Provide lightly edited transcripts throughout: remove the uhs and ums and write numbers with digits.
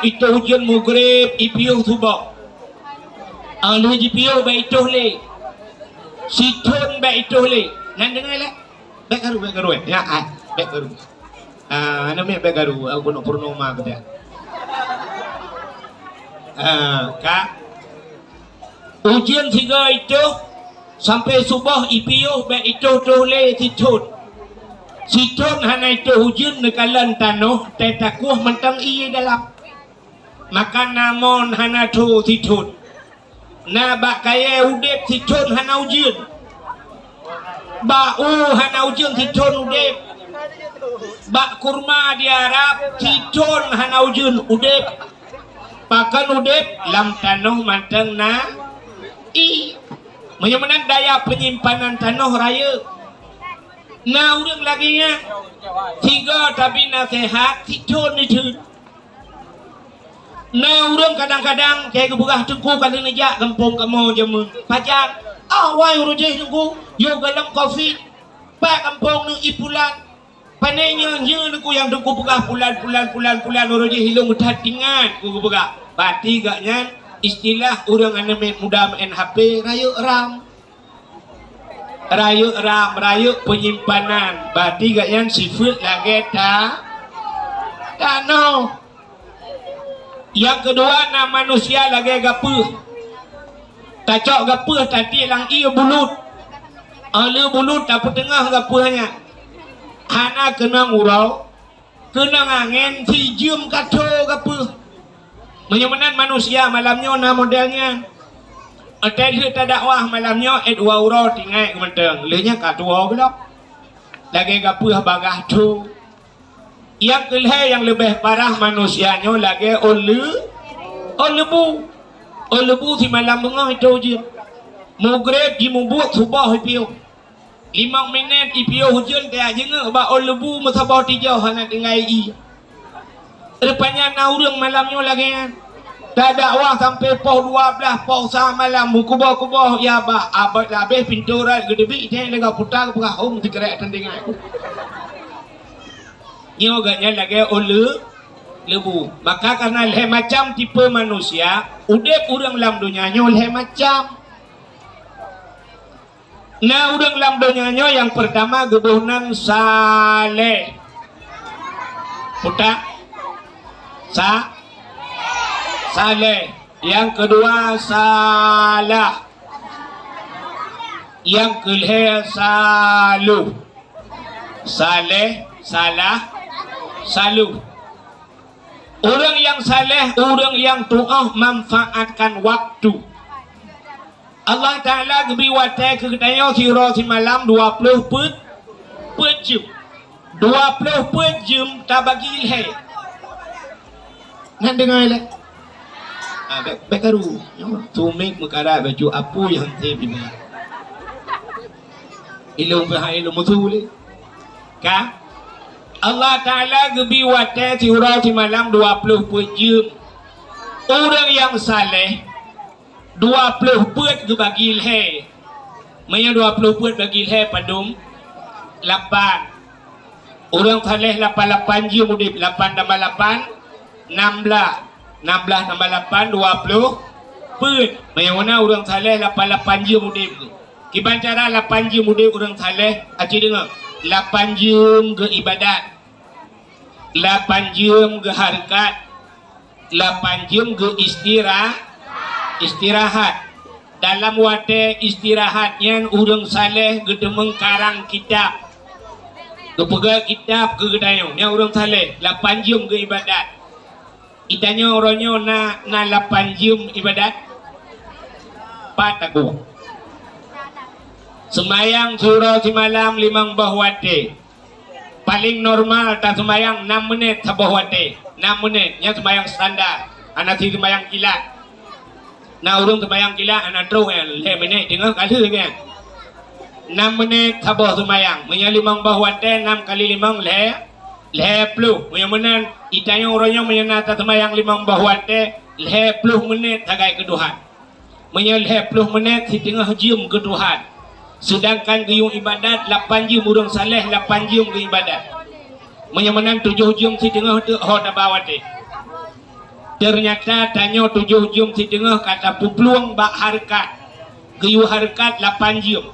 itu hujan maghrib ipiuh subah lu ipiuh ba itu le siton ba itu le nan dengar lah baik garu ya baik garu namanya baik garu aku nak purnama kita kak ujian tiga itu sampai subuh ipiuh ba itu le siton hana itu hujan nekalan tanah tetakuh mentang iya dalam maka namon hana tu siton na bak kaya udep siton hana hujan bau hana hujan siton udep bak kurma di Arab siton hana hujan udep pakan udep lam tanah mentang na menyamanan daya penyimpanan tanah raya. Nah orang lagi nya tiga tapi nasihat siton itu. Nah orang kadang-kadang kayak kebuka tengku kadang nejak kampung kamu jamu pacar wai urujeh tengku yo galam covid pak kampung ni ipulan panenya nya tengku yang tengku buka bulan urujeh hilung tatingan ku buka bati gaknya istilah orang aname muda main HP rayu ram penyimpanan berarti gak yang sifat lagi no. Yang kedua nama manusia lagi gapuh tacok gapuh tadi lang iya bulut bulut tapi tengah gapuhnya hana kena ngurau kena angin si jum kaco gapuh menyamanan manusia malamnya na modelnya ada cerita dakwah malamnya dua euro tinggal kementeng lehnya katua belok lagi gapuh bagah tu yang kelih yang lebih parah manusianya lagi lebu si malam tengah itu je maghrib di membuat subah ipiu 5 minit ipiu hujan dia jengah ba lebu masabah tijau hana tinggal rupanya na urang malamnya lagi dah dakwah sampai pukul 12 pukul 1 malam kubah ya ba abad habis pintu rat gede dia lega putar ke hong digerak tandingan nyo gaknya lagi lebu maka karena leh macam tipe manusia udep urang lam dunia nyo leh macam nah urang lam dunia nyo yang pertama gebunan saleh putar saleh, yang kedua salah, yang kelih saluh, saleh, salah, saluh. Orang yang saleh, orang yang tuah manfaatkan waktu. Allah Ta'ala kebiwatai keketanya sirah si malam 20 jam 20 jam tak bagi ilhai nak dengar lah baik karu tumik mekara baju apa yang saya bina ilmu bahaya ilmu mutul ka Allah Ta'ala kebiwatai sirah si malam 20 jam orang yang saleh 20 put ke bagi ilhai maya 20 put bagi ilhai padum 8 orang saleh 88 jam udip 8 tambah 8 16 tambah 8 20 put maya mana orang saleh 88 jam udip kiban cara 8 jam udip orang saleh aci dengar 8 jam ke ibadat 8 jam ke harakat 8 jam ke istirahat dalam wate istirahatnya orang saleh gedemeng karang kitab kepegang kitab ke gedayong yang orang saleh 8 jam ke ibadat itanya orangnya na 8 jam ibadat pataku semayang surau si malam 5 bahwate paling normal tak semayang 6 menit sabah wate 6 menit nya semayang standar anak si semayang kilat nah urung semayang kilat anak terus yang 5 menit tengah kali kan 6 menit sabah semayang menya 5 bahwate 6 kali 5 10 menyamanan itanya orangnya menyenata semayang 5 bahwate 10 menit tagai keduhan menya 10 menit si tengah jam keduhan sedangkan gayung ibadat 8 jam urang saleh 8 jam ke ibadat menyamanan 7 jam si tengah tu ho tabawate Ternyata tanya 7 jam setengah kata pupluang bak harkat. Geyu harkat 8 jam.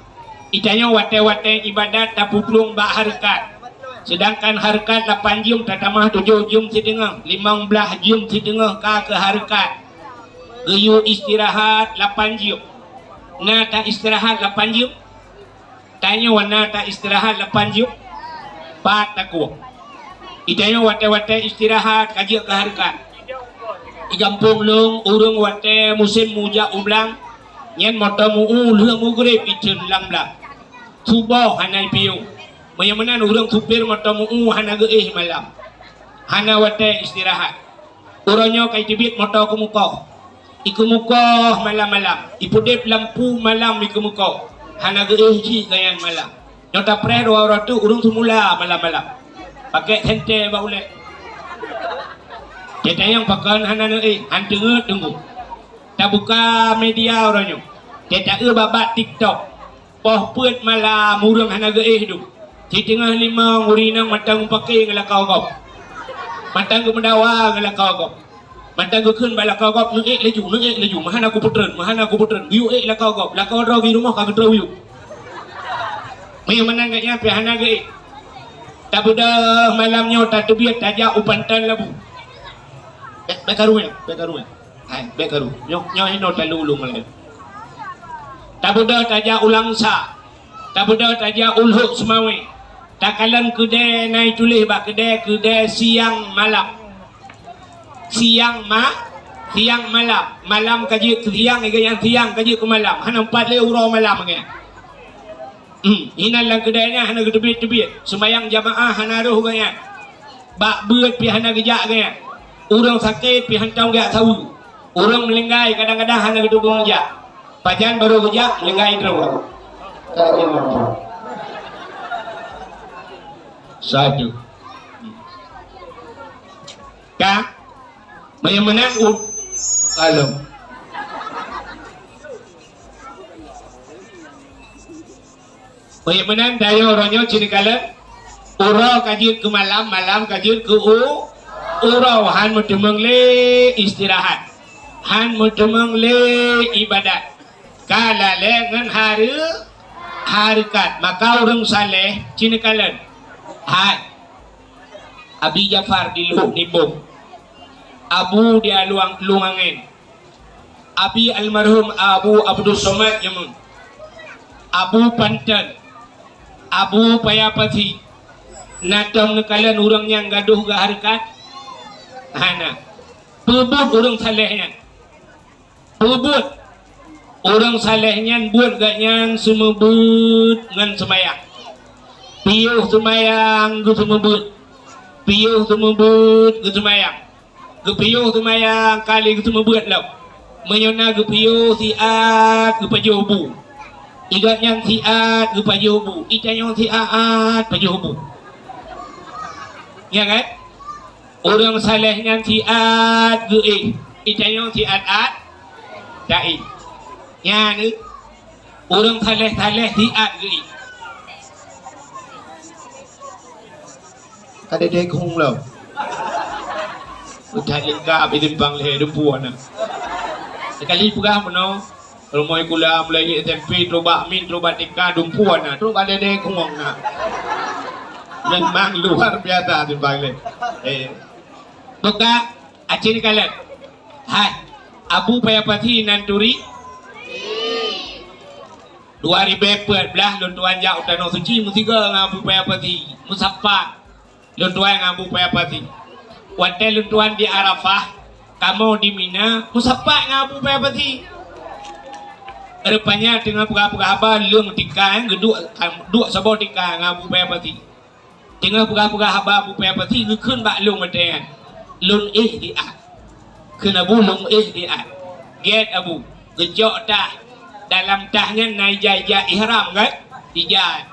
Itanya wate-wate ibadat tak pupluang bak harkat. Sedangkan harkat 8 jam tak tambah 7 jam setengah. 15 jam setengah ke harkat. Geyu istirahat 8 jam. Nah tak istirahat 8 jam. Tanya wana tak istirahat 8 jam. Pat takwa. Itanya wate-wate istirahat kaji ke harkat. Di kampung long urang wate musim muja ublang nyen motor mu lương mu grep itun lang blang subuh hanai piu mayamanan urang supir motor mu hana geih malam hana wate istirahat uronyo kai tibit motor ku muka iku muka malam-malam ipudep lampu malam iku muka hana geih ji gayan malam nyota pre do ratu urang semula malam-malam pakai sente baule. Kita yang pakai hana hantu tunggu. Tak buka media orangnya. Kita babat TikTok. Poh put malam urang hana geih tu. Di tengah 5 urinang matang pakai ngelakau kau. Matang ku mendawa ngelakau kau. Matang ku kun balakau kau laju. Mahana aku putren. Yu lakau kau. Lakau ro di rumah kau terus yu. Mai mana gaknya pi hana geih. Tak budak malamnya tak tebiat tajak upantan labu. Bekaru. Hai, bekaru. Nyo hino talulu malay. Tabuda taja ulang sa. Tabuda taja ulhuk semawi. Takalan kedai naik tulis bak kedai siang malam. Siang malam. Malam kaji ke siang yang siang kaji ke malam. Hana 4 euro malam ke. Hinan lang kedainya hana gedebit-debit. Sembayang jamaah hana ruh ke. Bak beut pi hana gejak ke. Orang sakit pi hantau gak tahu. Orang melenggai kadang-kadang hana gedubung gejak. Pajan baru gejak melenggai terus. Satu. Kak, mayamanan kalau mayamanan dayo orangnya cini kala uro kajir ke malam kajir ke urau han mutemeng le istirahat han mutemeng le ibadat kala le ngan harikat maka orang saleh cini kalan hai Abi Jafar di Luhuk Nibung Abu dia luangin Abi almarhum Abu Abdul Somad Yamun Abu Pantan Abu Payapati natong nekalan orang yang gaduh ke harikat hana pebut orang salehnya pebut orang salehnya buat gaknya semebut ngan semayang piuh semayang ke semebut piuh semebut ke semayang ke piuh semayang kali ke semebut lau menyona ke piuh siat ke pajobu igatnya siat ke pajobu itanya siat pajobu ya kan orang salehnya siat geih itanya siat dai ya ni orang saleh siat geih kada dek hong lo udah lengkapitimbang leher puan sekali pegah mano rumoi kula mulai SMP troba min troba tika dumpuan na troba dek hong na memang luar biasa timbang le Buka acin kalat. Hai, Abu Payapati Nanturi 2014 luntuan jak utano suci musiga ngabu Payapati musaffa luntuan ngabu Payapati wate luntuan di Arafah kamu di Mina musaffa ngabu Payapati rupanya dengan puga-puga haba lung tika dua sabot tika ngabu Payapati dengan puga-puga haba Abu Payapati ngekun bak lung metengan lung diat kena bulung diat get abu gejok dah dalam tahnya naik jaya ihram kan dijat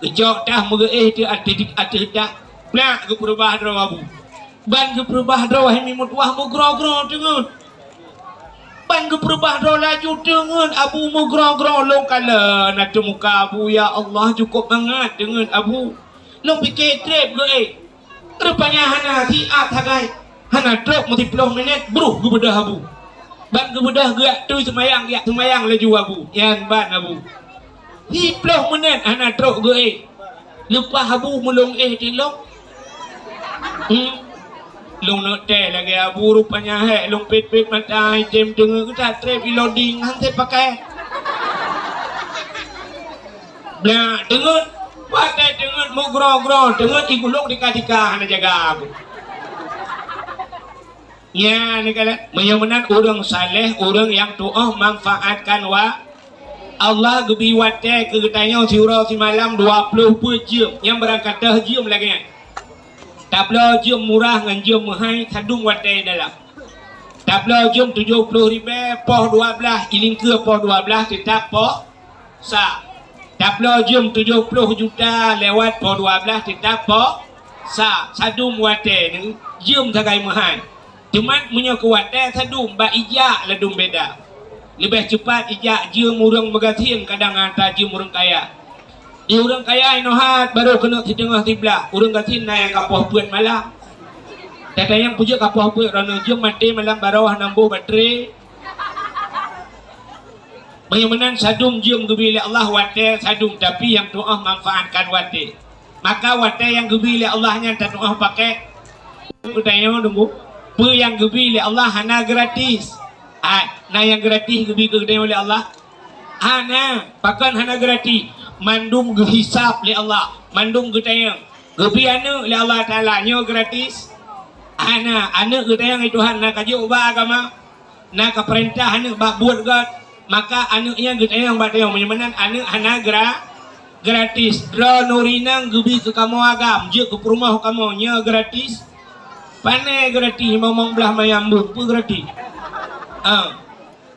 gejok dah muga tu ada dah nak ke perubahan roh abu ban ke perubahan roh hemi mutwah mugro-gro dengan ban ke perubahan roh laju dengan abu mugro-gro lo kala nak muka abu ya Allah cukup banget dengan abu lo fikir trip ke rupanya hana siat hagai Hana truk mesti 10 minit bruh gebedah abu. Ban gebedah geak tu semayang laju abu. Yan ban abu. 10 minit hana truk ge. Lepas abu melong tilong. Long nak teh lagi abu rupanya long pit mata item dengar kita trap loading hang pakai. Nah, dengar pakai dengar mau gro dengar igulok dika hana jaga abu. Ya, ni kala menyamanan orang saleh, orang yang doa manfaatkan wa Allah gebi wate ke getanya surau si malam 20 jam yang berangkat dah jam lagi. Tabla jam murah ngan jam mahal sadung wate dalam. Tabla jam 70 ribu poh 12 iling ke poh 12 tetap poh sa. Tabla jam 70 juta lewat poh 12 tetap poh sa. Sadung wate ni jam sagai mahal. Cuman punya kuat sadung ba ijak ladung beda. Lebih cepat ijak je murang megatin kadang hantar je murang kaya. Di orang kaya inohat baru kena di tengah tiblah. Orang gatin naik kapal puan malam. Tata yang puja kapal puan rana je mati malam barawah nambuh baterai. Menyamanan sadung je mengebili Allah wate sadung tapi yang doa manfaatkan wate. Maka wate yang gebili Allahnya tak doa pakai. Kutanya nunggu. Apa yang gebi oleh Allah hana gratis. Nah yang gratis gebi ke oleh Allah. Hana pakan hana gratis. Mandum gehisap oleh Allah. Mandum getayang. Gebi anu oleh Allah Taala nyo gratis. Hana anu getayang itu Tuhan nak kajuk ba agama. Nak perintah anu ba buat God. Maka anu yang getayang ba tayang menyamanan anu hana gratis. Dra nurinang gebi ke kamu agam. Je ke rumah kamu nya gratis. Panai gratis ngomong belah mayambut pun gratis.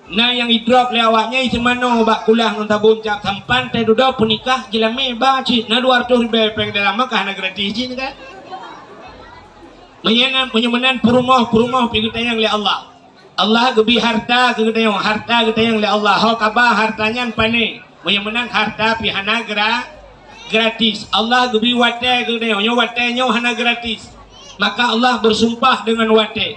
Nah yang idrop lewatnya isi mana bak kulah ngan tabun cap sampan teh duda penikah jelame ba cik na 200 ribu peng dalam maka na gratis ni kan. Menyamanan perumah pergi tayang le Allah. Allah gebi harta ke tayang harta ke tayang le Allah. Ho kabah hartanya panai. Menyamanan harta pi hana gratis. Allah gebi wate ke tayang nyo wate nyo hana gratis. Maka Allah bersumpah dengan wate.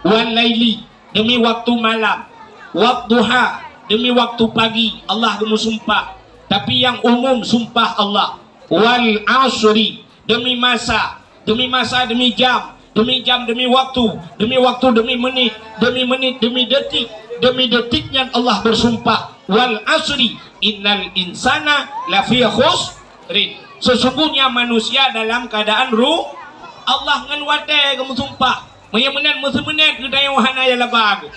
Wal laili demi waktu malam. Wadduha demi waktu pagi. Allah bersumpah. Tapi yang umum sumpah Allah. Wal asri demi masa. Demi masa demi jam. Demi jam demi waktu. Demi waktu demi menit. Demi menit demi detik. Demi detiknya Allah bersumpah. Wal asri innal insana lafi khusrin. Sesungguhnya manusia dalam keadaan Allah ngan wate kamu sumpah. Menyamanan musuh-menat ke daya wahana ya labag.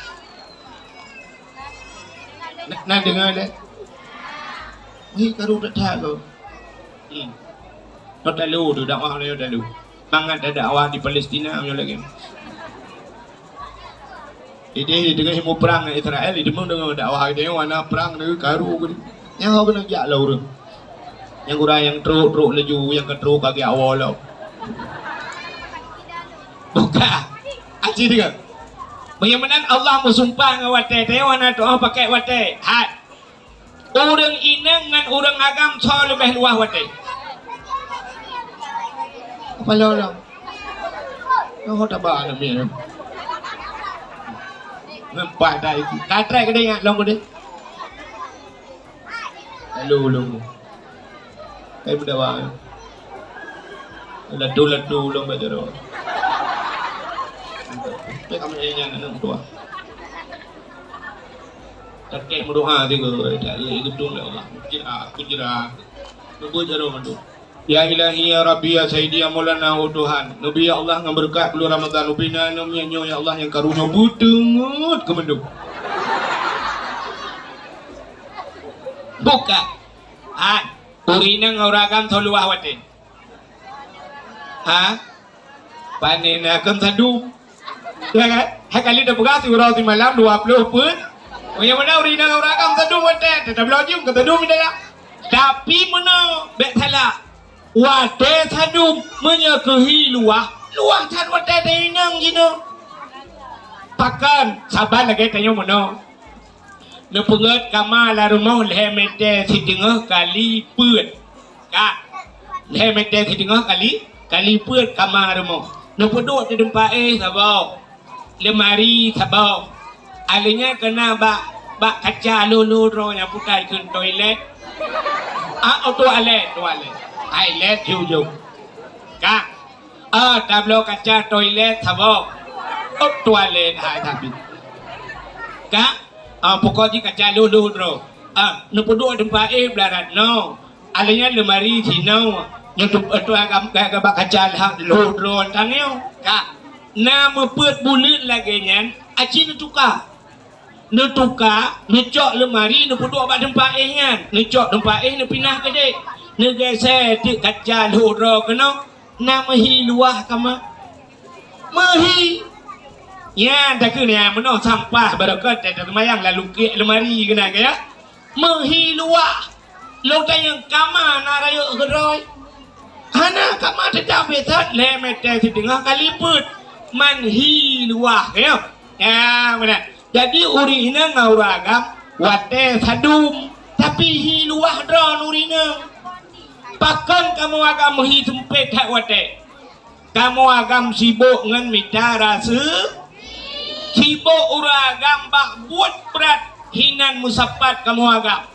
Nak dengar deh. Ni karu tak tahu. Tak tahu tu dakwah ni tak tahu. Mangat ada dakwah di Palestina punya lagi. Ini dengan semua perang Israel itu memang dengan dakwah dia warna perang ni karu ke. Yang kau kena jak lah orang. Yang orang yang teruk laju yang keteruk kaki awal lah. Bukan. Aji dia. Bagaimana Allah bersumpah dengan wate. Dia wana doa pakai wate. Orang inang dengan orang agam so lebih luah wate. Apa lah? Kau tak bah ni. Nampak dah itu. Katrai ke dia long ke dia. Lalu. Kayak berdawa. Ladu long baca doa. Tapi kami yang anak tua. Terkait berdoa juga, dari gedung Allah. Kujira, nubu jaro mandu. Ya Ilahi ya Rabbi ya Sayyidi ya Maulana Tuhan. Nabi ya Allah yang berkat bulan Ramadan. Nabi nanya ya Allah yang karunia budengut ke mandu. Buka. Urina ngaurakan soluah wate. Panina kan sadu. Ya kan? Kali dah begas urau di malam 20 pun. Yang mana urina ngaurakan sadu wate. Tetap lagi ke sadu minda. Tapi mana bet salah. Wate sadu menyekehi luah tan wate dengang gino. Pakan sabar lagi tanya mana. Nepungat kama la rumah lehmete sidengah kali put. Kak. Lehmete sidengah kali put kama rumah. Nupu duduk di tempat sabau. Lemari sabau. Alihnya kena bak kaca lulu yang putai ke toilet. Toilet. Toilet jujur. Kak. Tablo kaca toilet sabau. Toilet tapi. Kak. Pokoknya kaca lulu nupu duduk di tempat belarat no. Alihnya lemari sino. Yang tu agam bak kaca lulu tangyo. Kak. Nama pet bulit lagi nyan. Aci nutuka. Nutuka, nucok lemari, nuputuk abad tempat kan. Nucok tempat nupinah ke dek. Nugeseh dik kaca lura kena. Nama hi luah kama. Mahi. Ya, tak kena mana sampah barakat tak mayang lalu ke lemari kena ke ya. Mahi luah. Lo tayang kama narayo geroy. Hana kama tetap betat lemet si tengah kali put. Manhi luah ya. Ya, benar. Jadi urina ngauragam wate sadum tapi hi luah dron urina. Pakan kamu agam hi sempit hak wate. Kamu agam sibuk ngan mitara sibuk uragam bak buat berat hinan musapat kamu agam.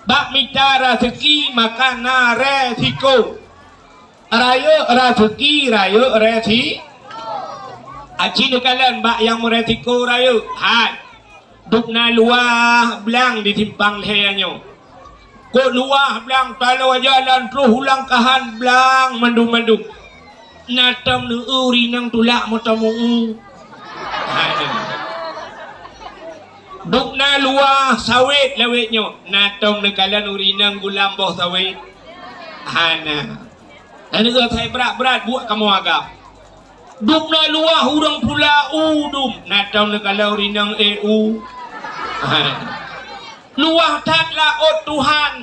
Bak mitara seki maka na resiko. Rayo rezeki rayo resi. Aci kalian bak yang meretiko rayu. Hat. Duk na luah belang di timpang lehernya. Kok luah belang kalau jalan terus ulang kahan belang mandu-mandu. Natam nu urinang tulak motamu. Duk na luah sawit lawitnya. Natam nu kalian urinang gulam boh sawit. Hana. Ini saya berat-berat buat kamu agak. Duk na luah urang pula udum. Natau na kalau rinang EU. Luah tak laut Tuhan.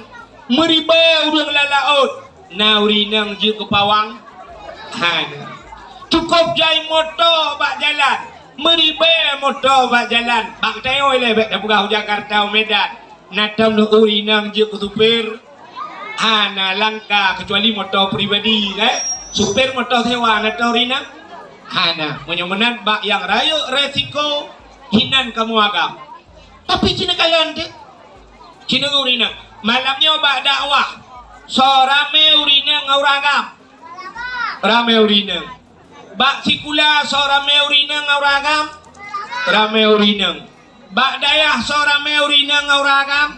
Meriba urang laut. Na rinang je ke pawang. Cukup jai motor bak jalan. Meriba motor bak jalan. Bak tayo le bak Dapurau Jakarta Medan. Natau na rinang je ke supir. Hana langka kecuali motor pribadi. Supir motor sewa natau rinang. Hana menyemenan bak yang rayu resiko hinan kamu agam. Tapi cina kalian dek. Cina urina. Malamnya bak dakwah. So rame urina ngauragam. Rame urina. Bak sikula so rame urina ngauragam. Rame urina. Bak dayah so rame urina ngauragam.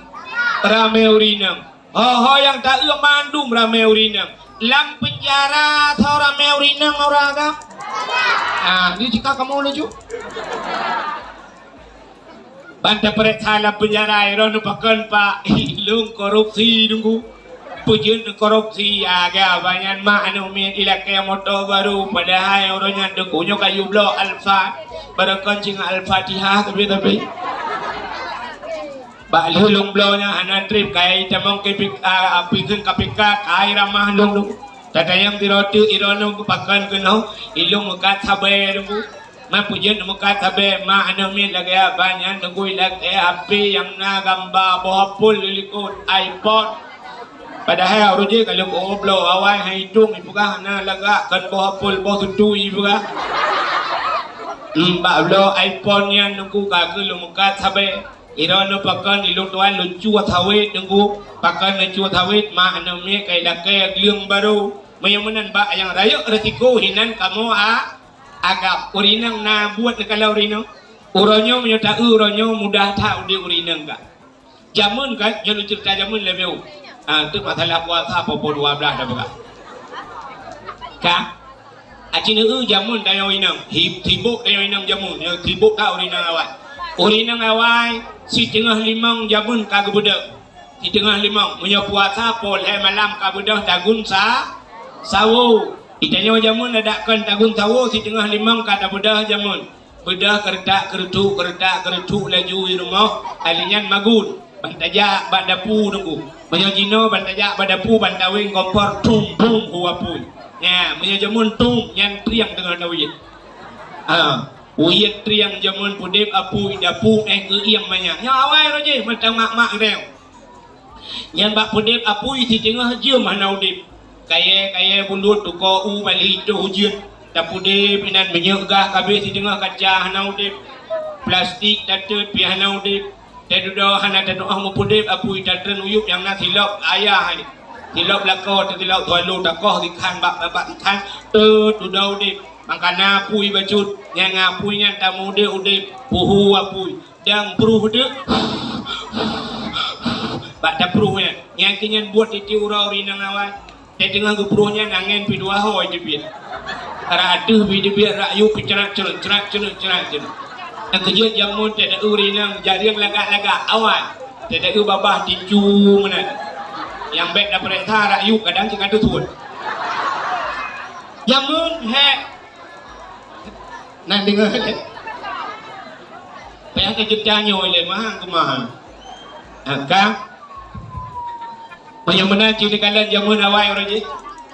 Rame urina. Ho yang tak mandum rame urina. Lam penjara so rame urina ngauragam. Ni jika kamu lucu. Banta perek salah penjara iron pakan pak ilung korupsi nunggu pujian korupsi agak banyak mak anu min ilak kayak motor baru padahal orangnya dekunya kayu blok alfa barakan cing al-fatihah tapi bak lulung bloknya anak trip kayak camong kepik apikan KPK kai ramah lung Tatayang diroti irono pakan keno ilung mukat sabe nunggu ma pujian mukat sabe ma anomin lagi banyak nunggu lagi api yang nagamba bohapul lilikut iPod padahal rujuk kalau oblo awal hai tung ibuka na laga kan bohapul boh tutu ibuka mbak blo iPhone yang nunggu kagel mukat sabe irono pakan ilung tuan lucu thawit nunggu pakan lucu thawit ma anomin kai lagi liung baru menyamanan bak yang rayu resiko hinan kamu agak urinang na buat kalau urinang uronyo menyata uronyo mudah tak di urinang enggak jamun kan jangan cerita jamun lebih tu masalah puasa popo 12 dah bukan kak acin jamun dayo inang tibuk dayo inang jamun yang tibuk tak urinang awal si tengah limang jamun kagak budak si tengah limang punya puasa pol malam kagak budak dagun sawo itanya jamun ada kan tagun sawo si tengah limang kata bedah jamun bedah kertak keretuk laju di rumah alinyan magun bantajak badapu nunggu banyak jino bantajak badapu bantawing kompor tum huapun ya banyak jamun tum yang triang dengan dawit uyat triang jamun pudip apu dapu ke iang banyak ya awal roje macam mak reo yang bak pudip apu si tengah je mana udip kaya bulut tu ko u bali tu hujan Tapudip inan menyegah kabeh di tengah kaca hanaudip plastik tatut pi hanaudip tedudo hana tedu ah mupudip apui tatren uyup yang na silap ayah hai silap lako silap tualu takoh dikan bak dikan tudau dip mangkana apui bacut yang apui nya tamude udip puhu apui yang pruh de bak dapruhnya yang kinyan buat di urau rinang awan te tengah gupruhnya nangen pi dua hoi jebit ara aduh bi biar rayu picerak cerut yang kejut jamun tidak urinang jariang lagak-lagak awan tidak babah dicu mana yang baik dah perintah rayu kadang kita tu tuan jamun nan dengar payah kejut janyo le mahang kemahang angkang yang mana ciri kalian jamun awai orang je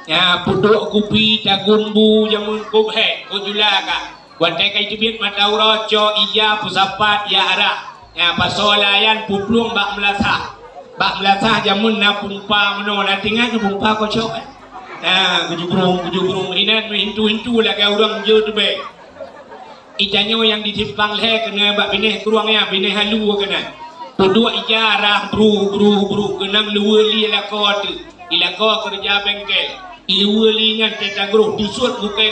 ya puduk kupi dagun bu jamun kubhe kujulaka wantai kai tibit mata uroco iya pusapat ya ara ya pasolayan puplung bak melasa jamun na pumpa meno la tingan pumpa ko cok kujubrung inan hintu lagi orang je tu be ijanyo yang ditimpang le kena bak bineh keruangnya bineh halu kena puduk ijarah bru kenang luweli la ko tu ila ko kerja bengkel iluweli ngan tetagro dusut buke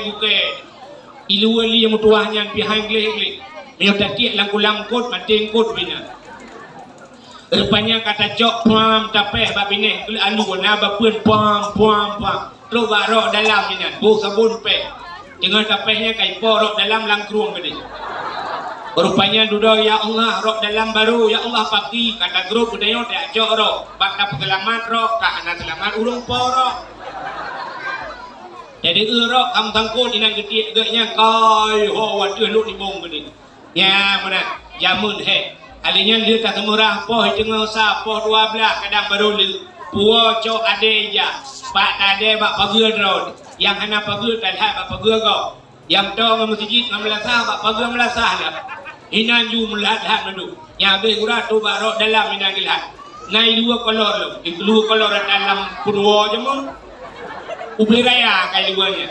iluweli yang mutuahnya pihang gleh yang tadi langkut matingkut bina rupanya kata cok pam tapeh bab ini anu na bapun pam lo barok dalam ni bu sabun pe dengan tapehnya kai porok dalam langkruang gede rupanya duduk ya Allah rok dalam baru ya Allah pagi kata grup budaya tak cok rok bak dapat selamat rok ka anak selamat urung porok jadi urok kamu tangkut inang gede gegnya kai ho waduh lu di bong gede ya mana jamun alinya dia tak murah poh jengau sa poh 12 kadang baru lu puo cok ade ya pak tade bak pagel road yang hana pagel dan ha bak pagel kau yang to ngam masjid ngam melasah bak pagel melasah lah inan ju melat hat mandu ya be urat tu barok dalam inang gilat nai dua kolor lu dua kolor dalam purwo jamun ubli raya kai duanya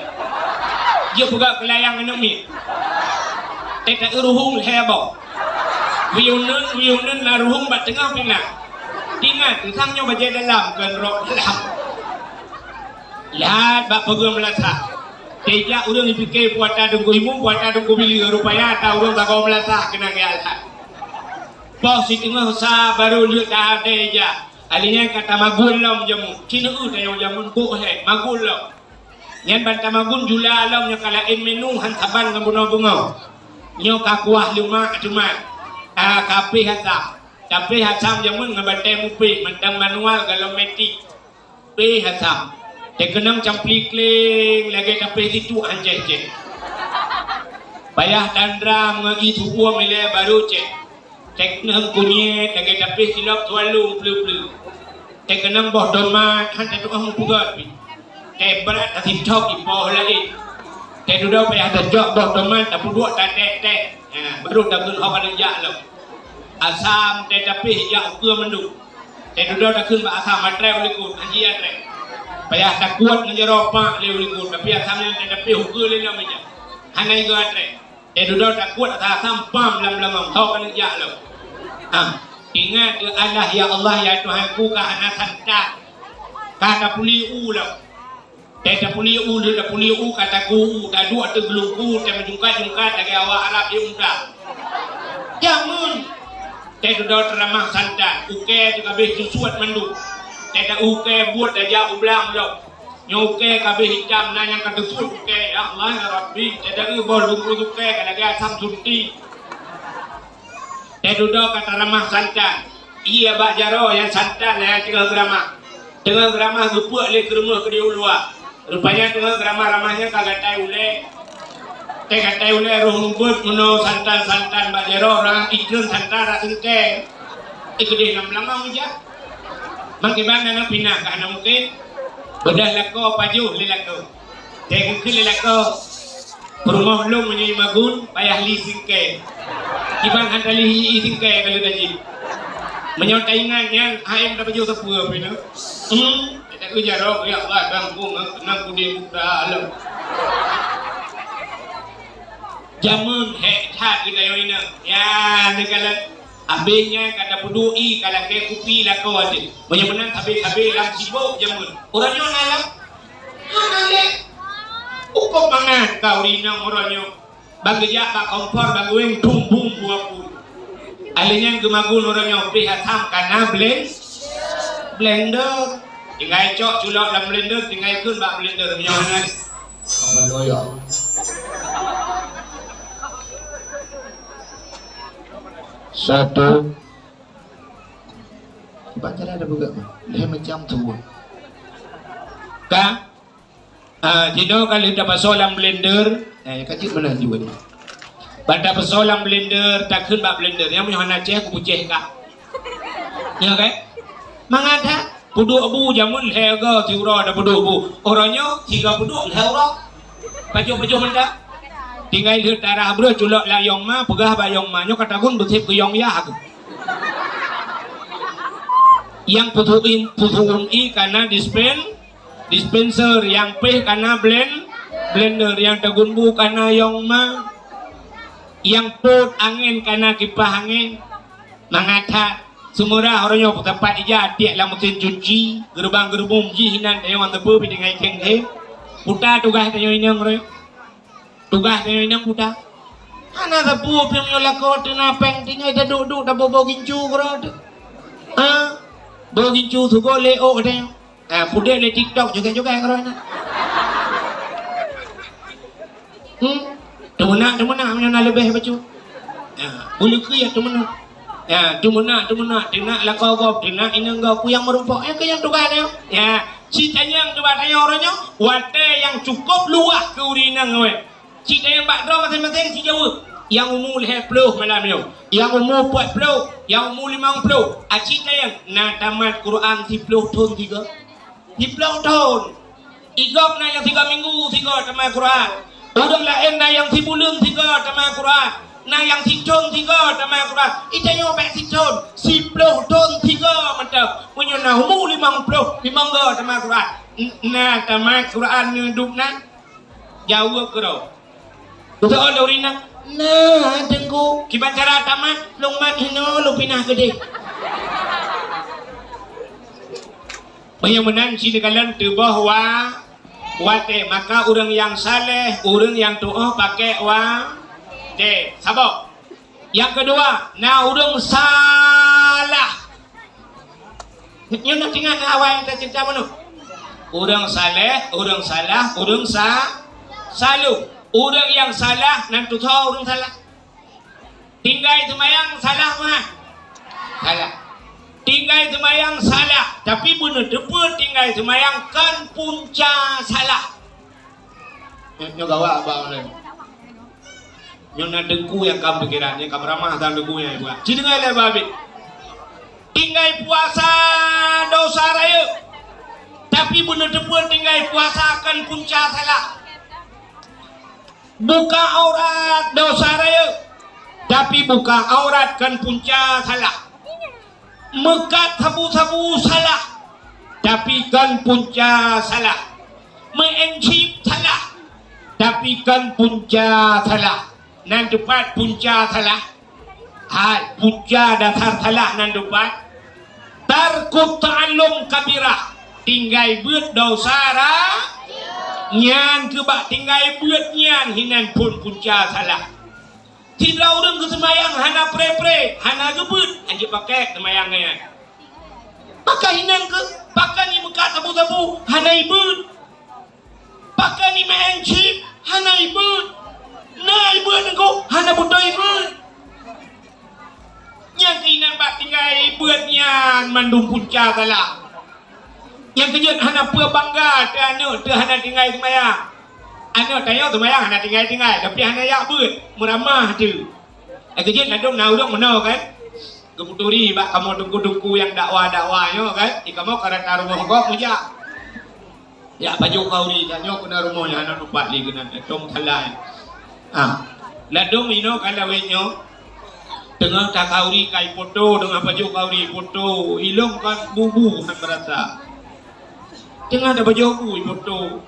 dia buka kelayang enemi tak uruhung hebo wiunun na ruhung bat tengah pina tingat tentangnya baje dalam kan rok dalam lihat bak peguam melasa teja urang dipikir puata dungku himu puata dungku bili rupanya ta urang bagau melasa kena galah bos si tengah sa baru lihat dah teja alinya kata magul lam jamu cina tayo jamun bu magul lam nyan banta magun jula alam nya kalain menu hantaban ngabuno bungo nyo kakuah luma cuma kape hatam jamun ngabate mupi mentang manual galometik pe hatam tekenang campli kling lagi kape situ anjeh payah dandram itu uang mile baru cek teknang kunye lagi kape silap tualu plu tekenang boh domat han tetu ah mupugat berat asin tok ipoh lagi tedudo payah terjok boh domat tapi buat tak baru tak guna orang kerja lo asam tetapi ya ukur mendu tedudo tak guna asam matre ulikut haji atre payah tak kuat ngejeropak le ulikut tapi asamnya tetapi ukur le namanya hanai go atre tedudo tak kuat asam pam lam tau kan kerja lo ingat Allah ya Allah ya Tuhanku ka anak santa kata puli ulo teta puli kata ku da dua tu geluku te menjungkat lagi awak Arab dia umrah jamun teta do teramah santa uke juga be susuat mandu teta uke buat aja ublang lo nyoke kabeh hitam nanya kata susuat uke ya Allah ya Rabbi teta u bol uke lagi asam sunti teta do kata ramah santa iya bak jaro yang santa yang tengah grama gupuk le ke rumah ke dia ulua rupanya tengah ramah-ramahnya kagak katai ule roh ngumpul meno santan bajero orang ikun santan rasin ke ikut lamang aja bagaimana nak pindah ke anak mungkin bedah lako paju lelako mungkin lelako rumah lu menjadi magun payah leasing ke ibang hantar leasing ke kalau gaji menyontai ingatnya ayam dapat jauh sepuluh pina tak kerja rok ya Allah bangku nang kudi buka alam Jamun hektar kita yang ini. Ya, negara abenya kata pedui kalau ke kupi lah kau ada. Menang habis lam sibuk jamun. Orangnya nalam. Nalam. Uko mangan kau rinang orangnya. Bagi jak bak kompor bagi weng tumbung buah pun. Alihnya gemagun orangnya prihatam karena blender. Tinggal cok culok dalam blender, tinggal ikut bak blender menyonan. Apa doya? Satu. Baca ada juga. Dia macam tu. Kan? Jadi kalau kita pasal dalam blender, kacik mana juga ni. Pada pasal dalam blender, takkan bak blender. Yang menyonan ceh aku buceh kah? Ya kan? Mengada. Puduk bu jamun lega tiura ada puduk bu. Orangnya 3 puduk lega. Baju mendak. Tinggal di darah bro culak layong ma pegah bayong ma nyo kata gun betip ke yong ya aku. Yang putuin karena dispenser yang peh karena blender yang tagun bu karena yong ma yang pot angin karena kipas angin mengata semua orangnya tempat ija tiak lah mesin cuci gerbang jihinan yang tebu dengan keng puta tugas tanya ini orang tugas tanya ini puta anak tebu piang nyolak tina peng tinggal dah duduk dah bobo gincu kerana bobo gincu tu go leo deh pude le TikTok juga kerana temenang mana lebih baju boleh ke ya temenang. Ya, tu mana, tina lah kau, tina ini kau yang merumpok, yang yang tugas ni, ya, cita yang tugas ni orangnya, wate yang cukup luas keurinan gue, cita yang bakdo masing-masing si jauh, yang umur 10 malam ni, yang umur 40, yang umur 50, cita yang nak tamat Quran 10 tahun 10 tahun, igop na yang 3 minggu 3 tamat Quran, orang lain na yang 10 bulan 3 tamat Quran. Nah yang titon 3 tamai Quran. Ita yo bek titon 10 ton 3 mantap. Punya nah umur 50 tamai Quran. Nah tamai Quran ni duk na jauh ke ro. Betul ada urina. Nah tengku kibat cara tamat long mat hino lu pinah gede. Banyak menan sini kalian tu bahwa wate maka orang yang saleh, orang yang doa pakai sabar. Yang kedua, urang salah. Nyo nak tinggal awal kita cerita mana? Urang saleh, urang salah, urang salu. Urang yang salah nan tu tahu urang salah. Tinggal semayang salah mah. Salah. Tinggal semayang salah, tapi benar depan tinggal semayang kan punca salah. Nyo gawa abang ni. Yang nak dengku yang kamu pikirannya, kamu ramah dan dengkunya ibu. Jadi dengar babi. Tinggal puasa dosa raya, tapi benar benar tinggal puasa akan punca salah. Buka aurat dosa raya, tapi buka aurat kan punca salah. Mekat sabu-sabu salah, tapi kan punca salah. Mengencip salah, tapi kan punca salah. Nan depan punca salah. Hai punca dasar salah nan depan. Tarkut ta'allum kabirah. Tinggal buat dosa nyan ke bak tinggal buat nyan hinan pun punca salah. Tidak orang ke semayang hana pre-pre, hana gebut, anjir pakai semayang ni. Pakai hinan ke, pakai ni bekat tabu-tabu, hana ibut. Pakai ni main chip, hana ibut. Nah ibu aku hana butuh ibu. Yang keinginan bak tinggal buatnya mandum punca salah. Yang kejut hana pua bangga tu hana tinggal semayang. Anu tayo semayang hana tinggal tapi hana yak buat meramah tu. Kejut nadung naudung mana kan? Keputuri bak kamu dungku-dungku yang dakwah-dakwahnya kan? Kamu karena rumah kau mujak. Ya baju kau ni janyo kena rumahnya hana lupa lagi kena dong salai. Ladung ino kalau wenyo dengan tak kauri kai foto dengan baju kauri foto ilong kan bubu kan berasa dengan ada baju aku foto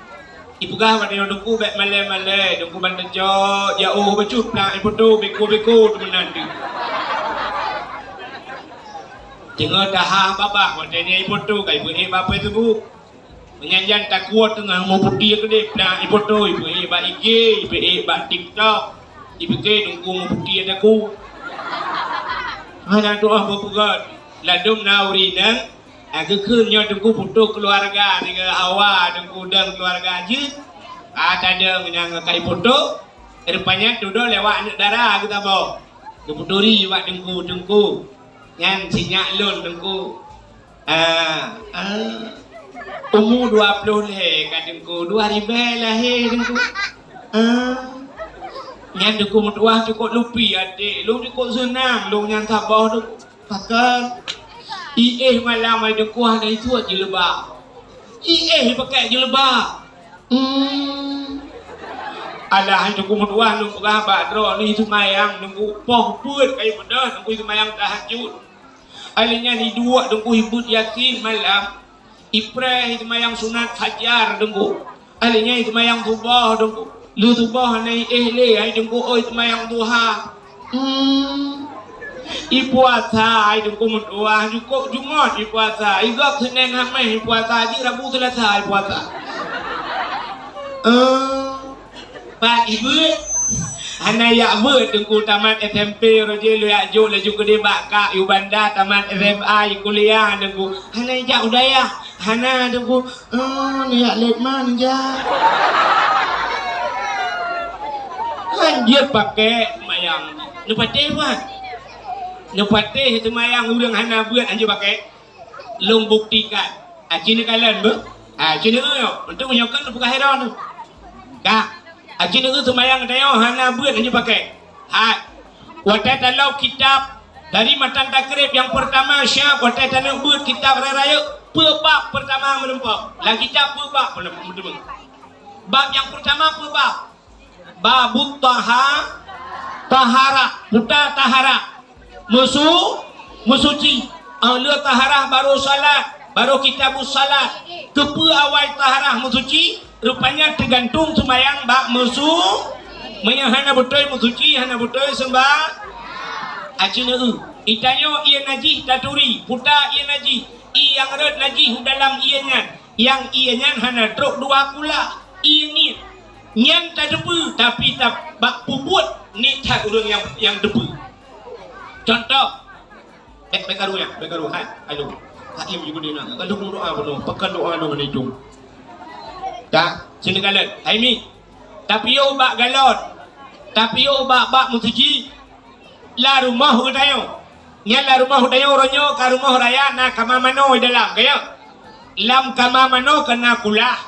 ibu kah pada yang dengku bek malai dengku bantu jo ya becut nak ibu tu beku tu menanti tengah dah babah wadanya ibu tu kai ibu bapa itu bu menyanyian tak kuat tengah mau putih ke deh nak ibu tu ibu ba IG ibu ba TikTok ibu ke dengku mau putih ada ku mana doa berpegat ladum nauri nang aku kunyo dengku putu keluarga dengan awak dengku dan keluarga aja ada yang kai putu rupanya duduk lewat anak darah kita bawa keputuri wak dengku yang sinyak lun dengku umur 20 kat dengku 2000 lahir dengku yang dengku mutuah cukup lupi adik lu cukup senang lu yang tabah dengku pakai malam ada kuah dari tu je lebah. Pakai je lebah. Alah itu kumudwah nunggu gabat ro ni semayang nunggu poh put kai pedah nunggu semayang tahajud. Alihnya ni dua nunggu hibut yakin malam. Ipreh semayang sunat fajar nunggu. Alihnya semayang subuh nunggu. Lu subuh ni le ai nunggu oi semayang duha. Ipuasa itu kumudwah cukup Jumat ipuasa igak Senin Khamis ipuasa haji Rabu Selasa ipuasa Pak Ibu anak yak ber tengku tamat SMP roje lu yak jo laju ke debak kak yu bandar tamat SMA kuliah tengku anak yak udaya anak tengku yak letman ja kan dia pakai mayang lupa dewa Nepatih itu mayang udang hana buat anjir pakai long buktikan. Cina kalian ber. Cina tu yo untuk menyokan tu bukan heran tu. Kak, cina tu semayang tayo hana buat anjir pakai. Wadah talau kitab dari matan takrib yang pertama syab wadah talau buat kitab raya bab pertama menumpuk. Lah kitab bab menumpuk. Bab yang pertama bab. Babut tahara, buta tahara. Musuci le taharah baru salat baru kitabus salat kepe awal taharah musuci rupanya tergantung semayang bak menyahana betul musuci hana betul sembah acina itanyo ia najih taturi puta ia najih yang red najih dalam ianya yang ianya hana truk dua pula ini nyan tak debu tapi tak bak puput ni tak urang yang debu. Contoh, bekaru hai, aduh, hakim juga dia nak, kalau doa penuh, pakai doa dong ni jom. Dah, sini galat, hai mi, tapi yo bak galot, tapi yo bak musuji, la rumah hudayo, nyal la rumah hudayo ronyo, ka rumah raya na kamamano dalam, kaya, lam kamamano kena kulah,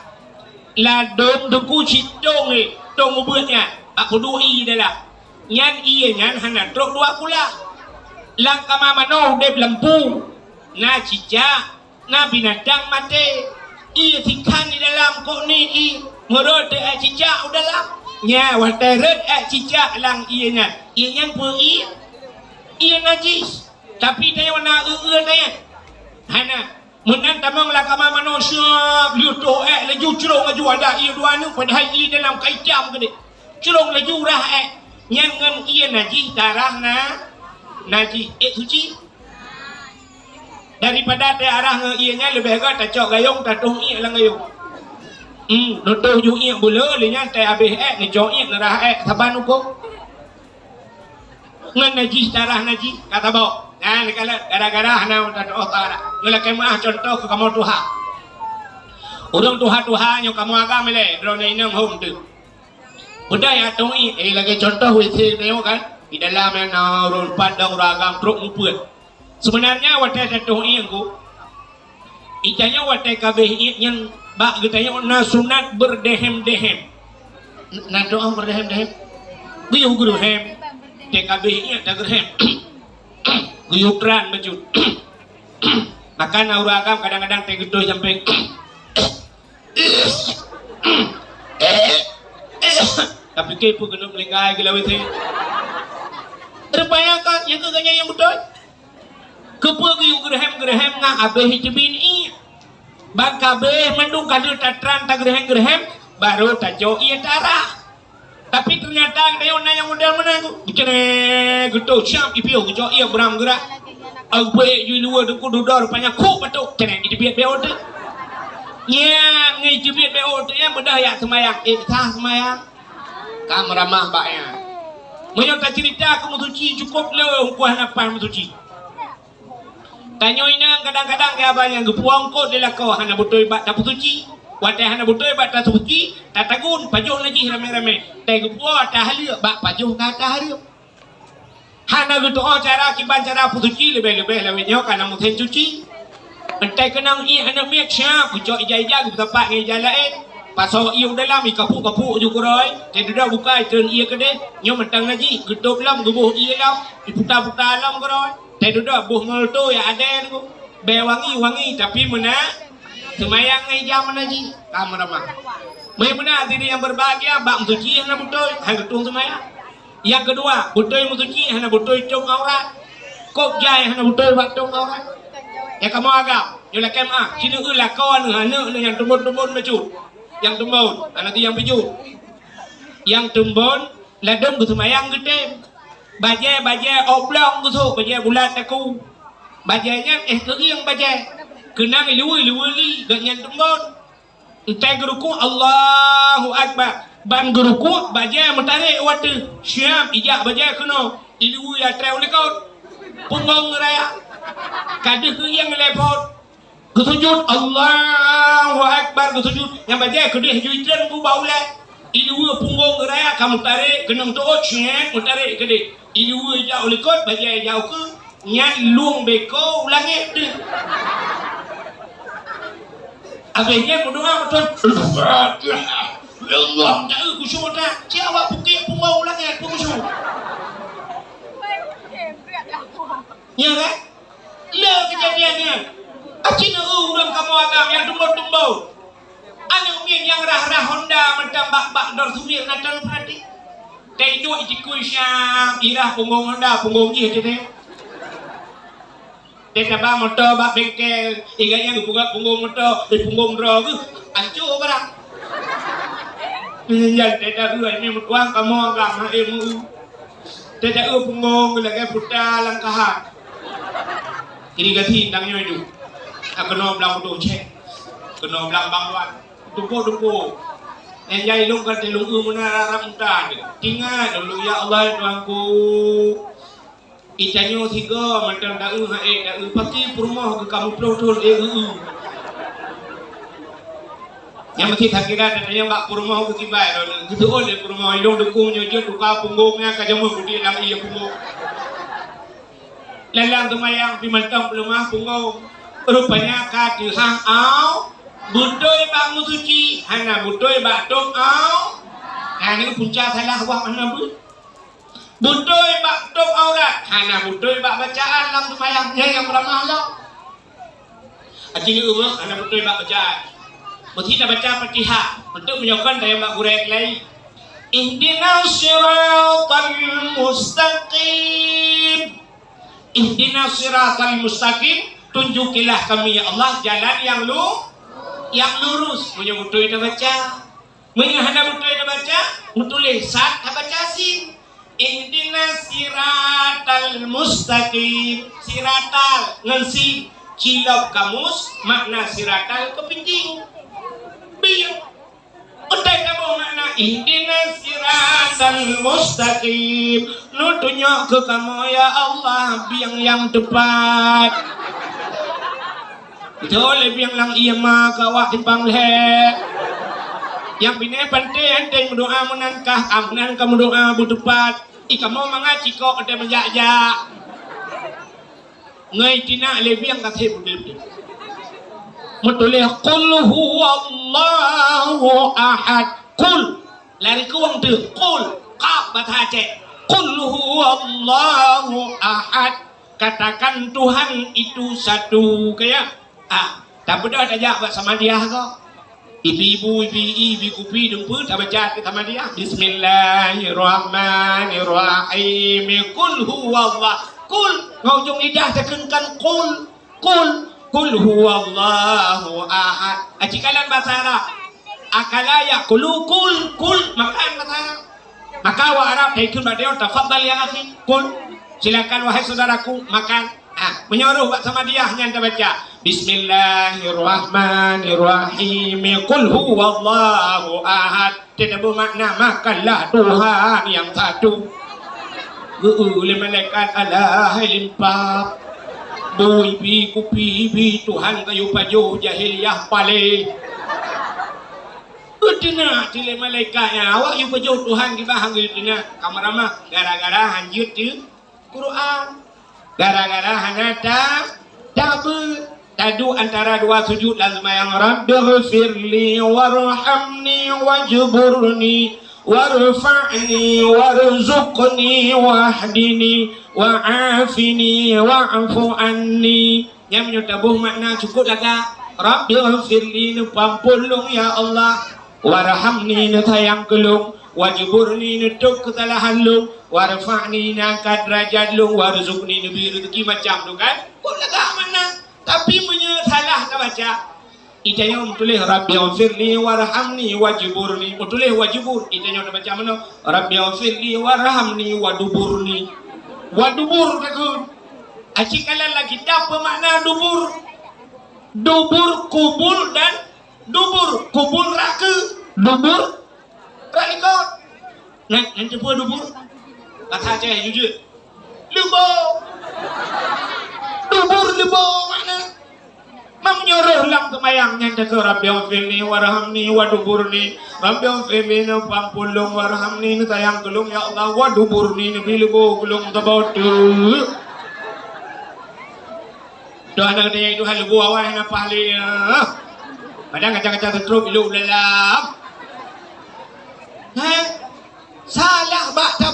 la dom duku citong dong ubutnya, aku doi dalam, nyan iya nyan hana truk dua kulah. Lang kamamano dep lempu na cicak na binatang mati ia tikan di dalam kok ni merod cicak dalam nya wateret cicak lang ianya pui ia najis tapi dia warna dia hana menan tamang la kamamano syab liuto laju cerong laju ada ia dua nu padahal ia dalam kaicam gede cerong laju rah nyan ngan ia najis darah na najis suci daripada te arah ianya lebih agak tak cok gayung tak tuh iya lang gayung nutuh ju iya bula linya te abih ni cok iya narah saban uko ngan najis darah najis kata bawa nah kalau gara-gara hana tak otara ngala kemah contoh ke kamu tuha urang tuha nyo kamu agam le drone inang home tu budaya tuh lagi contoh wisi tengok kan di dalam yang narun pandang ragam truk ngumpul. Sebenarnya wadah jatuh iangku. Ijanya wadah kabeh yang bak getanya na sunat berdehem-dehem. Na doa berdehem-dehem. Guyuh gerhem. Te kabeh iang tak gerhem. Guyuh kran baju. Makan ragam kadang-kadang te gedoh sampai tapi kepo kena melingkai gila wete. Terbayangkan yang keganya yang betul. Kepergi gerhem ngah abeh hijabin i. Bang kabeh mendung kadu tatran tak gerhem baru tajuk ia darah. Tapi ternyata dia orang yang model mana tu? Bukan gitu, siap ipiu gitu ia beram gerak. Awe ju luar tu dudar rupanya ku betul. Kena itu biar tu. Ya, ngai itu biar tu yang bedah ya semayang. Sah semayang. Kamu ramah baknya. Menyo tak cerita aku musuci cukup le kuah napas musuci. Tanyo ina kadang-kadang ke abang yang gepuang ko dia kau hana betul ibat tak musuci. Wadah hana betul ibat tak suci, tak tagun pajuh lagi rame-rame. Tai gepua tak halia, bak pajuh kata halia. Hana gitu cara kiban cara putuci lebih-lebih lawinyo kana mungkin cuci. Entai kenang i hana miak sya, pucuk ija-ija gitu tempat ngai jalain. Pasal iu dalam i kapuk-kapuk juga roi. Tai dah buka turn ia kede, nyo mentang lagi gedok lam gebuh ia lam, diputar-putar lam roi. Tai dah buh molto ya ada tu. Be wangi-wangi tapi mana semayang ngai jam lagi kamu ramah. Mai benar diri yang berbahagia bak musuci hana betul hang ketung semayang. Yang kedua, betul musuci hana betul cung aurat. Kok jai hana betul bak cung aurat. Ya kamu agak, yo la kem ah, sini ulah kawan hana yang tumbun-tumbun mecut. Yang tumbun, anak yang biju. Yang tumbun ladem ku semayang gede. Bajai oblong ku tu, bajai bulat aku. Bajainya kering bajai. Kenang ilu li dengan tumbon. Entai geruku Allahu Akbar. Ban geruku baja mentarik watu. Siap ijak baja kena. Ilu ya treu lekot. Punggung raya. Kadeh yang lepot. Kesujud Allahu Akbar kesujud. Yang baja kedeh juitran ku baulah. Ilu punggung raya kamu tarik kena tuot siap mentarik kedeh. Ilu ijak lekot baja jauh ke nyan luang beko langit tu. Akhirnya berdoa betul. Ya Allah, jangan khusyuk dah. Siapa bukit punggung langit pun khusyuk. Ya kan? Le kejadiannya. Acina orang kamu agam yang tumbau-tumbau. Anak umir yang rah-rah Honda mentang bak-bak dor sumir natal perhati. Tay dua ikut syam irah punggung Honda punggung dia tengok. Dia coba motor bak bengkel, iganya buka punggung motor, di punggung draw tu, ancur barang. Yang tidak dua ini mutuang kamu agak ilmu. Tidak punggung lagi putar langkahan. Ini ganti tangnya itu. Aku nak belang tu cek, kena belang bangwan, tumpuk. Yang jadi lu kata lu mana ramdan. Tinggal dulu ya Allah Tuhanku. Icanyo tiga macam dah pasti rumah ke kamu pelotol yang mesti tak kira dan yang bak rumah ke tiba gitu oleh rumah ilong dukungnya je duka punggungnya kajamu budi lang iya punggung lelang tumayang pimantang pelumah punggung rupanya kaki hang au budoy bak musuci hana budoy bak tok au ini puncak salah wak mana bu budoy bak tok aurat hana budoy bak bacaan lam tumayangnya yang beramah lo acing umur hana budoy bak bacaan mesti dah baca Fatihah untuk menyokong daya bak gurek lain ihdinas siratal mustaqim ihdinas siratal mustaqim tunjukilah kami ya Allah jalan yang lurus punya budoy dah baca punya hana budoy dah baca tulis sat dah baca sin ihdinas siratal mustaqim siratal ngensi cilok kamus makna siratal kepinting biar udah kamu makna ihdinas siratal mustaqim lu tunjuk ke kamu ya Allah biang yang tepat itu oleh biang lang iya mah kawak timpang leh yang bina pandai ente berdoa menangkah amnan kamu doa bertepat kamu mengaji kok ada menjak-jak ngai tina lebih yang kasih betul metulih qul huwallahu ahad qul lari ke wang tu qul qaf baca qul huwallahu ahad katakan Tuhan itu satu kayak tak beda aja buat sama dia kok ibu-ibu kupi demput baca sama dia bismillahirrahmanirrahim qul huwallah qul ngujung lidah tekenkan qul huwallahu ahad. Acikalan bahasa Arab akala yakulu kul makan maka wa Arab ikut beliau tafadhal ya akhi kul silakan wahai saudaraku makan. Menyuruh sama dia hanya baca Bismillahirrahmanirrahim qul huwallahu ahad. Tidak bermakna makanlah Tuhan yang satu. Oleh malaikat Allah limpah bui bi kupi bi Tuhan kayu paju jahiliyah pale. Udina tile malaikatnya awak yu paju Tuhan kita hanggil dina kamarama gara-gara hanjut tu Quran. Gara-gara hanata tadu antara dua sujud dan sembahyang Rabbighfirli warhamni wajburni warfa'ni warzuqni wahdini wa'afini wa'fu anni. Yang menyutabuh makna cukup laga Rabbighfirli nu pampulung ya Allah, warhamni nu sayang kelung, wajburni nu tuk kesalahan lung, warfa'ni nangkat derajat lung, warzuqni nu beri rezeki macam tu kan. Kok laga mana? Tapi menyesalah tak baca. Itanya tulis Rabbighfirli warhamni wajburni. Tulis wajbur. Itanya baca mana? Rabbighfirli warhamni waduburni. Wadubur takut. Acik kalau lagi apa makna dubur? Dubur kubul dan dubur kubul raka. Dubur rakot. Nanti apa dubur? Kata saya jujur. Lubo. Dubur lubo mana? Menyuruh lang tumayangnya ke Rabbighfirli warhamni waduburni. Rabbighfirli nu pampulung warhamni nu tayang gelung ya Allah waduburni nu bilubo gelung tabautu. Doa nak dia itu hal gua awak nak pahli. Padang kaca-kaca terus bilu dalam. Salah baca.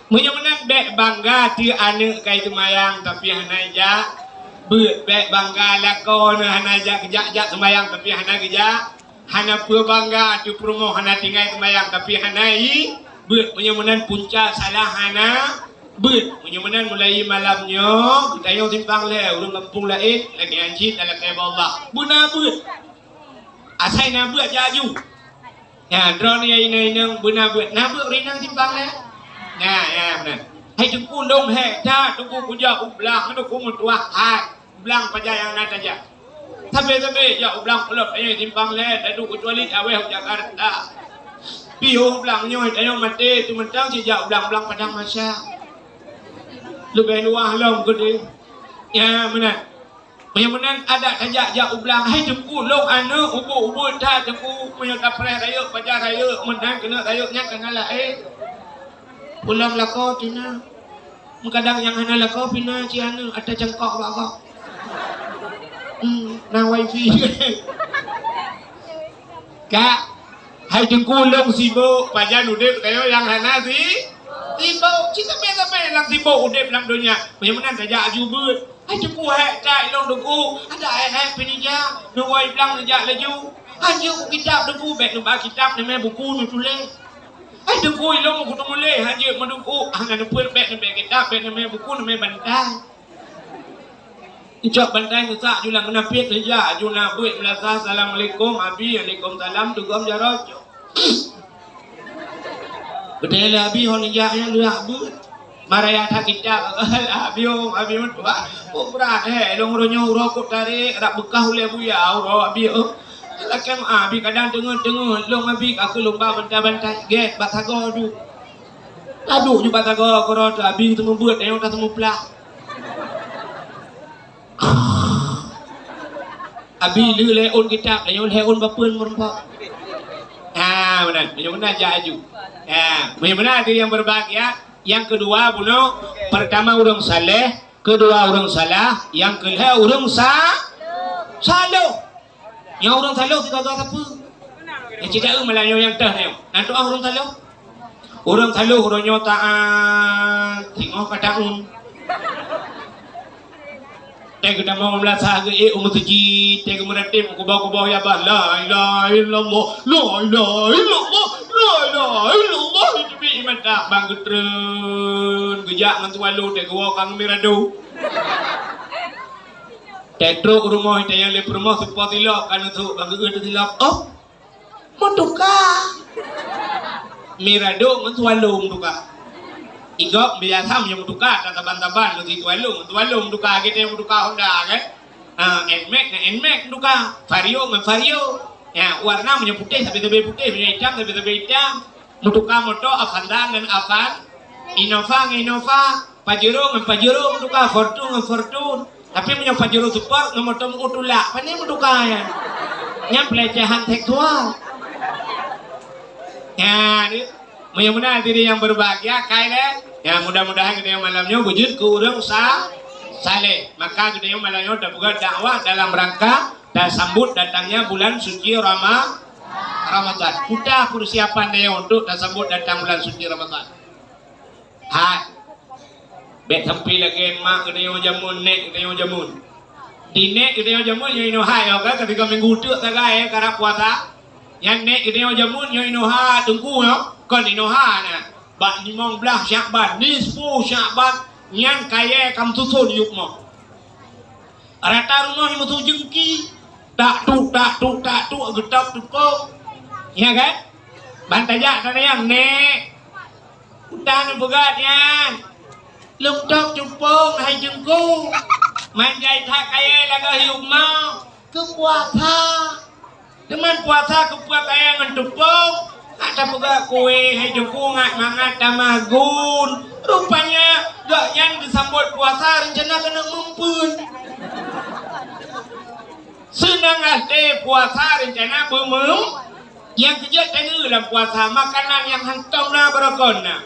Menyemenan dek bangga ti anak kai tumayang tapi hanai ja. Beut baik bangga lakon hana jak kejak sembayang tapi hana kejak hana pur bangga tu promo hana tinggal sembayang tapi hana i beut menyemenan punca salah hana beut menyemenan mulai malamnya kita yang simpang le urang kampung lain lagi anjit dalam kebal Allah buna beut asai na beut jaju ya drone ini buna beut na beut rinang simpang le nah ya benar hai tunggu dong he ta tunggu puja ublah tunggu mutuah hai Ublang paja yang nak saja. Tapi ya ublang pelop ayah timpang le, dadu kecuali aweh Jakarta. Piu ublang nyoy, ayah mati tu mentang si ja ublang padang masa. Lebih luah long gede. Ya mana? Menan ada saja ja ublang. Hai tengku long anu ubu ta tengku punya kapreh raya paja raya menang kena rayanya kena lah Pulang lako tina. Kadang yang hana lako pina ci anu ada cengkok bakok. Nah wifi Kak hai tengkulung sibuk pajan udip kayo yang hana si sibuk kita sampai lang sibuk udip lang dunia bagaimana saja ajubut hai tengku hai cai long duku ada hai penija nu wai lang saja laju anju kitab duku bek nu ba kitab ni me buku nu tulis hai tengku ilong ku tumule hanje maduku hana pun bek nu bek kitab bek nu me buku nu me bantai Ijak bantai ngesak julang kena piet saja juna buit melasa assalamualaikum abi waalaikumsalam tugam jarok betul abi hon ijak yang luak but maraya tak kita abi mentua berat long ronyo rokok tarik rak bekah oleh buya ro abi lakem abi kadang tengah long abi aku lomba bantai get batago du aduh ju batago koro abi temu buat yang tak temu pelak Abi lu leon kitab, leon bapun merempak. Benar, benar jaju. Benar itu yang berbahagia. Yang kedua bunuh, pertama orang saleh, kedua orang salah, yang kedua orang salah. Yang orang salah tidak tahu apa. Yang tidak melayang yang dah ni. Nanti orang salah. Orang salah orangnya taat, tengok kadang. Kita mau melasa ke umutji, tega meratim kubah ya bah la ilaha illallah, la ilaha illallah, la ilaha illallah itu bi iman tak bang getreun, gejak ngan tualu tega wakang miradu. Tetro rumah itu yang le rumah seperti lah kan tu bang geut tilap. Mutuka. Mirado ngetualung tuka. Igok biasa yang mutuka taban-taban nanti tualung tuka kita yang mutuka Honda kan. Nmax tuka. Vario ya warna punya putih tapi putih, punya hitam tapi hitam. Mutuka moto Avanza dan Avan. Innova, Pajero mutuka Fortune. Tapi punya Pajero Super moto utula. Pani mutuka ya. Yang pelecehan seksual. Ya, mudah-mudahan diri yang berbahagia kaya ya mudah-mudahan kita yang malamnya wujud ke urang saleh. Maka kita yang malamnya udah buka dakwah dalam rangka dan sambut datangnya bulan suci Ramadan. Kita persiapan dia untuk dan sambut datang bulan suci Ramadan. Hai. Bet sampai lagi mak kita yang jamun nek kita yang jamun. Di nek kita yang jamun yang ino hai kan ketika minggu tu tagay karena puasa. Yang nek kita yang jamun yang ino ha tunggu yo. Kon ino ha na. Ba 15 Syakban, ni 10 Syakban yang kaya kam susun yuk mo. Rata rumah yang tu jengki. Tak tu getap tupong. Ya kan? Bantajak sana yang nek. Utan begat yang. Lengkap jempong hai jengku. Manjai tak kaya laga hidup mau. Kepuasa. Teman puasa kepuasa kaya ngentupong. Ada juga kue hai jengku ngat mangat tamagun. Rupanya gak yang disambut puasa rencana kena mumpun. Senang hati puasa rencana bermem. Yang kerja tanya dalam puasa makanan yang hantam na berakon na.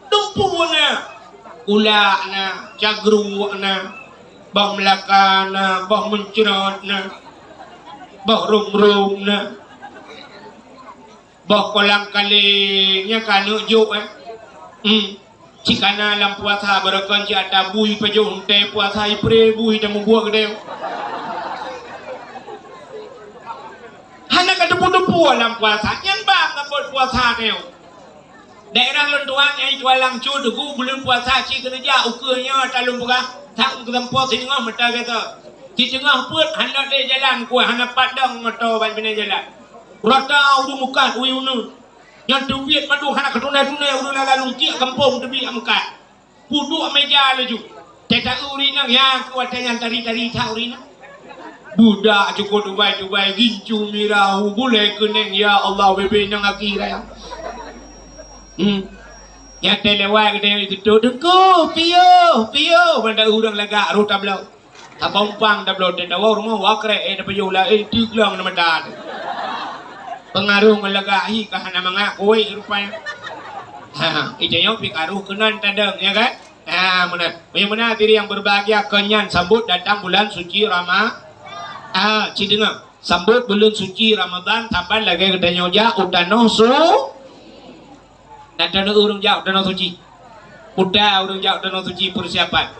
Dumpu na. Ula na, jagru na, bah melaka na, bah mencerot na, bah rum na, bah kolang kalingnya kanu juk Cikana dalam puasa berakon cik ada bui pejung teh puasa ipre bui dan membuat kedai. Hanya kata putu-putu dalam puasa, yang bang buat puasa teh. Daerah lentuang yang jualang cudu bulan puasa ci kerja ukurnya talung buka tak ke tempat sini ngah mata kata di tengah put hendak dia jalan kuat hendak padang motor ban bina jalan rata udu muka ui unu yang duit madu hendak ketuna-tuna udu lalu ki kampung tebi amkat puduk meja laju tetak urina yang kuat yang tari-tari tak urina budak cukup dubai gincu mirau boleh keneng ya Allah bebe yang akhirnya yang telewat kita itu dengku pio benda urang lega ruta belau tabompang dah belau dan dawa rumah wakre dah payula tiglang nama dah pengaruh lega hi kahana mangak koi rupanya ijanya pikaruh kenan tandang ya kan mana diri yang berbahagia kenyan sambut datang bulan suci Cidengar sambut bulan suci Ramadan sampai lagi kedanya ja utanoh dan dana urang jauh danau suci. Udah urang jauh danau suci persiapan.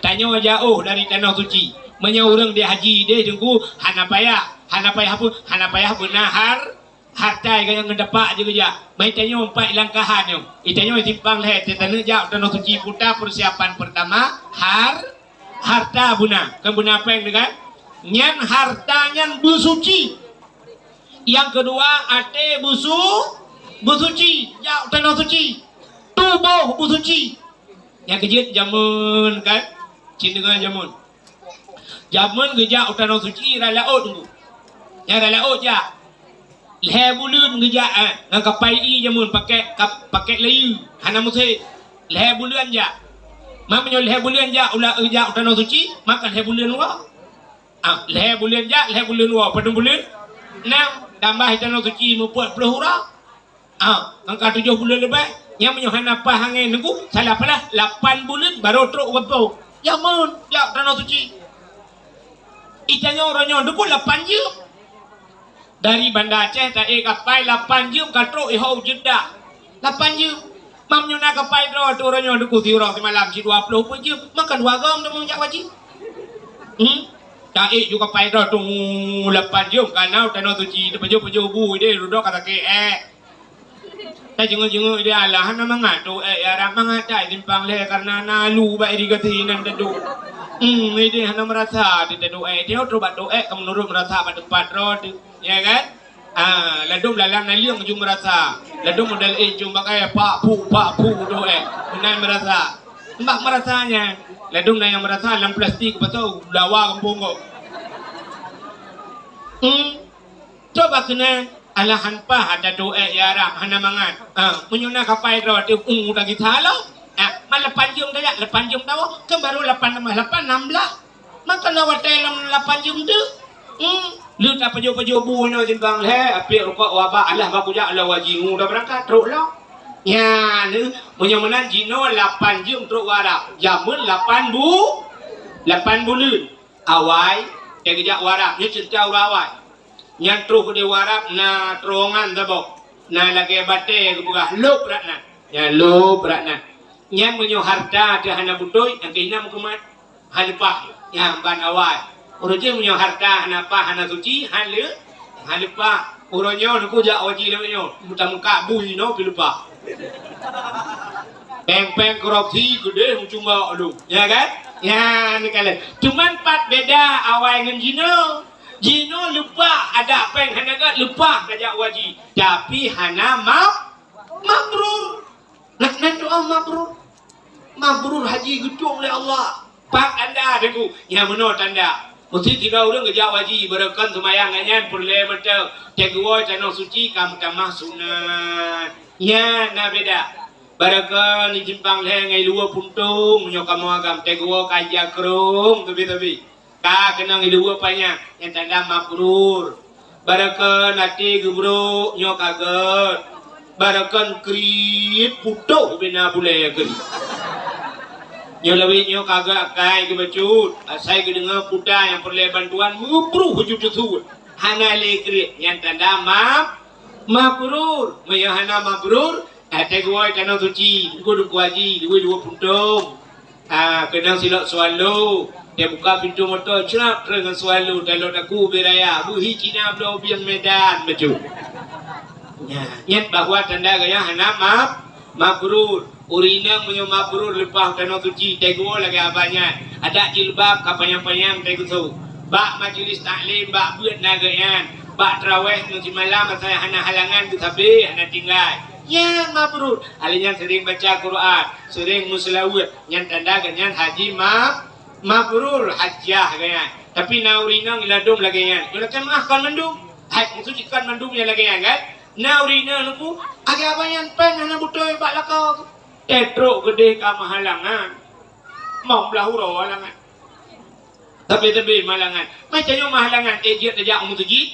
Tanya jauh dari danau suci. Menya urang dia haji dia jengku hanapaya benahar harta yang ngedepak juga ja. Mai tanya empat langkahan yo. Itanya simpang leh tanya jauh danau suci puta persiapan pertama harta buna. Kebuna apa yang dengan? Nyan harta nyan busuci. Yang kedua ate busuci, jauh tanah suci, tubuh busuci. Yang kejut jamun kan, Cidengar jamun kerja tanah suci ralaut tu. Yang ralaut ja, leher bulan kerja dengan kapai i jamun pakai layu, hana musik leher bulan ja. Mamanya leher bulan ja ulah kerja tanah suci, makan leher bulan luar. Leher bulan ja, leher bulan luar, pada bulan 6 tambah tanah suci 40 huruf. Angka 7 bulan lebih yang menyuhan apa hangin nunggu salah pula 8 bulan baru teruk wapo jamun ya tanah suci itanya orangnya nunggu 8 jam dari Banda Aceh tak kapal 8 jam katruk ihau Jeddah 8 jam mamnya nak kapal tu orangnya nunggu tiurah semalam si 20 jam makan 2 gam dia menjak wajib tak juga kapal tu 8 jam karena tanah suci dia pejuh bu dia duduk kata ke tak jenguk dia Allah hana mangatu arah mangatai timpang le karena nalu ba iri gatinan tadu dia hana merasa dia tadu dia tu bat doa kamu nurut merasa pada tempat road ya kan Ladum lalang naliang jum merasa. Ladum modal jum pakai pak pu do Menai merasa. Mbak merasanya. Ladum na yang merasa dalam plastik betul dawa kampung kok. Coba kena alahan pa ada doa ya ram hana mangan. Menyuna kapai rawat udah kita lo. Malapan jum dah lapan jum tahu kan baru 8 16 maka nawat dalam 8 jum tu lu tak pajo bu no jimbang le api rokok wabak Allah baku jak la wajingu dah berangkat teruk lah ya lu punya menan jino 8 jum teruk warap jamun 8 bulan awai dia kejak warap ni cerita awai yang teruk dia warap na terongan tabok na lagi bate ke buka lu beratna ya lu beratna yang menyo harta ada hana butoy yang keinam kumat halipah yang ban awal uroje menyo harta hana pa hana suci halipah uronyo nuku jak waji lemenyo muta muka bui no pilupa peng korupsi gede cuma aduh ya kan ya ni kalian cuman pat beda awal dengan Jino lupa ada peng hana kat lupa kajak waji tapi hana mabrur laknan doa mabrur haji gedung oleh Allah pak anda dengu yang menurut anda mesti tiga orang kejak waji berakan semayang nganyan perle mata tegwa canong suci kamah sunat ya na beda barakan ni jimpang le ngai lua puntung nyo kamu agam tegwa kajak kerung tebi ka kena ngai lua panya yang tanda mabrur barakan ati gebro nyo kaget barakan kriit putuh bina bulai geri nyo lebih nyo kagak kai ke bacut saya ke dengar puda yang perlu bantuan ngubruh hujud tersebut hana le kriit yang tanda mabrur maya hana mabrur ada gua tanah suci gua duk waji dua puntung kena silap swallow dia buka pintu motor cerap dengan swallow dalam aku beraya buhi Cina belau biang Medan bacut nyat bahwa tanda gaya hana mabrur urinang menyo mabrur lepas tanah suci tego lagi abanya ada jilbab kapanyang-panyang tego so bak majlis taklim bak buat nagayan bak tarawih nanti malam saya hana halangan tu tapi hana tinggal ya mabrur alinya sering baca Quran sering muslawat yang tanda ganyan haji mabrur hajjah gaya tapi na urinang iladum lagi yan kan kan mandum hai suci kan mandum ya lagi yan kan na urina nuku agak abanyan pen hana butoy bak lakau Tetro gede ka mahalangan mau belahuro halangan tapi mahalangan macam yang mahalangan ejit aja masjid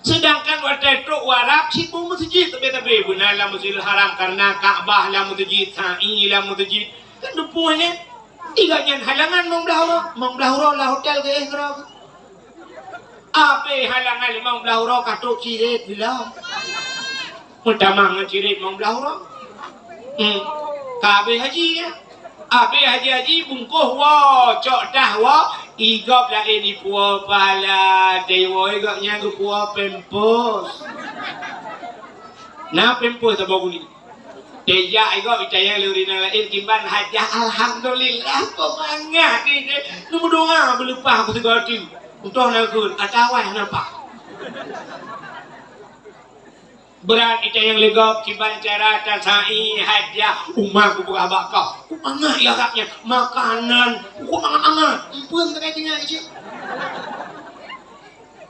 sedangkan wa tetro warap sipu masjid tapi bunala masjidil haram karena Ka'bah la masjid sa'i la masjid kan dupunya tiganya halangan mau belahuro lah hotel ke gerok ape halangan mau belahuro katok cirit bila pertama ngacirit mau belahuro Kabe haji ya, abe haji bungkuh wa, cok dah wa, igop lah ini puah pala, dewa igopnya ke puah pempos. Nah pempos apa bunyi? Deja igop itayang lurina lain kimban hajah alhamdulillah pemangat ini, lu doa berlupa aku segala untuk nakun, atawai nampak. Berat itu yang legap ciban cara tasai hadiah umah ku buka bakal umah ya kaknya makanan ku mangan pun terkainya itu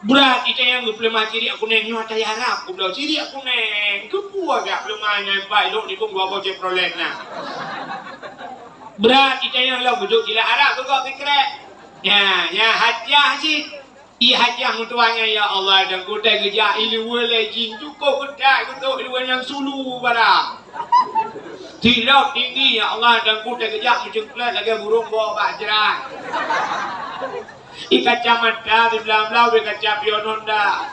berat itu yang gue pelema ciri aku neng nyata ya harap ku bilang ciri aku neng kebuah gak pelemanya baik lo ni pun gua bawa prolet nah berat itu yang lo bujuk cila harap tu kau pikiran ya hadiah sih I hajah mutuanya ya Allah dan kuda kerja ilmu lejin cukup kuda untuk ilmu yang sulu barang tidak tinggi ya Allah dan kuda kerja mencengklat lagi burung bawa bajran ikat kacamata di belah-belah ikat capionon dah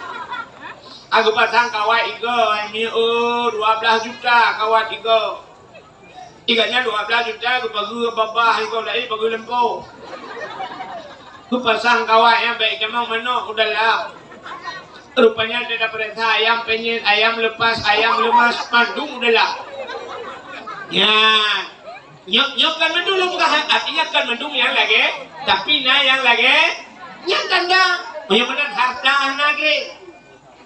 aku pasang kawat iga ini 12 juta kawat iga ikatnya 12 juta aku bagi babah iga dari bagi lempo ku pasang kawat yang baik memang menok udahlah rupanya ada perintah ayam penyet ayam lepas ayam lemas mandung udahlah ya nyok kan mendung bukan artinya kan mendung yang lagi tapi yang lagi yang tanda yang benar harta lagi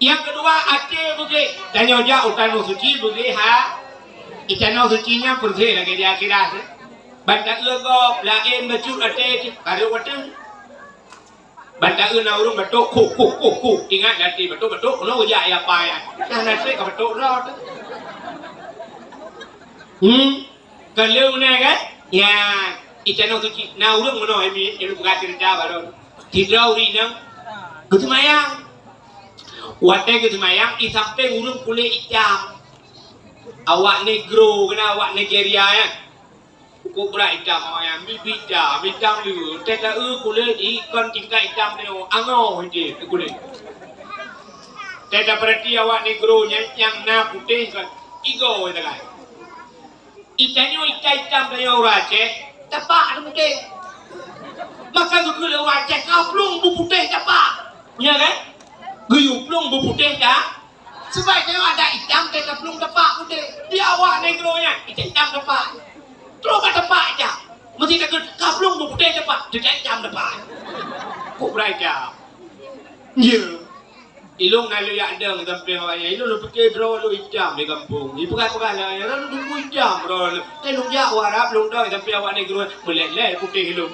Yang kedua Aceh boleh. Tanya jauh tanah suci boleh ha. Tanah sucinya bersih lagi di akhirat. Bantak legop lain becut Aceh ada waktu. Bantak naurung betul kuk. Ingat nanti betul no ya apa ya. Nah nanti ka betul rot. Kalau ni kan ya tanah suci naurung mana ini yang bukan cerita baru. Tidak uri nang. Ketumayang. Wadah ketumayang sampai urung kulit hitam. Awak negro kena awak Nigeria ya. Kau berai hitam ayam hitam lu. Teta kulit ikan tingkat hitam ni angau je kulit. Teta berarti awak negro yang na putih kan igo itu kan. Ikannya hitam dari orang Aceh. Tapak ada putih. Maka kulit orang Aceh kau belum putih tapak. Ya kan? Guyup belum putih dah. Sebab tengok ada hitam kita belum tepak putih. Dia awak negronya hitam tepak. Terus tepak aja. Mesti tak kau belum putih tepak. Dia hitam tepak. Kau beraja. Ya. Ilung lalu yang ada di kampung awaknya. Ilung lu fikir draw lu hitam di kampung. Ibu kata lah. Lu tunggu hitam draw lu. Tengok dia warap belum tahu tapi awak negro meleleh putih ilung.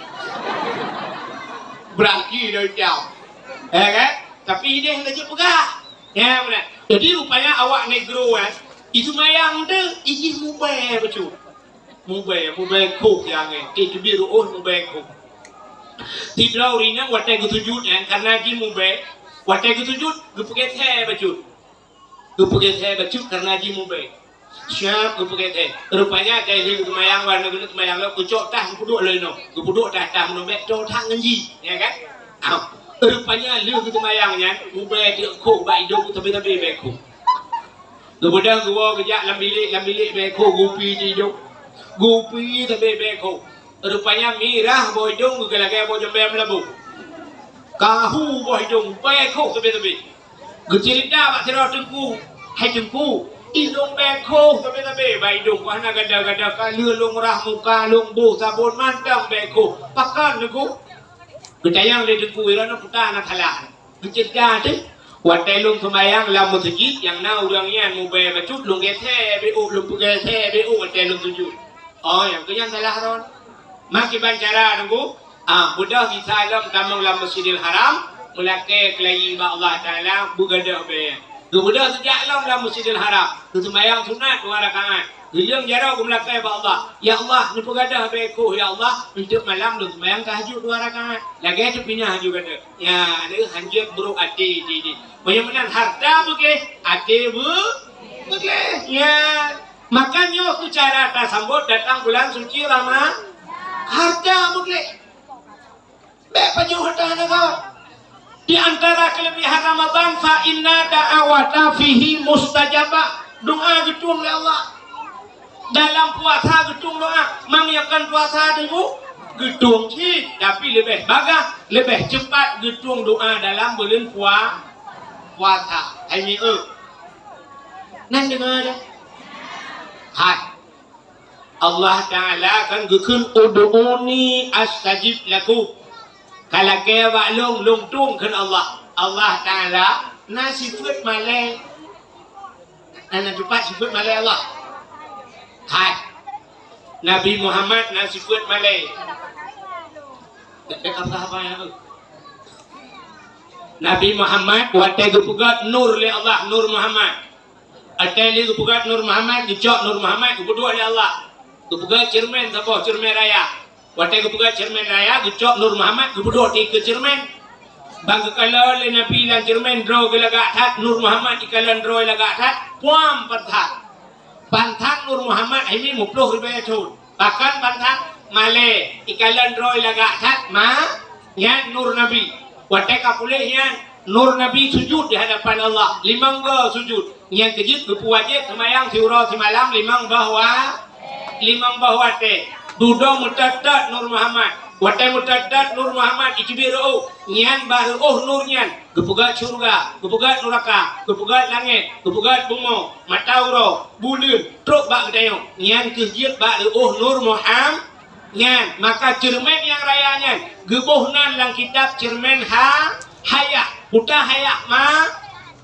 Beraki dah hitam. Kan? Tapi dia hendak pegah. Ya benar. Jadi rupanya awak negro kan, itu mayang tu, ini mubay betul. Mubay kok yang itu biru mubay kok. Tidak orangnya watai ketujut karena dia mubay, watai ketujut, gupuket hai betul. Gupuket hai betul karena dia mubay. Siap gupuket hai. Rupanya jadi itu mayang warna kulit mayang lo kucok tah kupuduk leno, kupuduk tah nombek cok tang nji, ya kan? Rupanya lu gitu mayangnya, ubah dia kok baik dok tapi beko. Kemudian gua kerja lambilik beko gupi di dok, gupi tapi beko. Rupanya mirah boy dong gua lagi boy jombe melabu. Kahu boy dong beko tapi. Gercerita pak cerah tengku, hai tengku. Ilung beko tapi baik dong. Wah nak gada kalu long rah muka long bu sabun mandang beko. Pakan tengku. Kejayang le deku irana puta anak halal. Kecerda tu, watai lung semayang lam masjid yang na orang yang mubay bacut lung gethe bu lung gethe bu watai lung tuju. Oh yang tu yang salah ron. Maki bancara tunggu. Budak bisa lam tamang lam Masjidil Haram mulake kelai ba Allah Taala bugada be. Budak sejak lam Masjidil Haram. Tu semayang sunat 2 rakaat. Yang jarang aku melakai ba Allah. Ya Allah, ni pegadah beku ya Allah. Untuk malam lu semayang tahajud 2 rakaat. Lagi tu pindah juga ada. Ya, ada hanjir buruk ati di. Bagaimana harta buke? Ati bu. Buke. Ya. Makanya aku cara tak sambut datang bulan suci Ramadan. Harta buke. Baik panjang harta nak. Di antara kelebihan Ramadan fa inna da'awata fihi mustajabah. Doa gedung oleh Allah. Dalam puasa gedung doa, mengiakan puasa dulu gedung sih, tapi lebih bagus, lebih cepat gedung doa dalam bulan puasa. Ini Nan dengar dah. Hai. Allah Taala kan gekun ud'uni astajib lakum. Kalau ke waklung lungtung kan Allah. Allah Taala nasifat malai. Ana cepat sifat malai Allah. Hai. Nabi Muhammad nasifat malai. Dekat apa ya? Nabi Muhammad watai gupugat nur li Allah, nur Muhammad. Atai li gupugat nur Muhammad, dicok nur Muhammad gupudua li Allah. Gupugat cermin sabo cermin raya. Watai gupugat cermin raya, dicok nur Muhammad gupudua ti ke cermin. Bang kalau li Nabi lan cermin draw gelaga that nur Muhammad ikalan draw laga that puam perthat. Bantak Nur Muhammad ini 50 ribu tahun. Bahkan bantak Malay ikalan roy laga that ma yang Nur Nabi. Watai kapuleh yang Nur Nabi sujud di hadapan Allah. 5 go sujud. Yang kejut berpuwajib semayang siurah semalam 5 bahwa te. Duduk mutadat Nur Muhammad. Watai mutadat Nur Muhammad ikibiru nyan baru nur nyan. Gepugat surga, gepugat neraka, gepugat langit, gepugat bumi, matauro, bulan, truk bak dayo. Nyan kejiat bak nur Muhammad. Nyan maka cermin yang rayanya gebuhnan lang kitab cermin haya, puta haya ma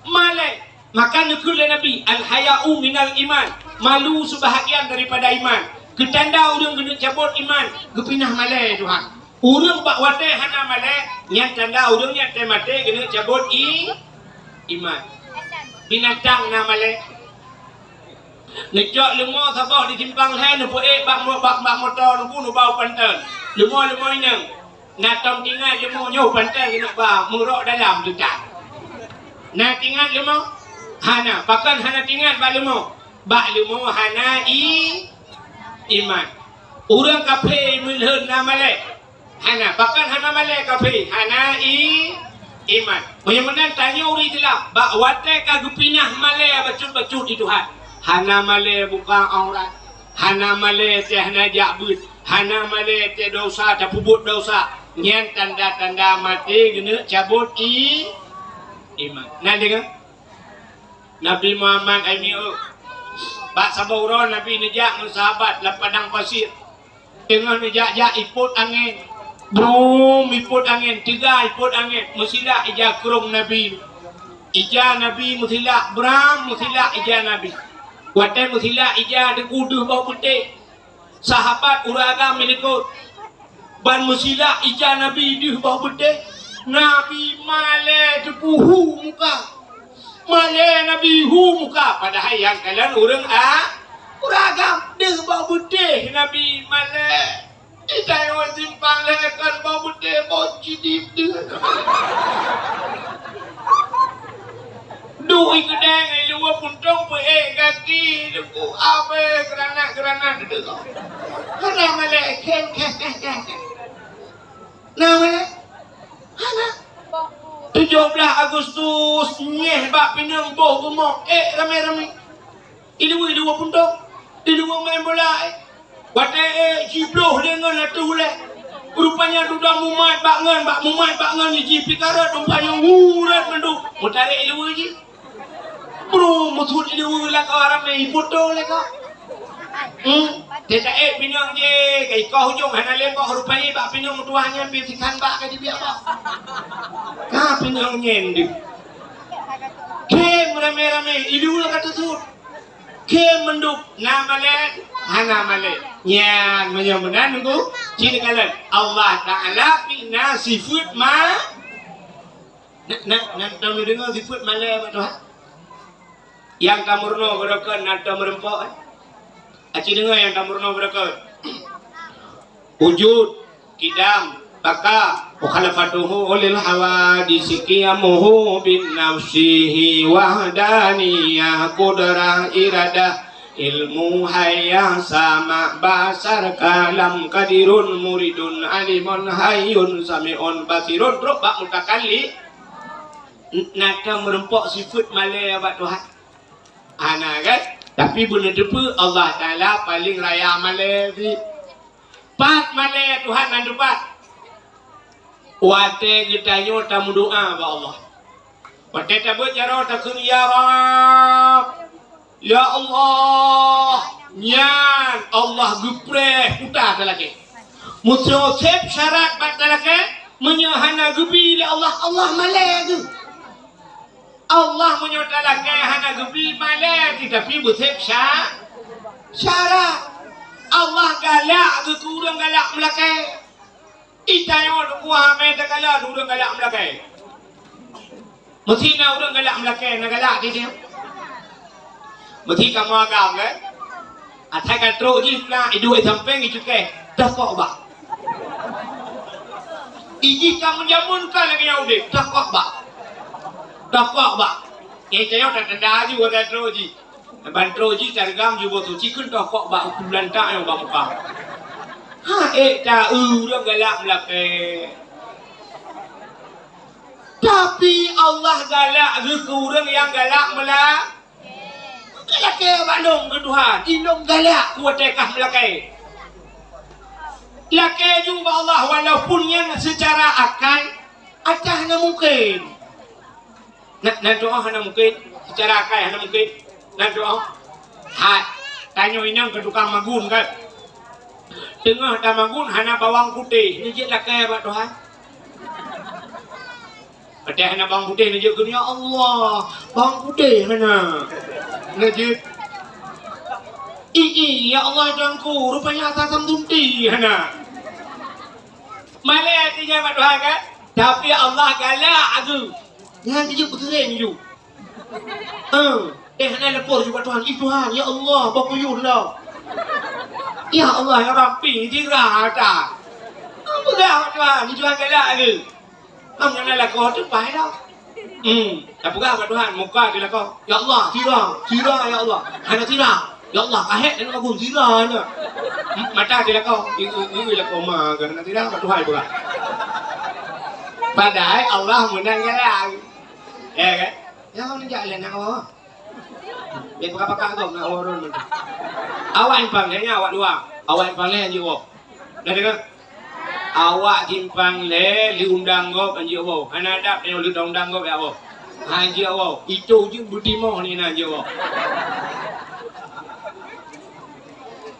Malai. Maka nukul Nabi, al-haya'u minal iman. Malu sebahagian daripada iman. Ketanda orang kena cabut iman, kepinah malai Tuhan. Orang bak watai hana malai, yang tanda orang yang temate kena cabut iman. Binatang na malai. Ngejak lemah sabah di timpang lain, nupu bak motor nupu nu bau pantan. Lemah ini. Natong tinggal lemah nyoh pantan kena bak murok dalam tu tak. Nak tinggal lemah. Hana, bahkan hana tinggal bak lemah hana iman. Orang kafir mulhun na malai. Hana, bahkan hana malai kafir, hana iman. Menyemenan tanya uri jelas, bak watai kagu pinah malai betul-betul di Tuhan. Hana malai buka aurat. Hana malai teh hana jabut. Hana malai teh dosa, teh pubut dosa. Nyen tanda-tanda mati kena cabut iman. Nah dengar? Nabi Muhammad ini bak saburon Nabi nejak dengan sahabat dalam padang pasir. Tengah nejak iput angin. Brum iput angin, tiga iput angin. Musilah ija kurung Nabi. Ija Nabi musilah bram musilah ija Nabi. Watai musilah ija dekuduh bau putih. Sahabat uraga menikut. Ban musilah ija Nabi duh bau putih. Nabi male tepuhu muka. Malai Nabi muka padahal yang kalian orang uragam dia bau putih Nabi malai. Kita yang simpang lekan bau putih bau cidip dia. Dui kedeng ai luar puntong pe kaki deku abe kerana dia. Karena malai kem. Nah malai. Hana 17 Agustus nyeh bak pinang boh gemok ramai-ramai ilu puntok ilu main bola watai dengan atu le rupanya duda mumat bak ngan ji pikara rupanya urat mendu mutarik ilu ji bro mutul ilu la ka ramai foto le ka Tidak pinang je kai kau hujung hana lembok rupanya bak pinang tuahnya pisikan bak ka di biar bak. Ka pinang nyendi. Kem rame-rame ilu la kata sur. Kem menduk nama le hana male. Nyan menyemenan nunggu ciri kalan Allah Taala pina sifat ma nak tahu dengar sifat male apa Tuhan? Yang kamurno berokan nata merempok Aci dengar yang kamurno berapa? Wujud, kidam, baka, mukhalafatuhu ulil hawadisi qiyamuhu bin nafsihi wahdaniyah qudrah iradah ilmu hayah sama basar kalam kadirun muridun alimun hayyun sami'un basirun bak mutakalli nata merempok sifat malai abad Tuhan. Ana kan? Tapi benar depa Allah Taala paling raya malai. Pat malai Tuhan nan depat. Wate kita nyo tamu doa ba Allah. Wate tabut jaro takun ya Rabb. Ya Allah. Nyan Allah gupreh putar talake. Mutro sep syarat bat talake menyahana gubi Allah malai tu. Allah menyatakan hana gebi malai tapi butek syarat. Allah galak ke kurang galak melakai. Itayo kuah meta galak kurang galak melakai. Mesti na kurang galak melakai na galak dia. Mesti kamu agam kan? Atai kan terus ji pula idu samping itu ke. Dah kok ba. Iji kamu jamun kan lagi yang udah. Dah kok ba. Dapat bak, yang saya tak tanda juga ada troji, bantroji tergam juga tu, cikun dapat bak bulan tak yang bak muka. Tak orang galak melakai. Tapi Allah galak ke orang yang galak melak. Galak ke Bandung ke Tuhan, ilmu galak kuat tekah melakai. Lakai juga Allah walaupun yang secara akal, acahnya mungkin. Nak doa hana mungkin secara akal hana mungkin nak doa tanya inang ke tukang magun kan tengah tak magun hana bawang putih ni je lah kaya buat Tuhan Padahal nak bang putih nak je ya Allah. Bang putih mana? Nak je. Ya Allah tuanku, rupanya atas tunti mana? Malah dia buat doa kan? Tapi Allah galak aku. Yang dia berkering you. Nak lepor juga Tuhan. Tuhan, ya Allah, bakuyun lah. Ya Allah, ya Rabbi, tirah tak? Apa dah Tuhan? Tuhan galak aku. Kamu janganlah kau terbaik dah. Apa kau Tuhan? Muka dia kau. Ya Allah, tirah ya Allah. Hanya tirah. Ya Allah, kahit dan aku tirah ni. Mata dia kau. Ini lah kau mah. Kerana tirah kau Tuhan pula. Padahal Allah menang galak. Ya kan? Ya kau ni jalan nak kau. Dia berapa kau nak orang tu. Awak yang panggilnya awak dua. Awak yang panggilnya je awak. Dah dengar? Awak timpang le undang go anji awak. Ana ada yang undang go ya awak. Anji awak. Itu je budimo ni anji awak.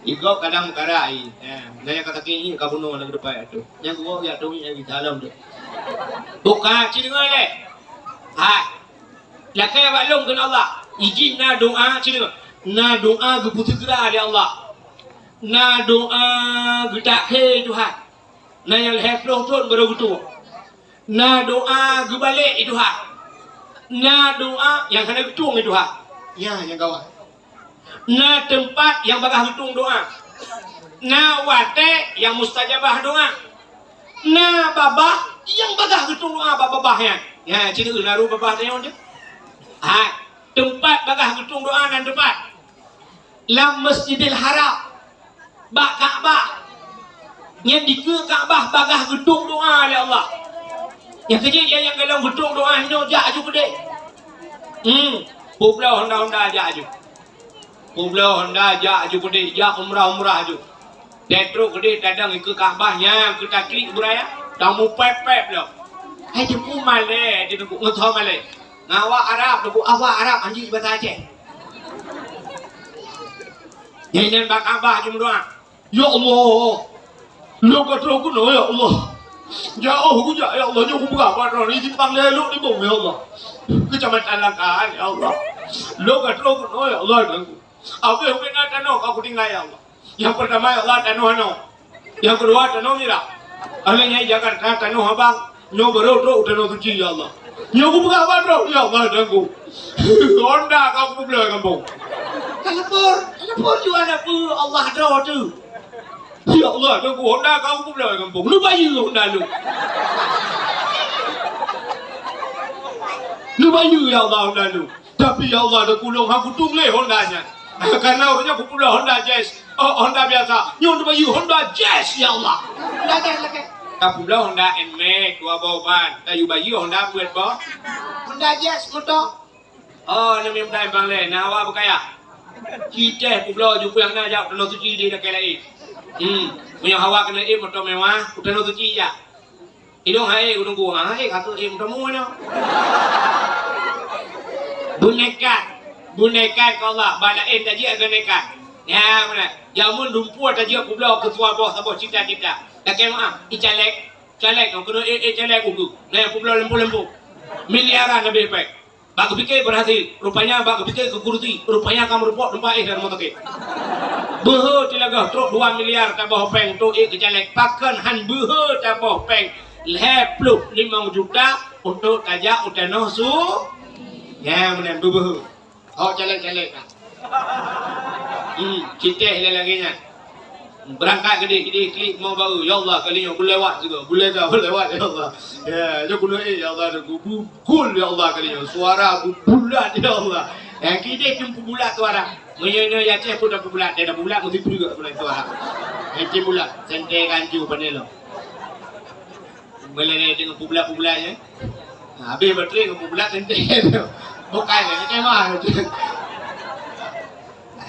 Igo kadang karai. Naya kata kini kabuno nak depan tu. Yang gua ya tu yang di dalam tu. Buka ci dengar le. Lakai awak long dengan Allah. Izin na doa ci dengar. Na doa ke putus gerak dia Allah. Na doa ke tak ke Tuhan. Na yang hafloh tu baru gitu. Na doa ke balik itu Tuhan. Na doa yang kena ketung itu Tuhan. Ya yang kawan. Na tempat yang bagah ketung doa. Na wate yang mustajabah doa. Na babah yang bagah ketung doa babahnya. Ya cerita naru babah dia on je. Tempat bagah ketung doa dan tempat lam Masjidil Haram bak Kaabah yang di ke Kaabah bagah gedung doa oleh Allah yang kecil yang dalam gedung doa ini jak juga dek Pulau Honda jak juga Pulau Honda jak juga dek jak umrah juga Detro gede kadang ke Kaabahnya kita klik beraya tamu pep lo hai jemput male dia nak ngethom male ngawak Arab nak awak Arab anjing bahasa Aceh Jangan bak Abah cuma doa. Ya Allah, lu kata aku no ya Allah. Jauh aku ya Allah, jauh aku berapa orang ini timpang leluk di bawah ya Allah. Kecamatan Langkaan ya Allah. Lu kata aku no ya Allah aku. Apa yang kena tanah aku tinggal ya Allah. Yang pertama ya Allah tanah no. Yang kedua tanah mira. Alanya Jakarta tanah abang. Nyo baru tanah suci ya Allah. Nyo aku berapa orang ya Allah aku. Honda kamu belah kampung. Telepon juga nak pu Allah dah tu. Ya Allah, aku Honda kau pun dah kampung. Lu bayar Honda lu. Lu bayar ya Allah Honda lu. Tapi ya Allah aku long aku tungle Hondanya. Karena orangnya aku pula Honda Jazz. Honda biasa. Nyon bayar Honda Jazz ya Allah. Lagi. Aku pula Honda NMAX dua bawan. Tak you bayar Honda buat apa? Honda Jazz motor. Oh, ni memang dah bang le. Nak awak berkaya. Kita pulau juga yang nak jauh tanah suci dia nak kelai. Punya hawa kena motor mewah, tanah suci ya. Idong hai udung gua, kata motor mana? Bunekat kalau balain tadi ada nekat. Ya mana? Jamun lumpur tadi aku pulau ketua bos apa cita-cita. Dah kemah, calek kau kena calek aku. Nah aku pulau lembu. Miliaran lebih baik. Bak fikir berhasil, rupanya bak fikir kekurti, rupanya kamu repot tempat dan motor ke. Behe tilaga truk 2 miliar tabah peng tu kejalek pakan han behe tabah peng lepluk 5 juta untuk tajak utanoh su. Ya mana behe. Oh calek-calek. Cinta lagi nya. Berangkat gede klik mau baru ya Allah kalinya boleh lewat juga boleh lewat ya Allah ya guna ya Allah aku kul ya Allah kalinya suara aku bulat ya Allah yang kita jumpa bulat suara menyono ya cek pun dah bulat dia dah bulat mesti juga bulat suara nanti bulat santai kanju panelo boleh dengan bulat-bulatnya habis baterai dengan bulat santai bukan ni mah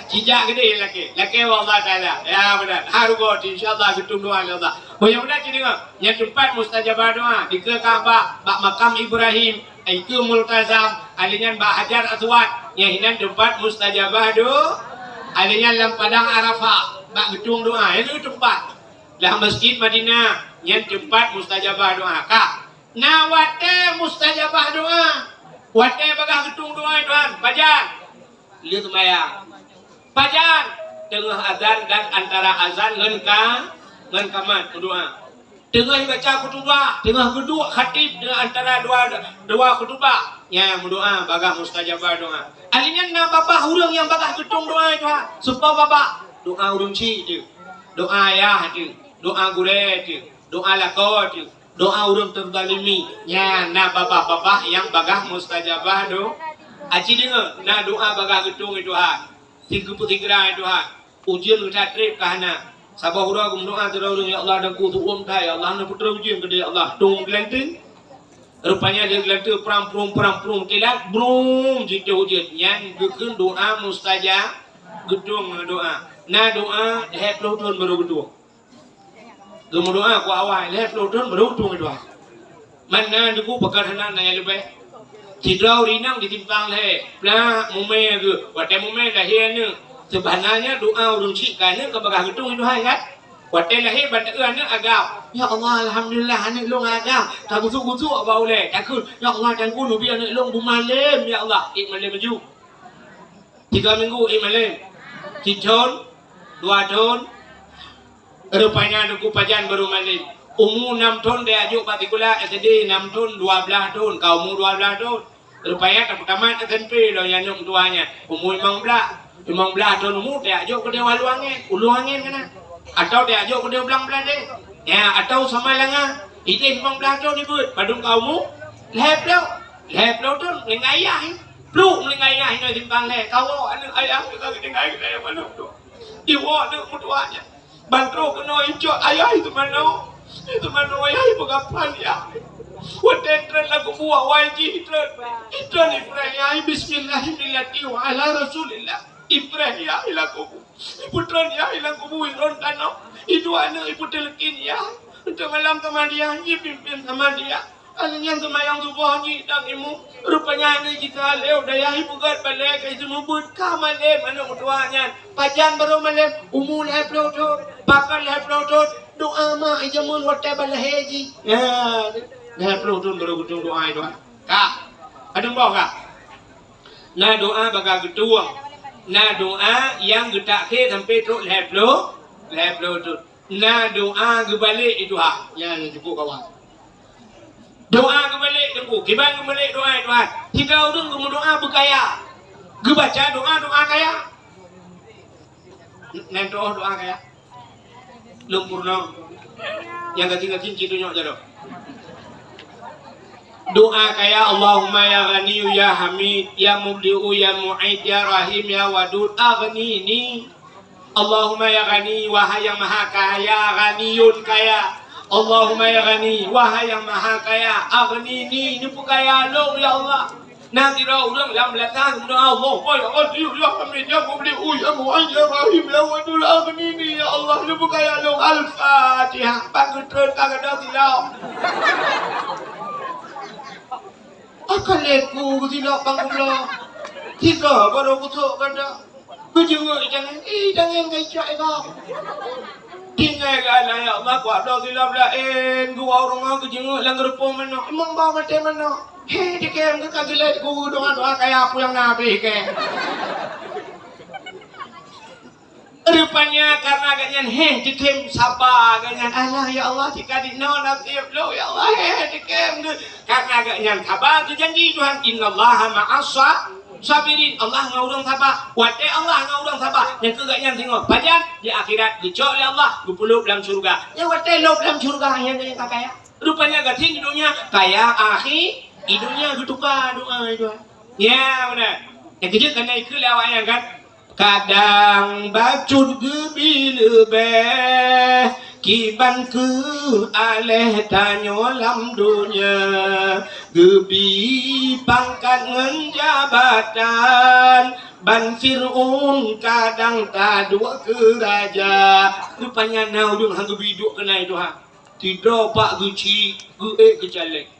Kijak gede laki Allah Taala. Ya benar. Harugo insyaallah ketum doa Allah. Mudah-mudahan kita dengar yang tempat mustajabah doa di ke Kaabah, bak makam Ibrahim, itu multazam, alinyan bak Hajar Aswad, yang hinan tempat mustajabah doa, alinyan lam padang Arafah, bak ketum doa. Itu tempat. Lah Masjid Madinah yang tempat mustajabah doa. Kak, Na wate mustajabah doa. Wate bagah gedung doa Tuhan. Pajan. Lihat maya. Pajan. Tengah azan dan antara azan ngan kaman doa. Tengah baca khutbah, tengah kedua khatib antara dua khutbah. Ya berdoa bagah mustajabah doa. Alinya na bapa urang yang bagah gedung doa itu ha. Supaya bapa doa urang ci tu. Doa ayah tu, doa gure tu, doa lako tu, doa urang terzalimi. Ya na bapa yang bagah mustajabah do. Aci dengar na doa bagah gedung itu ha. 33 itu ha. Ujian kita trip kahana. Sabah hura gum doa terus ya Allah dan ku tu thai Allah na putra ujian ke dia Allah tung gelantin. Rupanya dia gelantin perang kilat brum jika ujian yang gekeun doa mustajab gedung doa. Na doa leh pelutun baru gedung. Gum doa ku awal leh pelutun baru gedung doa. Mana deku pakar hanan na lebih. Tidrau rinang ditimpang leh. Pla mume ke, wate mume dah hian sebenarnya doa urang cik kana ke bagah gedung itu hai kan. Wate lahir bantuan agak. Ya Allah alhamdulillah anak long agak. Tak busuk-busuk bau le. Takut ya Allah dan ku nabi anak long bumalem ya Allah. Malem maju. 3 minggu malem. 3 tahun, 2 tahun. Rupanya aku pajan baru malem. Umur 6 tahun dia ajuk partikular SD 6 tahun 12 tahun. Kau umur 12 tahun. Rupanya tak pertama SMP lo yang nyok tuanya. Umur 15 tahun umur dia ajuk ke dia ulu angin kana. Atau dia ajuk ke dia belang-belang deh. Ya atau sama langa. Itu 15 tahun ni buat. Padung kau mu lep lo tu ngayah. Pluk ngayah ini timbang le. Kau anu ayah kita ngayah kita mana tu. Iwa tu mutuanya. Bantro kena injok ayah itu mana. Itu mana ayah ibu kapan ya. Wadentran lagu buah wajib itran Ibrahim bismillahirrahmanirrahim wa ala rasulillah Ibrahim ilaku putran ya ilaku iron tanah itu anak ibu telekin ya untuk malam sama dia pimpin sama dia alanya sama yang subuh ni dan imu rupanya ini kita leo daya ibu gat balik itu mubut kamale mana mutuanya pajan baru malem umul heplotot bakal heplotot doa ma ijamun wate balaheji ya dah pelutun baru gedung doa itu kak ada mbak kak na doa baga gedung na doa yang getak ke sampai teruk pelutun na doa gebalik itu ha yang cukup kawan doa gebalik tengku kiban gebalik doa itu ha 3 orang kamu doa berkaya gebaca doa kaya nanti doa kaya lumpurno yang kecil-kecil citunya jadok doa kaya Allahumma ya Ghani ya Hamid ya Mubdi'u ya Mu'id ya Rahim ya Wadud aghnini Allahumma ya Ghani wahai yang maha kaya Ghaniyun kaya Allahumma ya Ghani wahai yang maha kaya aghnini ini kaya lo ya Allah nanti dah orang yang belakang doa Allahumma ya Ghani ya Hamid ya Mubdi'u ya Mu'id ya Rahim ya Wadud aghnini ya Allah ini kaya lo Al-Fatihah pangutun kagak silau akaleku tidak bangula tiga baru kutuk kada kujungu jangan ngajak kau tinggal kala ya Allah kuat dah silap lain gua orang kujungu lang rupo mana emang bawa mati mana dikem ke kagilat ku doa kayak aku yang nabi ke rupanya karena ganyan dikem sabar ganyan Allah ya Allah jika dino nasib lo ya Allah dikem karena ganyan sabar janji Tuhan innallaha ma'as sabirin Allah ngaurang sabar wate Allah ngaurang sabar yang keganyan tengok bajan di akhirat dicok oleh Allah dipeluk dalam surga ya wate lo dalam surga yang kaya rupanya gating hidupnya kaya akhir hidupnya getukar doa itu ya benar yang kejut kena ikut lewat yang kan kadang bacut gebi lebih kiban ke aleh tanyo lam dunia gebi pangkat ngen jabatan ban Fir'un kadang tadua ke raja rupanya naudung hang gebi duk kena itu ha tidak pak guci kecalek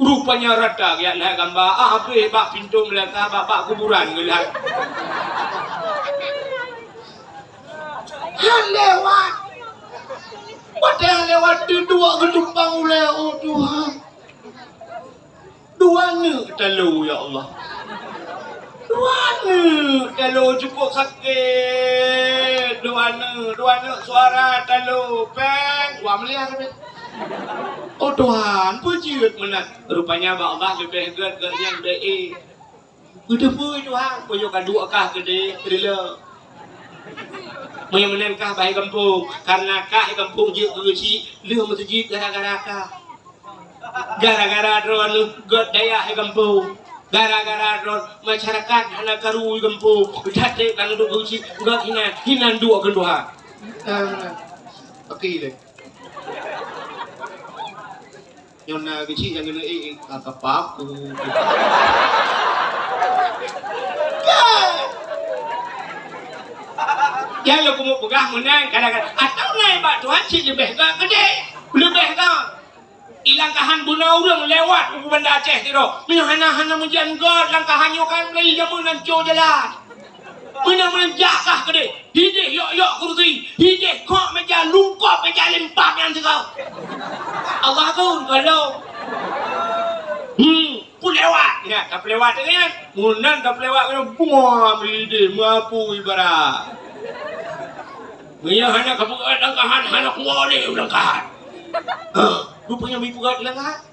rupanya rata ya lah gambar apa bak pintu melata bak kuburan gelah lewat Padahal lewat dua ketumpang oleh oh Tuhan. Dua ni telu ya Allah. Dua ni telu cukup sakit. Dua ni suara telu peng. Wah melihat ni. Oh Tuhan, pujiut mana. Rupanya Allah lebih gede yang dei. Udah pun Tuhan, pujukan dua kah gede, trailer. Menenkah bayi kampung karena kah kampung je uji leu masjid gara-gara kah gara-gara drone god daya kampung gara-gara drone masyarakat hana karu kampung tate kan do uji god hinan dua kendoha okey deh nyona kecil yang ini kapaku yang lo kumu pegah menang kadang-kadang atau naik bak Tuhan cik lebih gede lebih kan ilangkahan bunau orang lewat benda Aceh tu minyak hana menjan god langkahannya kan lagi jamu nan co jalan minyak jakah gede hidih yok kursi hidih kok meja lungkop meja lempak yang segau Allah pun kalau pun lewat ya tak lewat dengan munan tak lewat kena buang hidih mapu ibarat Mia hanya kebukaan langkahan, hanya kuah ni langkahan. Rupanya dibuka langkahan.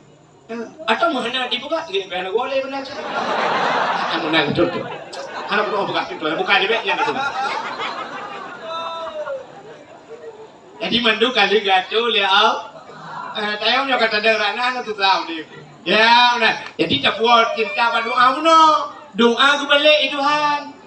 Atau mana dibuka? Gini kerana gua boleh benar. Kamu nak betul tu. Hanya buka itu, buka di beg yang itu. Jadi mandu kali gatul ya al. Tayangnya kata derana tu tahu ni. Ya, nah. Jadi tak buat kita berdoa mana? Doa tu balik Tuhan.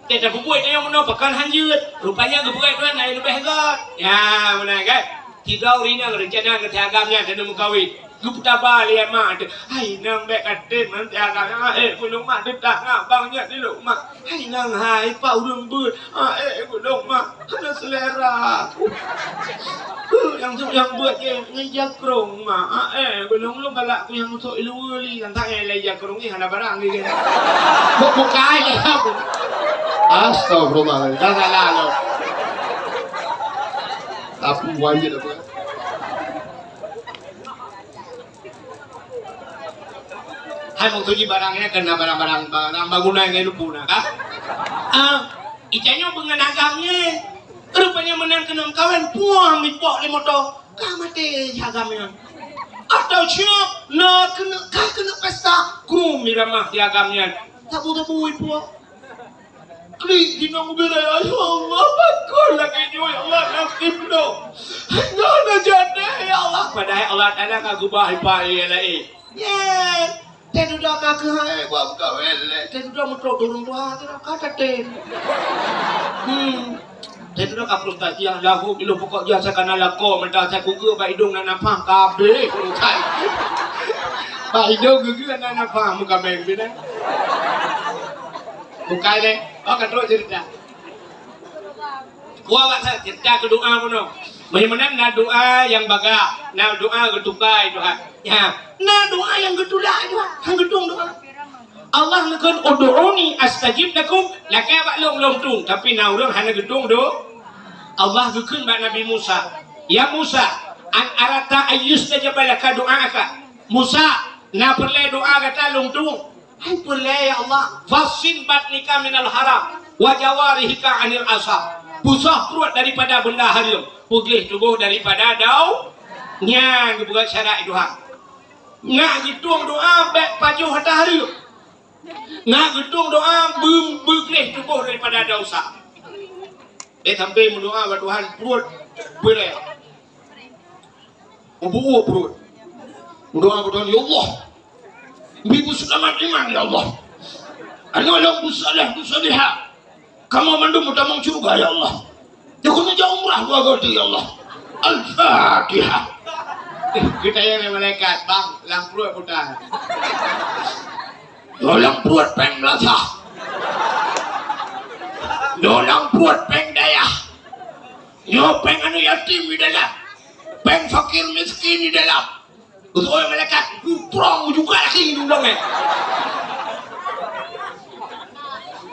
Kita berbuat yang mana pakan hanjut rupanya berbuat tuan naik lebih hebat ya mana kan kita orang ni rencana ke agamanya dan mengkawin kita balik mak hai nang bek katin nanti agamnya belum mak detak nak bangnya di rumah hai nang hai pak urang ber belum mak ada selera yang buat ngejak krong mak belum lu balak yang untuk iluli tentang ngejak krong ni ada barang ni bukai ya Astagfirullahaladzim, dah salah lo. Tapi wajib apa? Hai mau tuji barangnya kena barang bangunan yang lupa nak? Icanya pengenagamnya, rupanya menang kena kawan puang mipok le motor, kah mati agamnya. Atau siap nak kena pesta, kru miramah agamnya. Tak boleh puang. Klik di nama beraya ya Allah bakul lagi ya Allah nasib lo nggak jadi ya Allah padahal Allah Taala kagak bahaya ya lai ya ten udah kagak gua buka wele ten udah mau turun tua kata ten ten udah kapus tak yang lahu kilo pokok jasa karena lako mental saya kuku baik hidung dan nampak kabe kukai baik hidung kuku dan nampak muka main bina bukai deh. Oh kan terus cerita. Gua baca cerita ke doa puno. Bagaimana na doa yang baga, na doa getukai doa. Ya, na doa yang getulak doa, yang getung doa. Allah nakon ud'uni astajib lakum, lakai bak long tung, tapi na urang hanya getung do. Allah gekeun bak Nabi Musa. Ya Musa, an arata ayyustajab laka doaka. Musa, na perle doa kata long tung. Hai perle ya Allah, fasin batnika minal haram wa jawarihika anil asab. Pusah perut daripada benda haram, pugih tubuh daripada dau. Nyang bukan syarat doa. Ngak gitung doa bek pajuh hatta haram. Ngak gitung doa pugih tubuh daripada dosa. Dia sampai mendoa kepada Tuhan perut boleh. Ubu perut. Mendoa kepada Tuhan ya Allah. Ibu selamat iman ya Allah. Anak busalah busaliha. Kamu mandum utamang juga ya Allah. Jangan jauh umrah dua kali ya Allah. Al-Fatihah. Kita yang malaikat bang, lang perut putar. Lang perut peng belasah. Lang perut peng daya. Yo peng anu yatim di dalam. Peng fakir miskin di dalam. Betul malaikat kuprong juga lagi undangnya.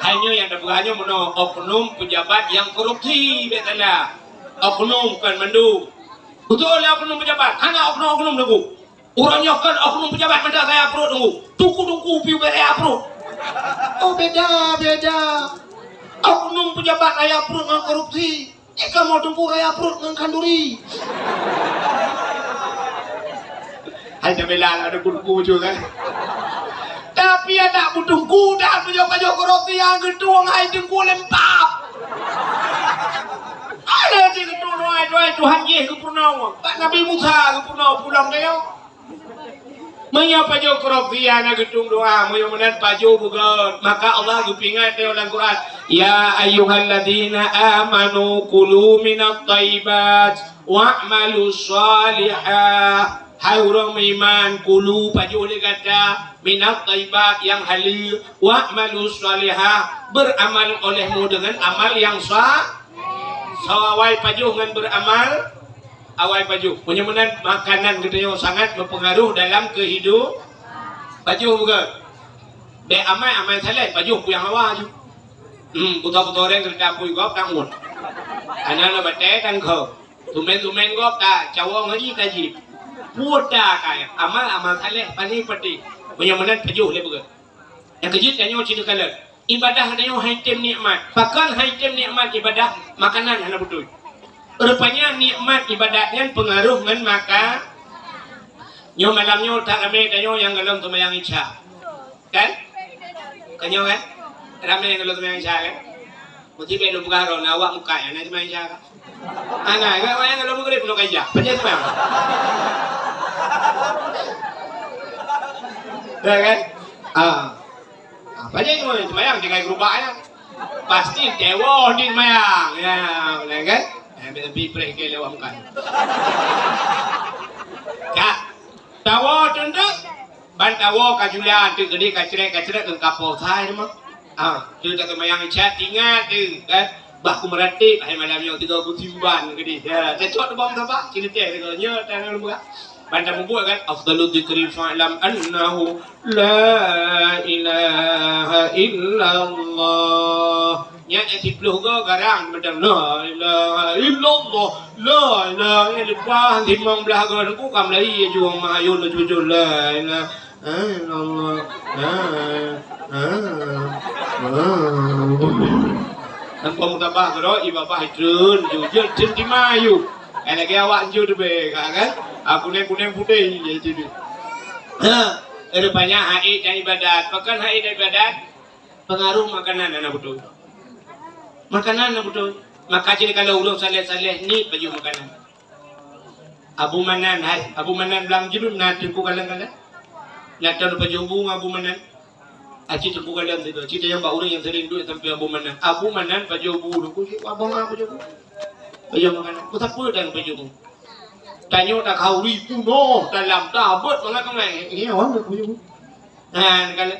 Hanya yang dapat mono oknum pejabat yang korupsi betana. Oknum kan mandu. Betul lah oknum pejabat. Hanya oknum nunggu. Orangnya kan oknum pejabat mana saya perut nunggu. Tunggu piu bere perut. Oh beda. Oknum pejabat saya perut dengan korupsi. Jika mau tunggu saya perut dengan kanduri. Hanya bela ada kudu juga. Tapi ada butuh kuda pejabat korupsi yang gedung hai tunggu lempap. Ada sih gedung doai Tuhan Yesus kepurnawa. Pak Nabi Musa kepurnawa pulang dia. Mengapa jo korupsi anak gedung doa mudah-mudahan paju bukan. Maka Allah gupingat dalam Quran. Ya ayyuhalladzina amanu kulu minat thayyibat wa'malu shalihah. Hai orang beriman, kulu paju dia kata minat thayyibat yang halal wa'malu shalihah, beramal olehmu dengan amal yang sah. Sawai paju dengan beramal awai paju. Mudah-mudahan makanan kita yang sangat berpengaruh dalam kehidupan. Paju bukan. Dek amal saleh paju yang awal je. Putar-putar orang kerja pui gop tangun. Anak batai dan kau. Tumen gop tak cawang lagi kaji. Putar kaya amal saleh pani pati. Mudah-mudahan paju le bukan. Yang kejut yang cina kalah. Ibadah hanya haitem nikmat. Pakan haitem nikmat ibadah makanan hanya betul. Rupanya nikmat ibadahnya pengaruh dengan maka. Nyo malamnya tak ramai kanyo yang galon tumayang isya. Kan? Kanyo kan? Ramai yang galon tumayang isya kan? Mesti belum buka ron awak muka ya nanti tumayang isya kan? Anak kan yang galon muka dia penuh kaya. Pecah tumayang. Dah kan? Apa aja yang semayang jangan gerubaknya pasti dewa di semayang ya kan lebih break ke lewat muka kak tawa tunduk ban tawa kajulan tu gede kacrek ke kapal thai mah tu tak semayang chat ingat tu kan baku meratik hari malamnya 30 timban gede ya cocok bom apa cerita tu nya tangan buka Banda membuat kan afdalu dzikri fa'lam annahu la ilaha illallah. Nya 10 go garang macam la ilaha illallah. La ilaha illallah 15 go ku kam lai juang mahayun jujur la ilaha illallah. Tanpa mutabah karo ibabah hidrun jujur cinti mayu. Lagi awak jujur be kan? Kuning putih ya jadi. Rupanya haid dan ibadat. Pekan haid dan ibadat pengaruh makanan anak betul. Makanan anak betul. Maka jadi kalau ulung saleh ni baju makanan. Abu Manan bilang judul nanti ku kalang-kalang. Nyata baju bunga Abu Manan. Aci tu kalang tu. Cerita yang orang yang sering duit sampai Abu Manan baju bunga ku abang baju bunga. Baju makanan. Ku tak apa dan baju bunga. Tanya tak kauri puno dalam tabut mengapa ini orang berpunyai. Nah kalau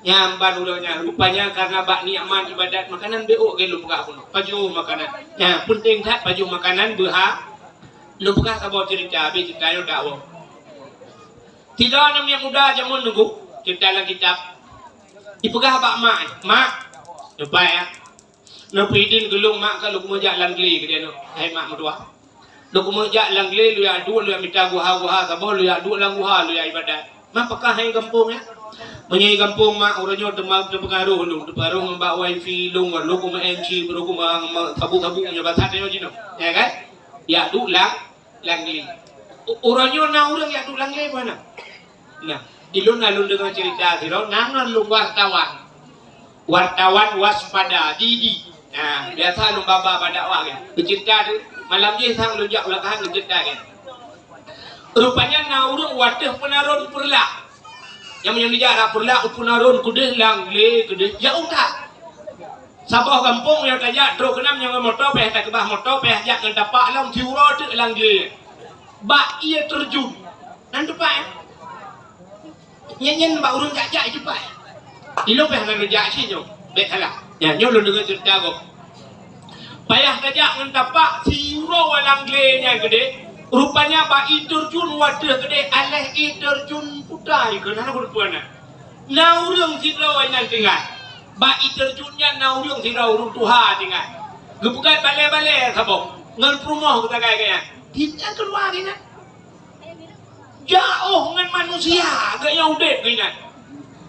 nyamban ulangnya rupanya karena bak nikmat ibadat makanan beok ke lupa pun. Baju makanan. Ya penting tak baju makanan berhak. Lupa sabot cerita habis cerita yo dakwah. Tidak namanya muda jamun nunggu cerita dalam kitab. Ipegah bak mak. Lupa ya. Napidin gelung mak kalau kumajak langli ke dia no. Hai mak mertua. Lu kumajak langli lu ya dua lu ya minta guha sabah lu ya dua lang guha lu ya ibadat. Mapakah hai kampung ya? Menyai kampung mak orangnya demam terpengaruh lu, terpengaruh mbak wifi lu lu kuma enci lu kuma tabu-tabu nya batat yo jino. Ya kan? Ya du langli. Orangnya na orang ya du langli mana? Nah, ilun alun dengan cerita siro nangan lu wartawan. Wartawan waspada didi. Nah, biasa lu baba pada awak ya. Cerita tu malam dia sang lunjak belakang cerita kan. Rupanya naurung wadah penarun perla. Yang dijak perla penarun kude langle kude jauh tak. Sabah kampung yang tajak tro kenam yang motor peh tak kebah motor peh jak ngan tapak lam tiuro tu langle. Ba ia terjun. Nan depan ya. Nyen ba urang jak itu pak. Ilo peh nan jak sinyo. Bet salah. Ya nyo lu dengar cerita kok. Payah tajak ngan tapak tiuro langle nya gede. Rupanya ba terjun wadah gede aleh terjun putai kenana bertuana. Naurung siro nan tinggal. Ba terjunnya naurung siro urung tuha tinggal. Gebukan bale-bale sabok. Ngan rumah kita kaya Dia keluar ni nak. Jauh dengan manusia, gaya udah gini.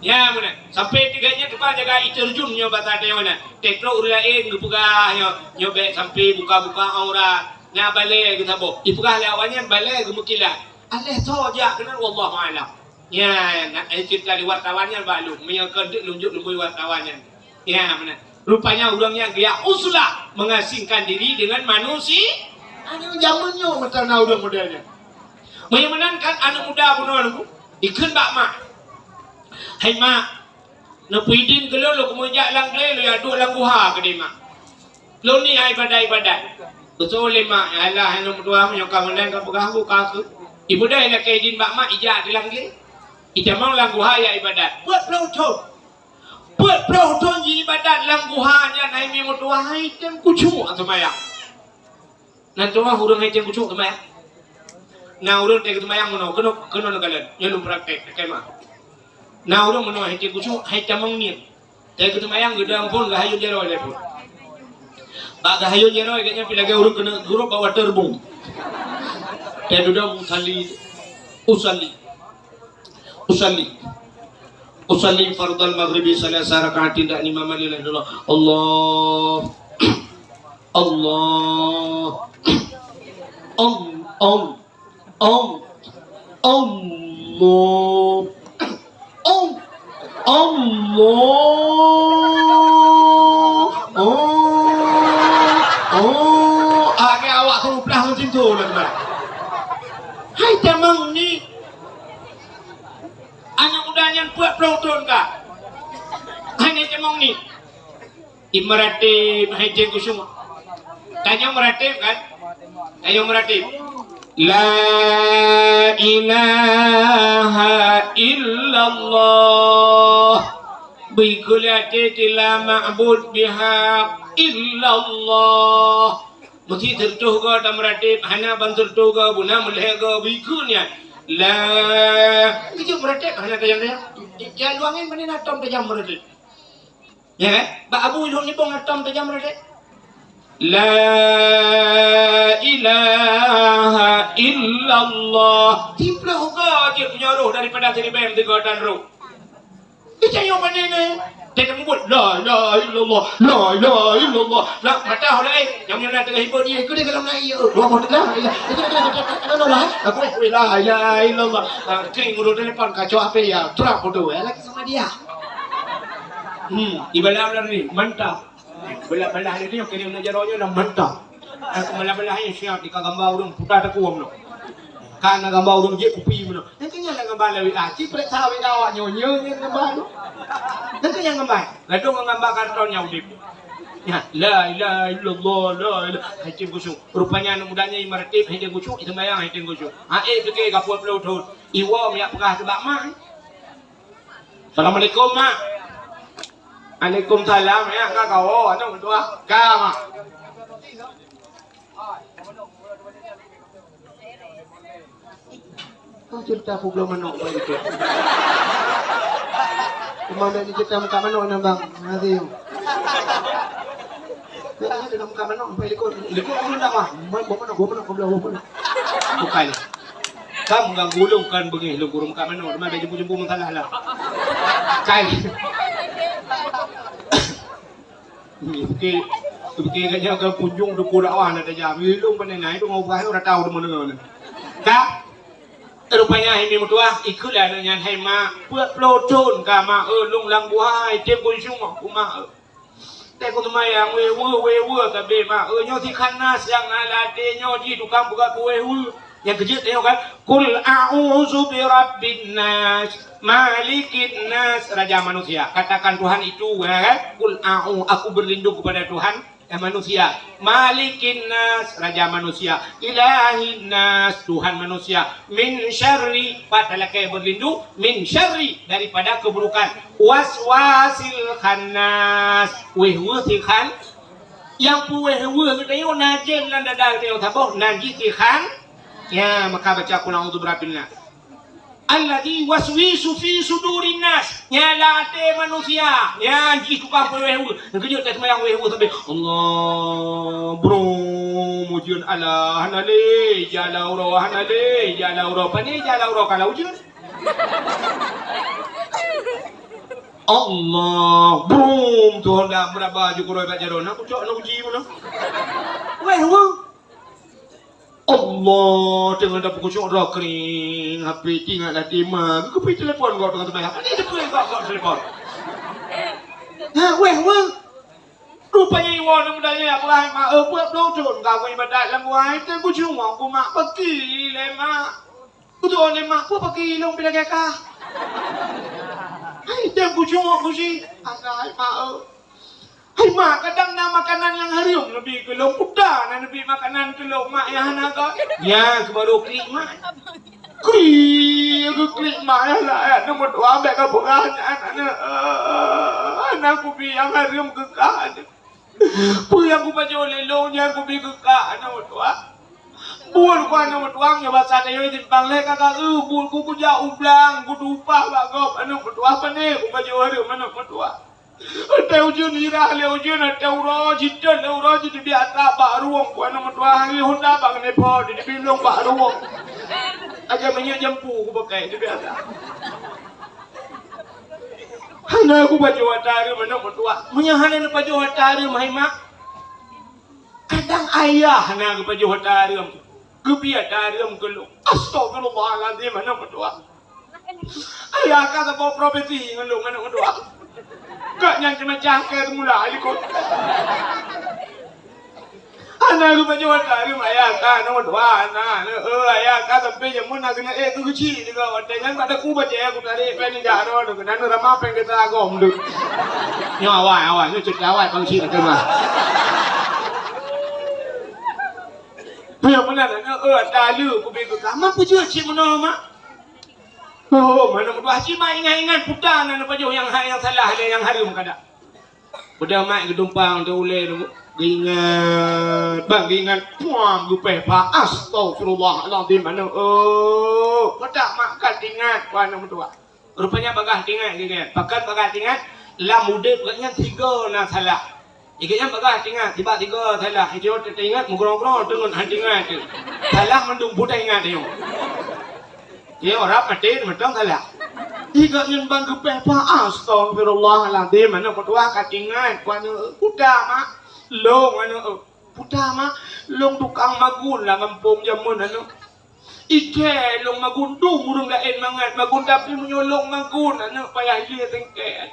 Ya mana? Sampai tiganya tukar jaga iterjun nyo bata dia mana? Tekro uriain gupuga nyo be sampai buka-buka aura. Nya balik kita bo. Ipuga lawannya balik gumukila. Aleh soja kena wallahu alam. Ya, nak cerita di wartawannya balu. Menyangka lunjuk lebih wartawannya. Ya mana? Rupanya orangnya gaya uslah mengasingkan diri dengan manusia. Anu zamannya macam na udah modelnya. Menyenangkan anak muda bunuh ikut bak mak. Hai mak, nak pidin ke lo kemudian lang le lo ya duk lang guha ke dia mak. Lo ni ai badai. Betul le mak, alah anak muda yang kamu nang ka pegahu ka ke. Ibu dah nak kaidin bak mak ijak di lang le. Ita mau lang guha ya ibadat. Buat pelautan ibadat lang guhanya nai mi muda hai tem kucu atau maya. Nanti mah hurung hai tem kucu maya. Nah urang teh kemayang mono keno nagalan nyelum praktek kema. Nah urang mono hete kucu hete mangnin. Teh kemayang gedang pun gahayu jero le pun. Ba gahayu jero kayaknya pilage urang kena guru bawa terbung. Teh dudang usalli fardal maghribi salasa rakaat tidak lima malilah dulu. Agak awak tu pelah macam tu lah. Hai tamang ni anak mudanya buat pelautan kah? Hai tamang ni imeratib hai cengku semua. Tanya meratib kan? Tanya meratib. La ilaha illallah bikulati la ma'bud bihaq illallah. Mesti tertuh ke tamratib hana bantur tu ke buna mulai ke bikunya. La itu meratib hana tajam dia. Jangan luangin mana atom tajam meratib. Ya kan? Ba abu ilmu ni bong atom tajam meratib. La ilaha illallah. Tiplah hoga dia punya roh daripada teribam tiga dan roh. Itu yang mana ni? Dia menyebut la ilaha illallah, la ilaha illallah. Nak mata hulai yang nak tengah hibur dia ikut dia kalau naik. Dua mohon dah. Aku la ilaha illallah. Kering urut telefon kacau apa ya? Terang bodoh lagi sama dia. Ibadah benar ni mantap. Belah-belah ni yang kirim najaronya dah mentah. Aku belah-belah yang siap di gambar urang putar tak kuam no. Kan gambar urang je kupi no. Nanti yang gambar lewi aci prek tahu awak nyonya yang gambar no. Nanti yang gambar. Gadung gambar karton yang udip. Ya, la ilaha illallah la ilaha. Hajim kusuk. Rupanya anak mudanya imeratib hajim kusuk itu bayang hajim kusuk. Fikir kapur pelautan. Iwa miak pegah tebak mak. Assalamualaikum mak. Waalaikumsalam ya kak kau ada berdua kama. Kau cerita aku belum menok itu. Kemana ni cerita muka menok ni bang? Nanti. Dia ada muka menok sampai ikut. Ikut aku nak mah. Gua menok. Bukan. Kamu gang gulung kan begini lu guru muka menok. Mana jumpu mentalah lah. Kai. Fikir kanya ke kunjung tu dakwah nak tajam. Wilung pandai tu ngobrol tu dah tahu tu mana. Kak, rupanya ini mutua ikutlah dengan hema buat pelautan kama lung lang buai tem kunjung kuma. Tapi kau yang wewe kabe ma nyo si khanas yang alade nyo di tukang buka wewe yang kecil tengok kan kul a'udzu birabbin nas malikin nas raja manusia katakan Tuhan itu kan kul aku berlindung kepada Tuhan manusia malikin nas raja manusia ilahin nas Tuhan manusia min syarri padahal berlindung min syarri daripada keburukan waswasil khannas wehwusi khan yang puwehwu kita najin dan dadal teo tabok najis khan. Ya, maka baca kul a'udzu birabbin nas. alladhi waswisu fi sudurin nas, nyala hati manusia. Ya ji tukang wehu ngejut kat semayang wehu sampai Allah bro mujian ala hanale jala uro hanale jala uro pani jala uro kalau ujian Allah bro tu hendak berapa jukuroi baca doa aku cok nak uji mana wehu Allah dengan dapat kucing dah kering HP tinggal dah timah aku pergi telefon kau dengan teman apa ni telefon kau telefon weh rupanya iwan mudanya apa mak buat dojon kau ibadat lang wai tu kucing aku mak pergi le mak betul le mak aku pergi long bila kekah hai tu kucing aku sih anak mak hai mak kadang nak makanan yang harium lebih ke long puda dan lebih makanan ke long mak yang anak kau ya baru klik mak klik mak lah nombor 2 ambek kau bukan anakku bi yang harium kekah pu yang aku baca oleh long yang aku bi kekah nombor 2 bul ku nombor 2 nya bahasa dia di bangle kakak bul ku jauh blang ku dupa bagop nombor 2 apa ni ku baca harium nombor 2 ada ujian ira, ada ujian ada uroji di biasa baruang ku anak mentua hari Honda bang nepo di bilong baruang. Aja menyak jampu ku pakai di biasa. Hana aku baju watari mana mentua. Menyahana na baju watari mahima. Kadang ayah hana aku baju watari Gubi watari kelu. Astagfirullahaladzim mana mentua. Ayah kata bawa profesi ngelung mana mentua. Kak yang cuma cangkir mula alikut. Anak aku baca watari ayah kan nomor 2 anak. Ayah kan sampai jamun nak kena tu kecil juga. Dengan pada ku baca aku tarik pen jaro tu kena ramah pen kita agom tu. Nyo awak ni cerita awak pangsi nak mah. Biar mana dalu ku begitu. Kamu pujuk cik mana mak? Oh, mana mudah haji mak ingat-ingat putar nak baju yang salah dia yang harum kada. Budak mak gedumpang tu uleh tu ingat, bang ingat puam lupa pa astagfirullahaladzim mana budak mak kat ingat mana mudah. Rupanya bagah ingat, pakat bagah ingat lah muda bagahnya 3 nak salah. Ikatnya bagah ingat tiba-tiba salah. Itu ingat mugrong-grong dengan ingat. Salah mendung budak ingat dia. Dia orang mati macam salah. Jika ingin bangku pepa, astagfirullahaladzim. Mana ketua katingan, kuana kuda mak, long mana kuda mak, long tukang magun lah ngampung jamun anu. Ike long magun tu murung lain mangat magun tapi menyolong magun anu payah dia tengke.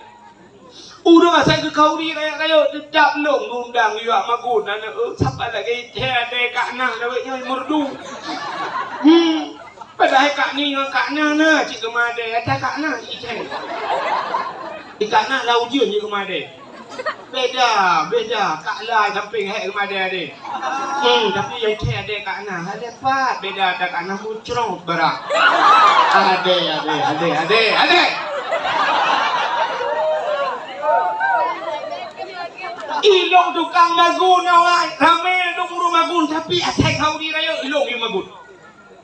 Urang asal ke kauri raya tetap long undang juga magun anu. Siapa lagi ike ada kaknah lawaknya merdu. Padahal kak ni dengan kak na cik kemade ada kak na ikan. Di kak na lau je ni kemade. Beda kak lai samping hai kemade ada. Tapi yang cik ada kak na ada pat beda ada kak na muncrong berak. Ada. Ilong tukang magun awak. Ramai dong rumah magun tapi asal kau di raya ilong yang magun.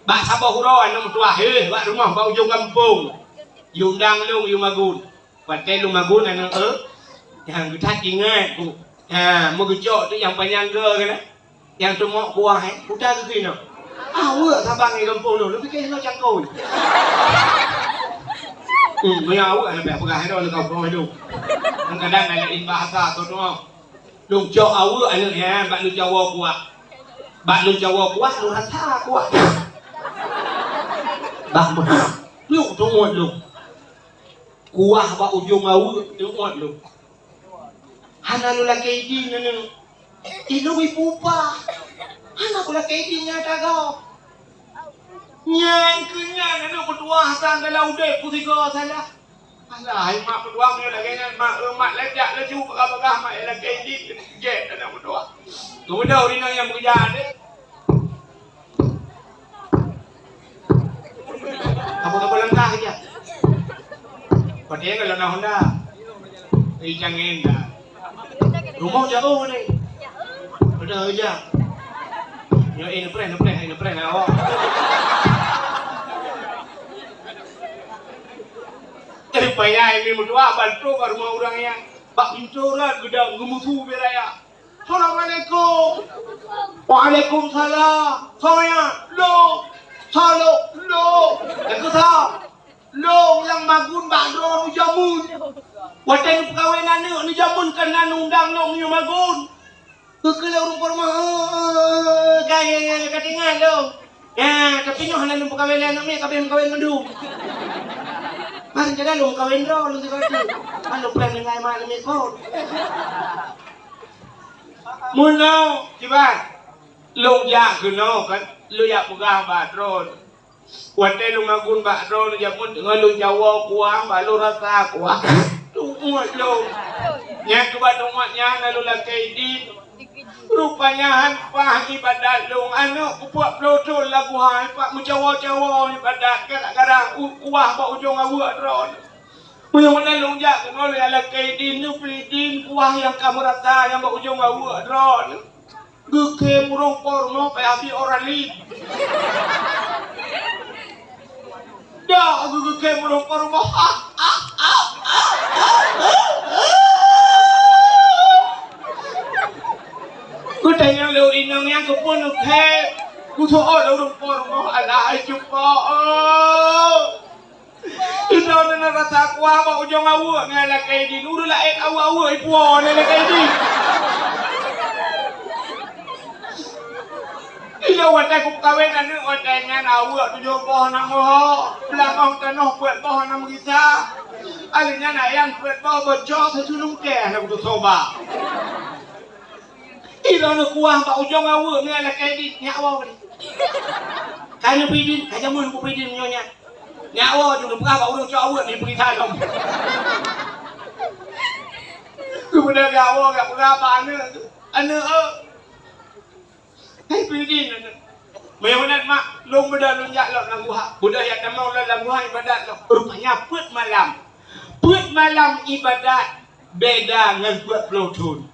Bak sabah hurau anu tua bak rumah bak ujung kampung. Yundang lu yu magun. Pakai lu magun anu yang kita ingat ku. Mau gejok tu yang penyangga kan. Yang semua kuah udah ke kena. Awak sabang di kampung lu fikir nak cangkul. Punya awak nak pegang hero lu kampung hidup. Kadang ada bahasa tu doang. Lu jok awak anu bak lu Jawa kuat. Bak lu Jawa kuat lu rasa kuat. Bah lu tu muat lu kuah ba ujung au tu muat lu hana lu laki di nanu ilu ipupa hana ku laki di nya tagaw nyang kunya nanu kedua sang kalau dek ku tiga salah alah mak kedua ni lagi kan mak lejak leju bagah mak laki di je nanu kedua kemudian orang yang bekerja ni apa langkah aja. Padahal kalau nak Honda, jangan dah. Rumah jauh ni. Ada aja. Ya ini pren awak. payah ini mutua bantu baru mau orang yang bak pincoran gedang gemusu beraya. Assalamualaikum. Waalaikumsalam. Saya lo. Halo lo. Aku tahu. Lo yang magun badro nu jamun. Waten perkawinan ni jamun kena undang no nu magun. Kekelau rupa rumah. Gaya katingan lo. Ya, tapi nyo hanan perkawinan ni kabeh kawin mendu. Mari jaga lu kawin ro lu tikatu. Anu plan dengan malam ikut. Muno, kiban. Lu ya kuno kan, lu ya pegang batron. Wate lu ngagun batron jamun dengan lu Jawa kuang, balu rasa kuang. Lu umat lu. Nya kebat umatnya lalu lakai di. Rupanya hanpah ibadat lu anu buat protol lagu hai pak mencawa-cawa ibadat kadang-kadang kuah pak ujung awak ron. Punya lu jak kenal ya lakai di nu pridin kuah yang kamu rata yang pak ujung awak ron. Geke murung porno pe abi orang lip. Dah geke murung porno. Ku tanya lu inang yang ku pun ke ku tu orang murung porno ala jumpa. Ino na rasa kuah ba ujung awak ngala kay di nuru lain awak ipo na kay di. Ilo watai ku kawin anu watainya awak tu jopo nang mo belakang tanah buat boh nang kita. Alinya na yang buat boh bocor sesulung ke nak tu soba. Ilo na kuah ba ujung awak ngala kay di nyawa ni. Kaya pidin, kaya mun ku pidin nyonya. Nyawa juga bukan apa orang cowok ni pergi tanam. Kemudian nyawa tak bukan apa anak Hai pidin anak. Memunat mak long beda lunjak lah lagu hak. Budaya tamau lah lagu hak ibadat lah. Rupanya put malam. Put malam ibadat beda dengan buat pelotun.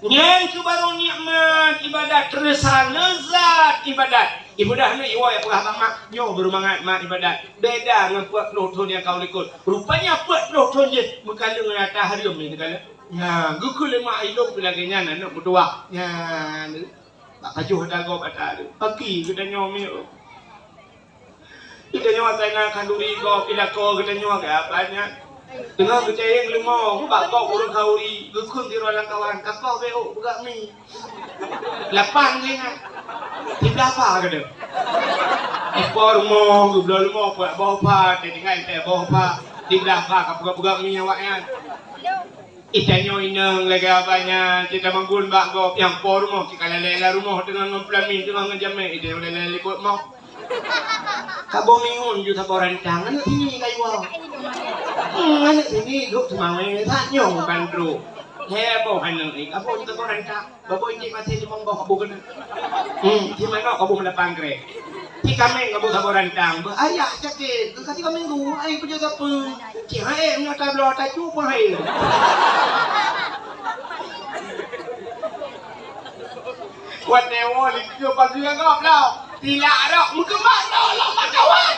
Yang baru nikmat ibadat terasa lezat ibadat. Ibadah ni iwa yang pernah mak nyo bermangat mak ibadat. Beda dengan buat pelotun yang kau ikut. Rupanya buat pelotun je berkala dengan atas harium ni kala. Ya, gukul mak ilok lagi nyana nak berdua. Ya, tak kajuh dago kata tu. Pagi kita nyo mi. Kita nyo atai nak kanduri ko pilako kita nyo ke apanya. Tengah kecayang lemah, bak kau urang kauri, gukun di ruang kawan, kakau beo buka mi. Lapan ni nak. Tidak apa kata. Ekor mo, gublo mo, buat bawah pa, tinggal teh bawah pa, tidak apa, buka mi awaknya. Itanyo inang lagi apanya, kita manggun bak kau yang por mo, kita lela rumah dengan memplamin, dengan ngejame, itu lela ikut mo. Kabo mingun ju taboran tangan ini kayu. Anak ini duk semangnya tak nyong bandro. Hebo hanang ik. Apa itu taboran tak? Babo ini masih di monggo kabo kena. Di mana kabo mendapat grek. Di kami kabo taboran tang. Ayah cakap. Kasi kami ngu. Ay kerja apa? Cihai mengata belah tak cuba hai. Kuat dewa likio pagi ngap dah. Tidak ada, muka mana lama kawan.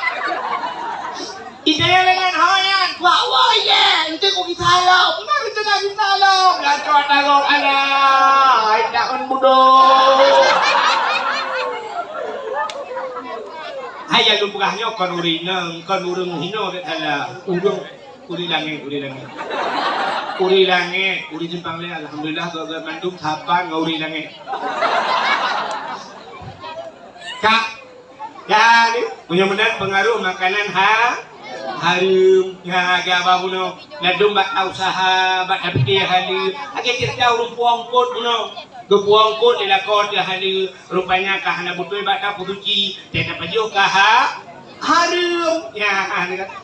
Ide dengan hayan, bawa ye, nanti kau kita lo, benar kita nak kita lo. Dan cuaca kau ada, tidak kan bodoh. Hayal lu pegahnya kan urung hino kata uri langit. Uri jempang le, alhamdulillah kau mandung sapan kau uri langit. Kak, ya ni punya benar pengaruh makanan harum ya agak babuno nadum bat usaha bat abdi halu agak cerita urung puang pot buno ke puang pot di lakon dia halu rupanya kahana butoi bat putuci tidak pajo harum ya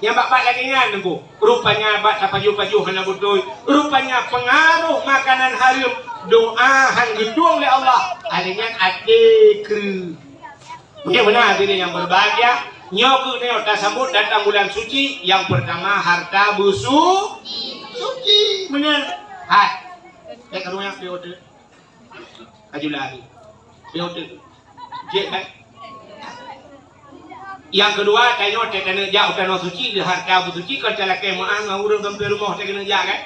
yang bak lagi ngan nunggu rupanya bat pajo hana butoi rupanya pengaruh makanan harum doa hang gedung oleh Allah adanya adekru. Ya benar diri yang berbahagia. Nyoku neo tersambut datang bulan suci. Yang pertama harta suci. Benar. Hai. Dek karunya periode. Aju lari. Periode. Jek hai. Yang kedua, tanya kena jauh kena suci lihat kau suci kalau cakap maaf ngau urang sampai rumah kena jaga kan.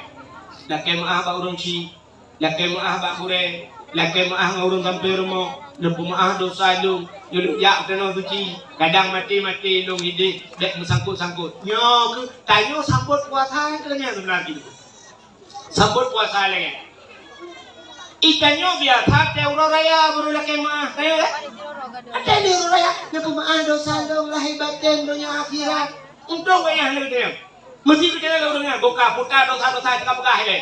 Laki maaf bak urang ci, laki maaf bak kure, laki maaf ngau urang sampai rumah, lempu maaf dosa lung, yuluk jauh kena suci, kadang mati lung hidup, dek bersangkut. Nyo ke tanya sambut puasa kena sebenarnya. Sambut puasa lagi. Ikannya biasa teuro raya baru laki maaf, tahu kan? Ada teuro raya, lempu maaf dosa lung lahir batin dunia akhirat. Untung kaya hal itu. Mesti kita kalau dengar buka putar dosa cakap buka hele.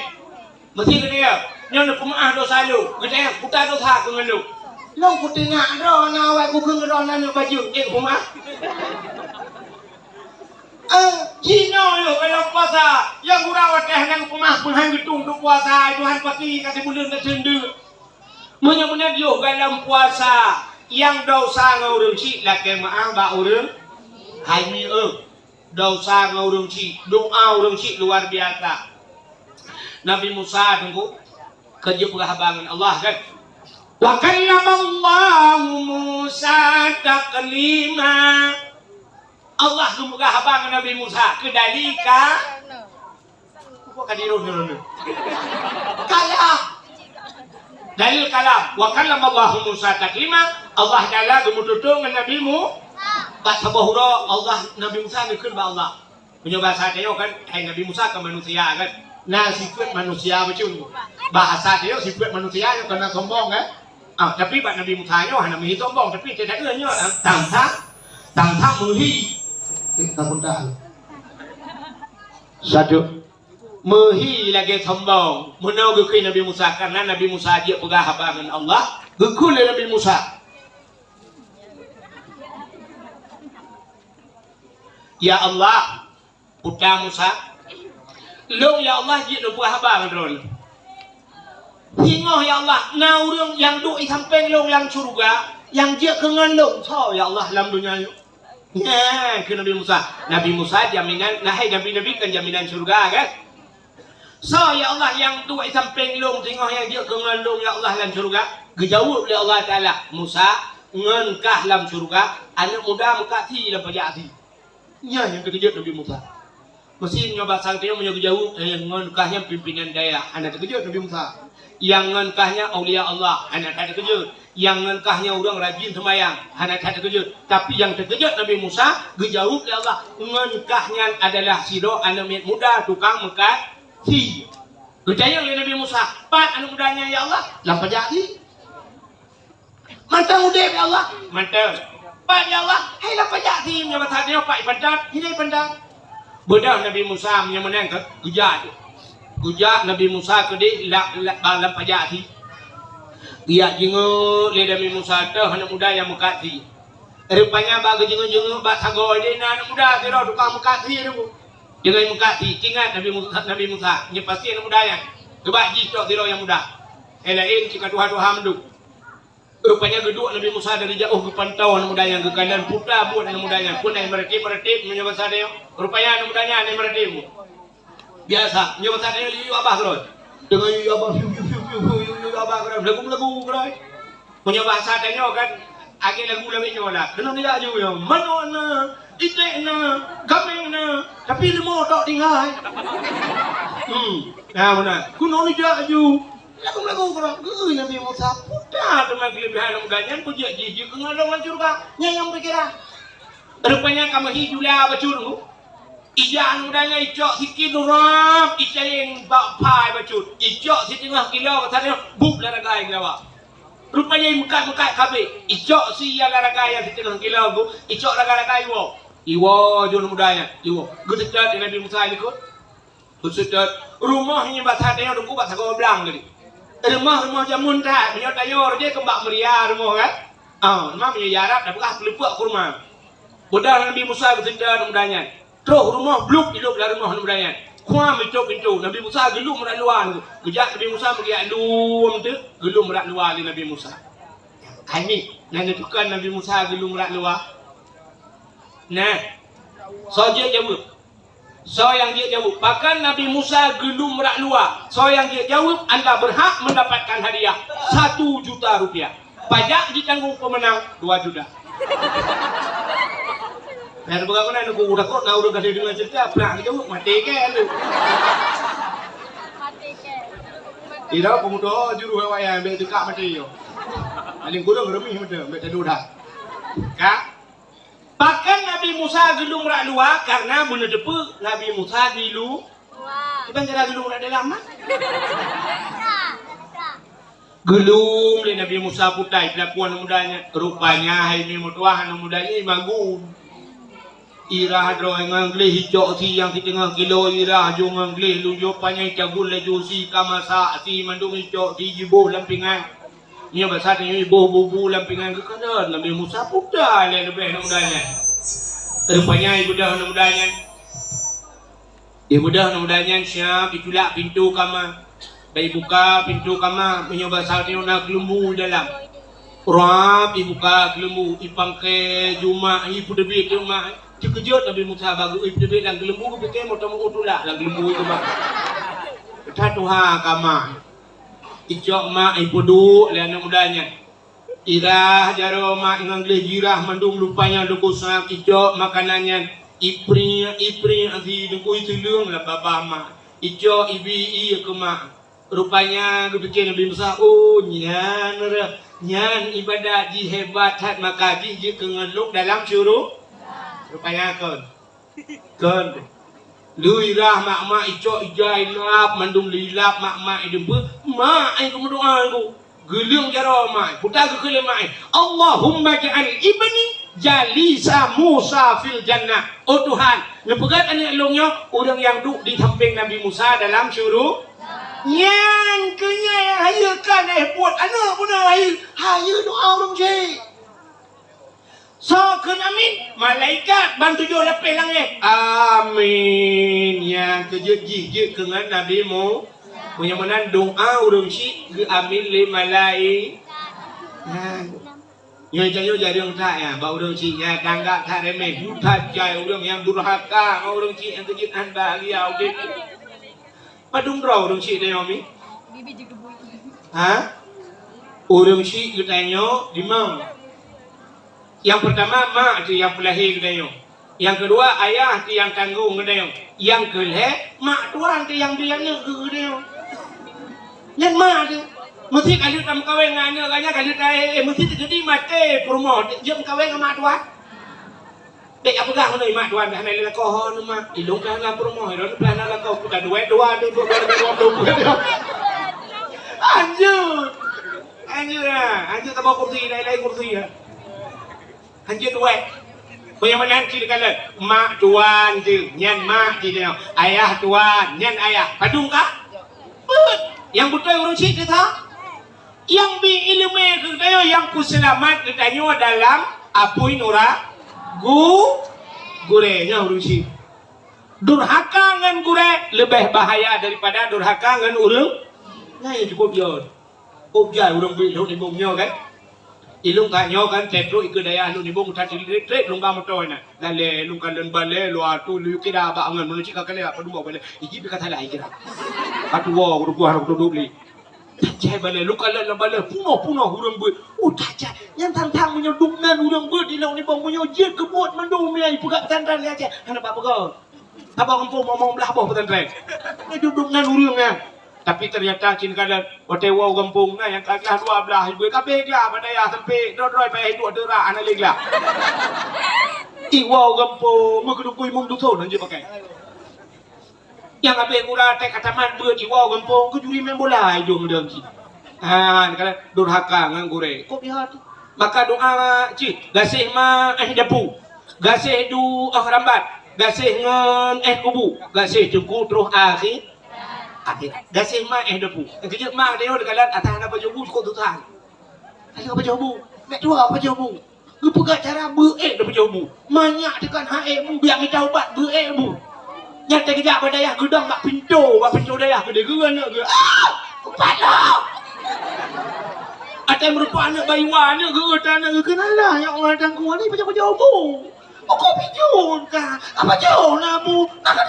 Mesti kita nyon lempu maaf dosa lu, kita putar dosa dengan lu. Long putih nak ro nawai bukan ngeronan baju, maaf. Cina yo kalau puasa yang gurawat nang pemah penghang gedung tu puasa Tuhan pasti kasih bulan tak cendu. Benar-benar yo dalam puasa yang dosa ngurung ci laki maaf ba urang haji dosa ngurung ci doa urung ci luar biasa. Nabi Musa tunggu kerja penghabangan Allah kan. Wa kallamallahu Musa taklima. Allah membuka habang Nabi Musa kedalika apa kadirun kalam dalil kalam wa kallama Allah Musa taklima Allah Taala gemututung Nabi Mu tak sabahura Allah Nabi Musa dikeun ba Allah punya bahasa dia kan hai Nabi Musa ke manusia kan nah sifat manusia macam bahasa dia sifat manusia yang kena sombong kan tapi bak Nabi Musa nya hana mi sombong tapi tidak nya tang muhi kapuntaan satu mehi lagi sombong menau gekui Nabi Musa karena Nabi Musa dia pegah habangan Allah gekul Nabi Musa ya Allah putra Musa long ya Allah dia pegah habangan ron hingoh ya Allah naurung yang duk samping long yang surga yang dia kengan long so ya Allah dalam dunia ya, ke Nabi Musa jaminan, nah Nabi kan jaminan surga kan. So ya Allah yang tua samping long tengok yang dia kengalung ya Allah dalam surga. Gejawab oleh Allah Taala Musa ngenkah dalam surga anak muda mekati dalam pajati. Ya yang terkejut Nabi Musa. Mesti nyoba sang dia punya gejawab ngenkahnya pimpinan daerah anak terkejut Nabi Musa. Yang ngenkahnya aulia Allah anak tak terkejut. Yang ngengkahnya orang rajin semayang hanya tak terkejut tapi yang terkejut Nabi Musa dijawab oleh Allah ngengkahnya adalah sido anak muda tukang mekat si percaya oleh Nabi Musa pat anak mudanya ya Allah lampa jadi mantap muda ya Allah mantap pat ya Allah hai lampa jadi menyebut hatinya pak pandat ini pandat bodoh Nabi Musa menang ke gujak Nabi Musa ke di lampa jadi dia jenguk le Nabi Musa tu anak muda yang mekati. Rupanya bagi jenguk bak sagoi dia anak muda tiro tukang mekati tu. Jangan mekati ingat Nabi Musa nya pasti anak muda yang gebak jitok tiro yang muda. Elain jika Tuhan menduk. Rupanya geduk Nabi Musa dari jauh ke pantau anak muda yang ke kanan putra buat anak muda yang pun yang meretip menyebut dia. Rupanya anak mudanya yang meretip. Biasa menyebut dia yu abah terus. Dengan yu abah lagu kalau punya bahasa tanya kan akhir lagu lah kena tidak juga mana na ite na kami na tapi lemo tak tinggal nah mana kuno tidak juga lagu kalau Nabi Musa dah teman kelebihan mudanya punya jiji kengalang surga yang berkira rupanya kamu hiduplah bacur ijak mudanya ijak sikit nurap ijak yang bapai bacut ijak si tengah kilo katanya buk laragai gawa rupanya mekat kabe ijak si yang laragai yang si tengah kilo bu ijak laragai iwo jon mudanya iwo gededat Nabi Musa ini kot gededat rumahnya batadnya udah kubat sagau belang tadi rumah jamun tak punya tayor dia kembak meriah rumah kan rumah punya jarak dah bekas pelipuk ke rumah bodoh Nabi Musa gededat mudanya terus rumah bluk hidup dari rumah mudanya. Kuam itu pintu Nabi Musa gelum merak luar. Kejak Nabi Musa pergi alum tu gelum merak luar di Nabi Musa. Ini nak tukar Nabi Musa gelum merak luar. Nah, so dia jawab. So yang dia jawab, bahkan Nabi Musa gelum merak luar. So yang dia jawab, anda berhak mendapatkan hadiah 1 juta rupiah. Pajak ditanggung pemenang 2 juta. Dan bagaimana nak udah kok nak udah kasih dengan cerita pernah gitu mati kan lu. Tidak pemuda juru wayang ambil dekat mati yo. Paling kurang remih muda ambil tadu dah. Kak. Bahkan Nabi Musa gelung rak luar karena bunda depu Nabi Musa dilu. Kita cara gelung rak dalam mah. Gelung le Nabi Musa putai pelakuan mudanya rupanya hai ni mutuah mudanya imagun. Ira hadro ngangle hijau si yang di tengah kilo ira jo ngangle lu jo panjang cagul le jo si kamasa si mandung hijau si jibo lampingan ni bahasa ni ibu bubu lampingan ke kana Nabi Musa puda le lebih mudanya rupanya ibu dah mudanya siap ditulak pintu kamar bayi buka pintu kamar menyoba saat ni nak gelumbu dalam rap dibuka gelumbu ipangke juma ibu debi juma terkejut Nabi Musa bagu ibu debi dan gelumbu ke mau tamu utula dan gelumbu itu bang tatuha kama icok mak ibu du le anak mudanya irah jaro mak ngangle jirah mandung lupanya duku sak icok makanannya ipri anti duku itu lung lah baba mak icok ibi ke mak rupanya kepikir Nabi Musa oh nyan ibadat ji hebat hat maka ji kengeluk dalam syuruk rupanya kon luirah mak icok ijai lap mandung lilap mak idempe mak ai ku doa aku gelung jaro mak putar ke kele mak Allahumma ja'al ibni jalisa Musa fil jannah oh Tuhan nepegat anak elongnya orang yang duduk di samping Nabi Musa dalam syuruk yang kenya hayu kan buat anak pun hayu doa orang je so kan amin malaikat bantu jo lapis langit amin yang kejut jijik dengan Nabi mu punya menan doa orang si ke amin le malai Nyo janyo jadi orang tak ya, bau orang si nya tanggak tak remeh, buta jai orang yang durhaka, orang si yang kejut anda liau dek. Padung draw orang si dia Omi. Bibi juga bui. Ha? Orang si katanya di mana? Yang pertama mak tu yang pelahir katanya. Yang kedua ayah tu yang tanggung katanya. Yang kedua mak tuan tu yang dia nak katanya. Yang mak tu mesti kalau tam kawin nganya kanya kalau mesti terjadi mati promo jam kawin dengan mak tuan. Dek apa kah mana mak tuan dah nak kohon mak ilung dah nak promo dah plan nak kau bukan duit dua tu bukan anjur tak bawa kursi lain kursi ya anjur duit bagaimana nanti kalau mak tuan tu nyan mak dia ayah tuan nyan ayah padung kah yang betul orang cik kita yang bi ilmu kita yang ku selamat katanya dalam apui nura gurenya urusi durhaka ngan gure lebih bahaya daripada durhaka ngan urang nah yang cukup jauh objai urang bi lu ni bongnya kan ilung kanyo kan tetro ikut daya lu ni bong tadi retret lu ngam toy na dale lu kan dan bale lu atu lu kira ba ngan lu cika kale apa dua bale iki bi kata lai kira atu wo ru harap tu beli tajai bale lu kala la bale puno urang bi tajai yang tantang punya dumnan urang bi di laut ni bong punya jet kebut mandum ni pegak tantran ni aja hana apa kau abang kampung mau belah bawah tantran ni dumnan urang ya tapi ternyata cin kada otewa kampung na yang kaglah dua belah ibu kabeh glah badaya sampai doi pai dua dera ana leglah iwa kampung mengkudukui mung duthon anje pakai yang kabeh kura tek kataman beut iwa kampung ku juri main bola hidung deung ci kada durhaka ngan gure kok lihat maka doa ci gasih ma dapu gasih du rambat gasih ngan kubu gasih jengku terus akhir gasih mak depu kejut mak dia dekat atas apa jobu kok tutan ayo apa jobu nek dua apa jobu lu pegat cara beek depu jobu banyak dekat hae mu biar kita ubat beek mu nyata kejap badaya gedang mak pintu daya gede geun ke ubat lah ada merupa anak bayuan ke tanah ke kenalah yang orang tangguh ni macam jobu kok pinjun ka apa jobu namu nak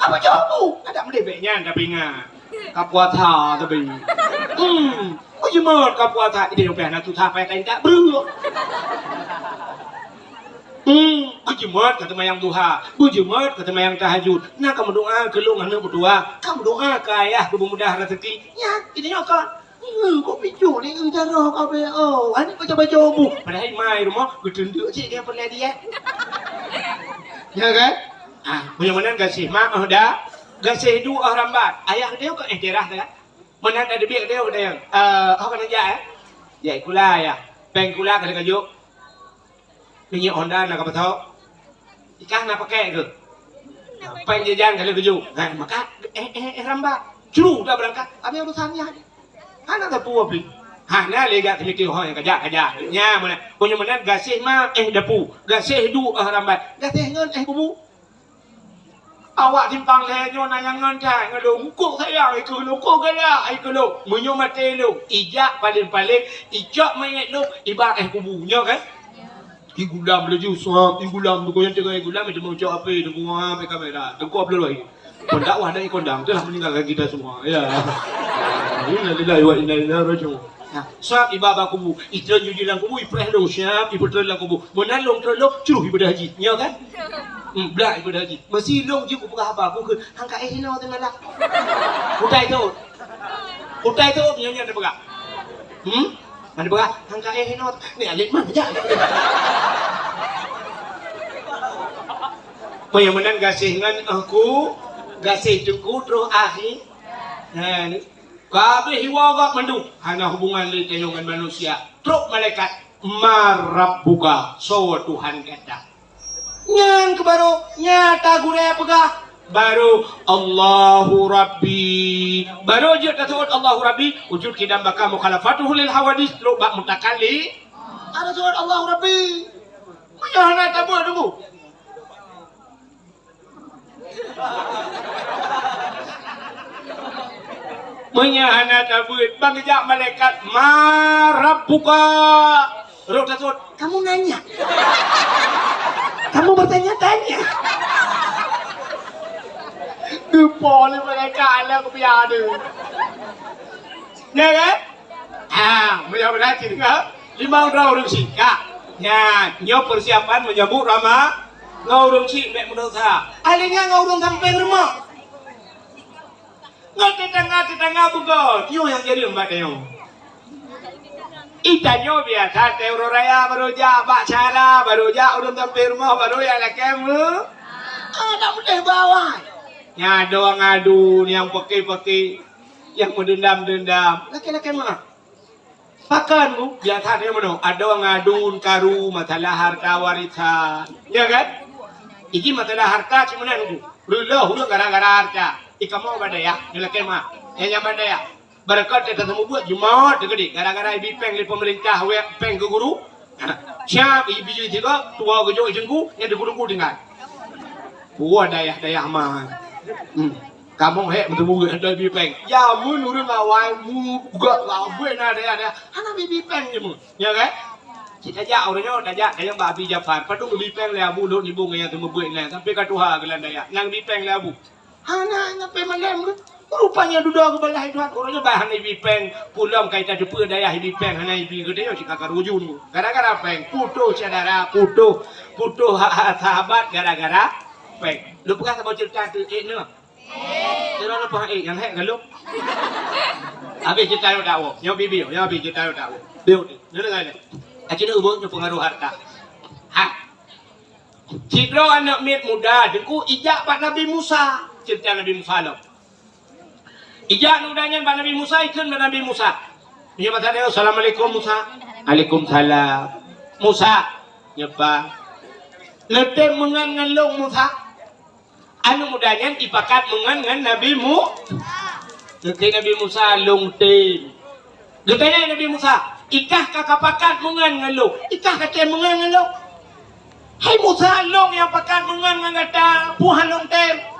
apa jawabu? Ada mendebeknya tapi ingat kapuata tapi oh cuma kapuata ini yang pernah tu sampai kain tak bro Bujumat kata mayang duha, bujumat kata mayang tahajud. Nah kamu doa ke lu ngana berdua, kamu doa ke ayah kemudahan rezeki. Ya, ini nyokot. Kok picu ni cara kau be. Oh, ani baca-baca bu. Padahal mai rumah gedenduk cik dia pernah dia. Ya kan? Mudah-mudahan gasih mak dah. Gasih dua orang bat. Ayah dia kok terah kan? Mana ada biak dia yang apa kerja ya ikulah ya. Peng kula kali kajuk. Minyak Honda nak apa tahu? Ikan nak pakai ke? Peng jajan kali kajuk. Nah, maka ramba. Curu dah berangkat. Apa urusannya? Anak tak puas beli. Nah lega mikir yang kajak. Nya mana? Punya mana gasih mah dapu. Gasih dua rambat. Gasih ngan kubu. Awak timpang leher nayang ngantai ngadong kok saya ikut lu kok gala ikut lu munyo mate lu ijak paling ijak mayat lu iba kubunya kan igulam leju suam igulam tu yang tengah igulam itu mau cakap apa tu gua apa kamera tu kau belum lagi kondak wahai kondang tu lah meninggalkan kita semua ya ini adalah wa inna ilaihi raji'un. Suap ibadah kubu itu jujulan kubu ipreh lu siap ibu terlang kubu benar long terlok curuh ibadah haji ya kan belak ibadah haji masih long je kubu apa aku ke hangka hina tengah lah utai tu nyonya ada berak mana berak hangka hina ni alik mana aja yang menang gasih dengan aku gasih cukup terus akhir nah ni kabeh hiwa gak mandu hanya hubungan li dengan manusia truk malaikat marabbuka so Tuhan kata nyan ke baru nyata gure pegah baru Allahu Rabbi baru je tasawuf Allahu Rabbi wujud kidam baka mukhalafatuhu lil hawadis lu bak mutakali ada tasawuf Allahu Rabbi mana tabu tunggu menyahana tabut bangja malaikat marabbuka roh tasawuf kamu nanya kamu bertanya-tanya Dupol mereka ala kebiar tu ya kan mudah-mudahan juga 5 orang singkat ya nyo persiapan menyambut Rama ngaurung si mek mendosa alingnya ngaurung sampai rumah ngati tengah buka tio yang jadi mbak teo itanyo biasa teuro raya baruja bak cara baruja urun sampai rumah baru yang lekamu tak boleh bawa ya doang ngadu yang pakai yang mendendam laki-laki mah pakan bu biasa dia mana ada orang ngadun karu masalah harta warisan ya kan iki masalah harta cuma nunggu dulu gara-gara harta ikamu badaya laki mah yang badaya berkat kita semua buat jumaat gede gara-gara ibu peng di pemerintah peng ke guru siap ibu juga tua gejo jengku yang di guru dengan buat daya mah kamu betul buat ada ibu peng ya mun urang awal mu gak lawe na daya anak ibu peng je mu ya kan kita ja orangnya daya yang babi Jafar padung ibu peng le abu lo ibu yang semua buat lah sampai ke tuha gelan daya yang ibu peng le abu anak ngapai malam rupanya duduk ke belah Tuhan orangnya bahan ibu peng pulang kaitan depa daya ibu peng hana ibu gede yo cikakar wujun gara-gara peng putus saudara putus sahabat gara-gara peng lu pernah sama cerita tu ni cerita apa yang hek galup habis cerita lu tahu nyo bibi yo habis cerita lu tahu dia dengar ni acina ubung pengaruh harta Cidro anak mit muda dengku ijak Pak Nabi Musa cerita Nabi Musa lo ijak nudanya Pak Nabi Musa ikut Nabi Musa dia kata dia Assalamualaikum Musa Waalaikumsalam Musa nyepa letem mengangalong Musa anu mudanya dipakat mengan Nabi Nabi Musa long tem getanya Nabi Musa ikah kakak pakat mengan ngalong ikah kata mengan ngalong hai Musa long yang pakat mengan ngata puhan long tem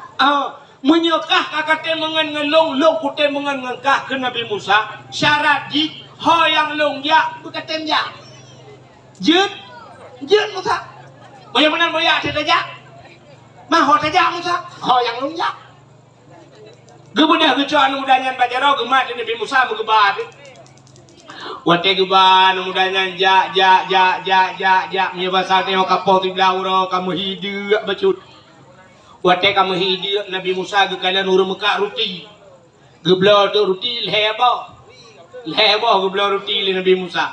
menyekah kakak temengan ngelong long kute mengan ngengkah ke Nabi Musa syarat di ho yang long ya bukan tem ya jet Musa bagaimana moya saja mah ho saja Musa ho yang long ya gebudah kecuali mudanya bajaro gemat Nabi Musa mengebat Wate guban mudanya ja mi basal teo kapo ti blauro kamu hidu bacut. Wate kamu hidu Nabi Musa ge kala nur muka roti. Geblo tu roti lebo. Lebo geblo roti le Nabi Musa.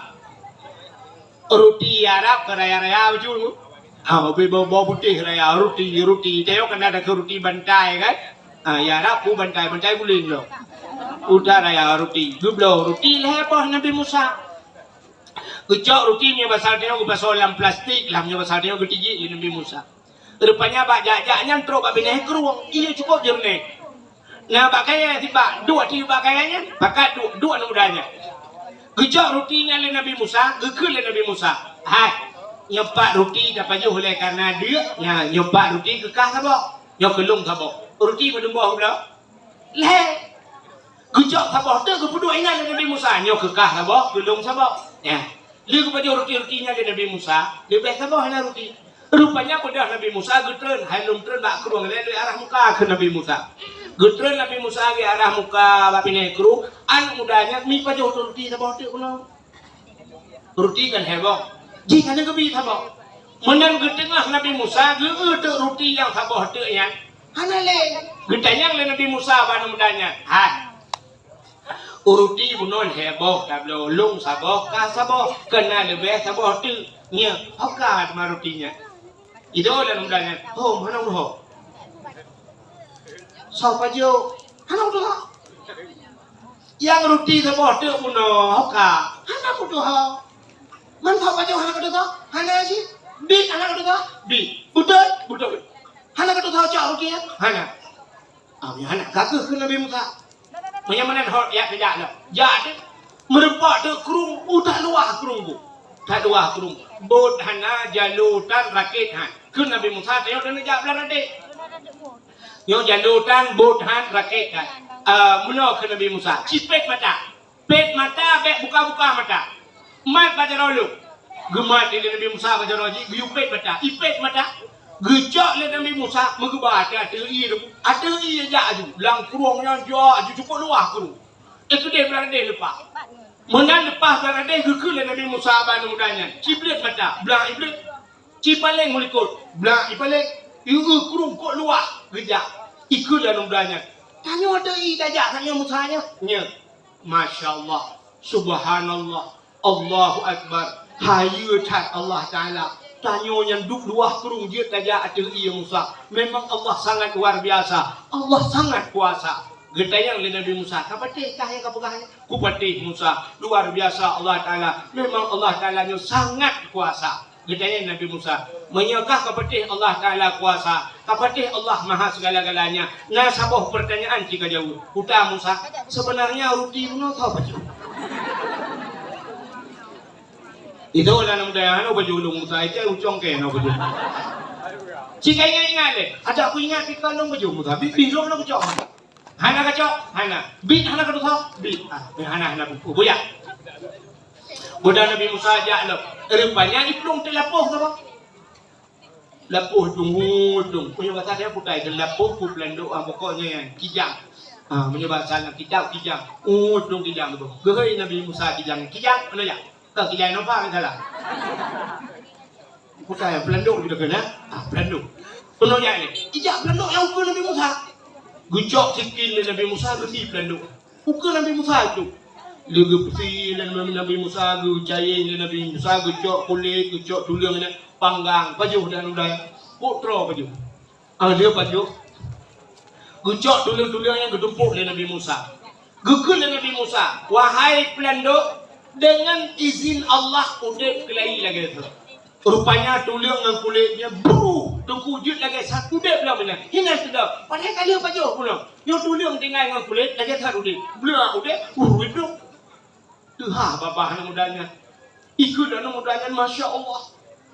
Roti Arab raya-raya bacul. Ah bau putih raya roti teo kan ada ke roti bantai kan. Ah ya Arab ku bantai guling lo. Udah raya roti, geblo roti leboh Nabi Musa. Gecok roti nya basal teo basal dalam plastik, lamnya basal teo getiji Nabi Musa. Rupanya bak jajaknya teruk bak bineh keruang, iya cukup jernih. Nah bakaya tiba dua bakayanya, pakai dua mudanya. Gecok rotinya le Nabi Musa, gekul le Nabi Musa. Hai, nyepak roti dapat juh oleh karena dia, nya nyepak roti kekah sabo, nyokelung sabo. Roti berdemboh belah. Leh Gejak sabah tu kepudu ingat Nabi Musa nyo kekah sabah gelung sabah. Ya. Dia kepada roti-rotinya ke Nabi Musa, dia beh sabah na roti. Rupanya pada Nabi Musa getren halum tren bak keruang le arah muka ke Nabi Musa. Getren Nabi Musa ke arah muka bak pine kru, an mudanya mi pada roti sabah tu kuno. Roti kan heboh. Jika ada kebi sabah. Menang getengah Nabi Musa ge roti yang sabah tu yang. Hanale. Getanyang le Nabi Musa ban mudanya. Hai. Uruti bunon heboh tablo lung saboh ka saboh kena lebih saboh tu nya hokad marutinya itu dan mudanya oh mana udah siapa jo mana udah yang ruti saboh tu buno hoka mana udah man siapa jo mana udah hana sih bi hana udah bi betul hana udah cak ruti hana hana kakek ke Nabi Musa menyamanan hot ya kejak lah. Jadi merempak tu kerung, tak luah kerung bu, tak luah kerung. Bot hana jalutan rakit han. Kun Nabi Musa tengok dan nejak belah radik. Yang jalutan bot han rakit han. Mula ke Nabi Musa. Cipet mata, pet mata, bek buka mata. Mat baca rolu. Gemat di Nabi Musa baca rolu. Giupet mata, ipet mata. Gejak le Nabi Musa mengebat ada i aja aju lang kurungnya aju cukup luah kurung itu dia berada lepas menan lepas berada gekul le Nabi Musa ban mudanya ciblet mata belang iblet cipaleng mulikut belang ipaleng kurung kok luah gejak ikut le mudanya tanya ada i dajak tanya Musanya nya masyaallah subhanallah Allahu akbar hayu tat Allah taala. Tanyo yang duk luah kerung dia taja atil iya Musa. Memang Allah sangat luar biasa. Allah sangat kuasa. Getayang le Nabi Musa. Kapatih kahya kapagahnya. Kupatih Musa. Luar biasa Allah Ta'ala. Memang Allah Ta'ala nya sangat kuasa. Getayang Nabi Musa. Menyakah kapatih Allah Ta'ala kuasa. Kapatih Allah maha segala-galanya. Nah sabuh pertanyaan jika jauh. Uta Musa. Sebenarnya roti mana tahu apa jauh? Itu lah nama daya ano bajulung Musa itu ucong ke ano bajulung. Jika ingat le, ada aku ingat kita nong bajulung Musa, bilong nong bajulung. Hana kacau, hana, bit hana kacau tau, bit, hana buya. Bodoh Nabi Musa aja lo, rupanya iplong telapoh apa? Lapoh dung, punya bahasa dia putai telapoh puplando, pokoknya yang kijang. Menyebab salah kijang, dung kijang tu. Gerai Nabi Musa kijang, mana ya? Kau kijang nampak kan salah? Putai pelando kita kena, pelando. Penuh yang ni, kijang pelando yang ukur Nabi Musa. Gujok sikit Nabi Musa beri pelando. Ukur Nabi Musa tu. Lega peti dan Nabi Musa gucain Nabi Musa gujok kulit, gujok tulang ni panggang, pajuh dan udai. Putra pajuh. Dia pajuh. Gujok tulang-tulang yang gedumpuk dari Nabi Musa. Gugul Nabi Musa, wahai pelando, dengan izin Allah udep kelai lagi tu. Rupanya tulang dan kulitnya buru, tengkujut lagi satu udep belah mana. Hingga sudah. Padahal kali apa jauh pulang. Yang tulang tinggal dengan kulit lagi satu udep. Belah udep, hidup. Tuhan bapa anak mudanya. Ikut anak mudanya, masya Allah,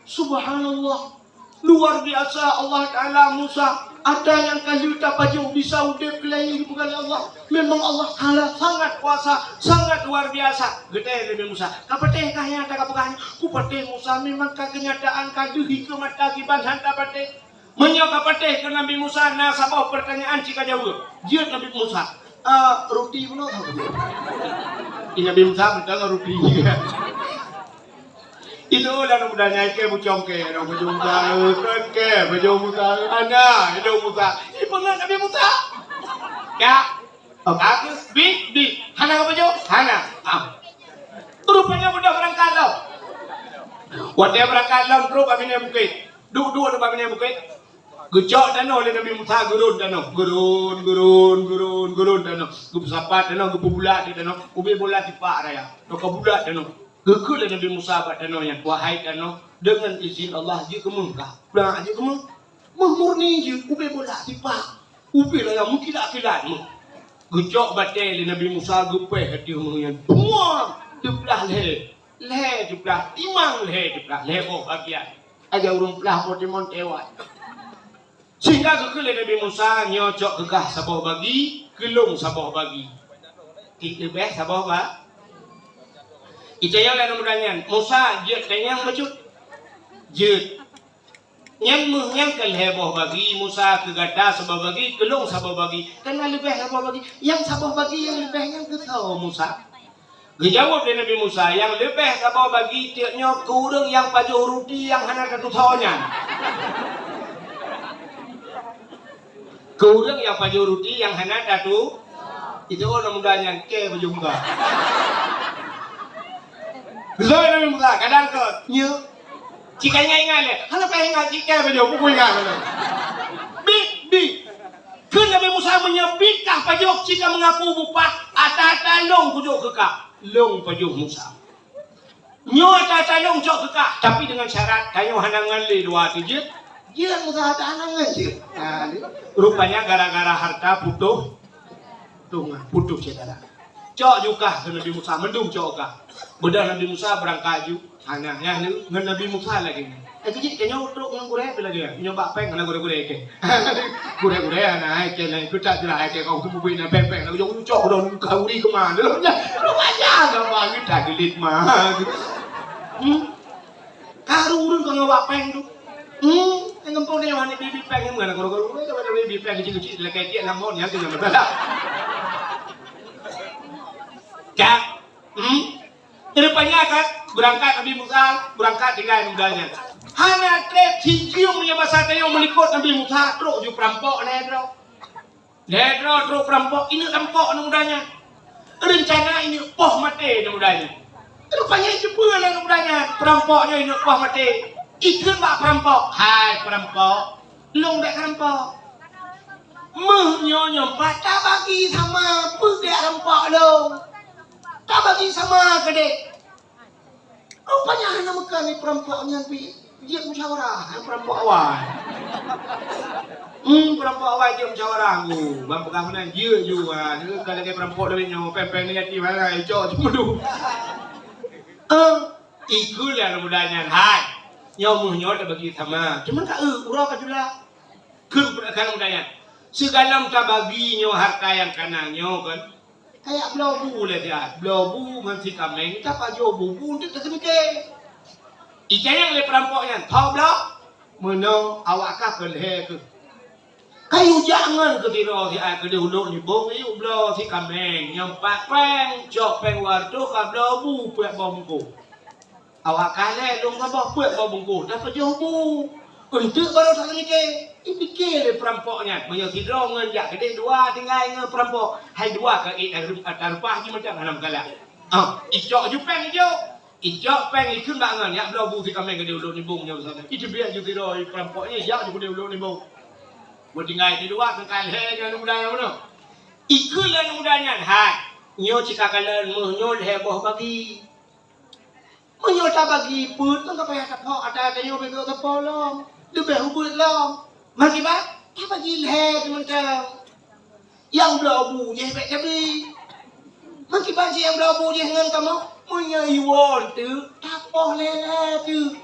subhanallah, luar biasa Allah Taala Musa. Ada yang kayu tak baju bisa udep kelai bukan Allah. Memang Allah Taala sangat kuasa, sangat luar biasa. Gede Nabi Musa. Kapateh kah yang tak kapateh? Kupateh Musa memang kenyataan kadu hikmat tagiban hanta pateh. Menyo kapateh ke Nabi Musa. Nah sabah pertanyaan jika jauh. Dia Nabi Musa. Roti mana? Ini Nabi Musa betul roti. Itu lah mudahnya ke bucong ke, orang bucong ke, bucong Musa, ana, itu Musa. Ini pernah Nabi Musa. Ya, aku bi, hana apa jo? Hana. Rupanya mudah berangkat lo. Waktu berangkat lo, terus kami ni bukit. Dua kami ni bukit. Gejok dano oleh Nabi Musa gurun dano, gurun dano. Gup sapat dano, gup bulat dano, ubi bulat tipak raya. Doka bulat dano. Gekul Nabi Musa bat dano yang wahai dano dengan izin Allah je kemungkah. Pulang aja kemung. Murni je ubi bulat tipak. Ubi lah yang mungkin akilatmu. Gejok batai Nabi Musa gupeh hati yang buang di belah leher di belah timang leher oh bagian. Aja urung belah potemon tewat. Sehingga gekul Nabi Musa nyocok kekah sabah bagi, kelung sabah bagi. Kita beh sabah ba. Itu yang lain mudahnya. Musa jet yang baju. Jet. Yang ke heboh bagi Musa ke gada sabah bagi, kelung sabah bagi. Karena lebih sabah bagi. Yang sabah bagi yang lebih yang ke tahu Musa. Dijawab dari Nabi Musa yang lebih sabah bagi tiaknya kurang yang pajuh roti yang hana satu tahunnya. Kurang yang pajuh roti yang hana satu. Itu orang mudahnya ke baju muka. Rồi Nabi Musa kadang ke như jika ingat le, hana pa ingat jika baju buku ingat le. Bi. Kun Nabi Musa menyebitkan pajok jika mengaku bupa ata long kujuk kekak. Long pajok Musa. Nyo ata long jok kekak tapi dengan syarat kayu hanangan le dua tijit. Dia Musa ata hanangan je. Rupanya gara-gara harta putuh saudara. Cok juga ke Nabi Musa mendung cok kah. Bedah Nabi Musa berangkat ju. Hana ya dengan Nabi Musa lagi. Jadi kayaknya untuk ngurek lagi ya. Nyoba peng karena gurek ke. Gurek ana ke lain kita jelas ke kau tu buat peng lalu jong cok don kauri ke mana lu aja enggak bagi dah gelit mah. Karurun kau nyoba peng tu. Ngempong ni mana bibi peng mana guru-guru itu ada bibi peng kecil-kecil lagi dia lamon yang kena betul. Cak, rupanya kan berangkat Nabi Musa berangkat dengan mudahnya. Hanya trek cium punya bahasa tayo melikut Nabi Musa terus ju perampok ledro terus perampok ini perampok mudahnya. Rencana ini poh mati mudahnya. Rupanya itu pun mudahnya perampoknya ini poh mati. Ikut bak perampok. Hai perampok, long dak perampok. Menyonya tak bagi sama pergi perampok long. Tak bagi sama ke dek. Rupanya anak Mekah ni perampoknya dia musyawarah perampok awal. Perampok awal dia musyawarah aku. Bang pegang mana dia juga. Kalau dia perampok lebih nyo pempeng negatif mana cok cuma tu. Ikulah mudahnya. Hai. Nyo tak bagi sama. Cuma tak urang kajulah. Kun kan mudahnya. Segala tak bagi nyo harta yang kanannya kan. Kayak blobu lah dia, blobu masih kameng, tak pajo bubu tu tak semike. Ikan yang le perampoknya, tahu blok? Mana awak kah kelih ke? Kayu jangan ke tiro si ai ke dulu ni bong iu blok si kameng, yang pak peng, jok peng wartu ka blobu puak bongku. Awak kaleh dong ka puak bongku, dah pajo bu. Untuk baru tak semike. Fikir le perampoknya, banyak tidur ngan gede dua tinggal ngan perampok. Hai dua ke tarupah je macam hanam kala. Ijok ju peng ijok peng ikut bangan ya blobu si kameng gede ulun nibung nya sana. Itu biar ju tidur perampoknya ya ju gede ulun nibung. Buat tinggal di dua kan he nya mudahnya mana. Ikut lah mudahnya. Hai, nyo cika kalen nyo heboh bagi. Nyo tak bagi put tak payah tapok ada nyo bego tapok long. Lebih hubut long. Makibat, tak bagi leher macam yang belabu je baik tapi. Makibat je yang belabu je dengan kamu menyaiwan tu tak poh leher tu.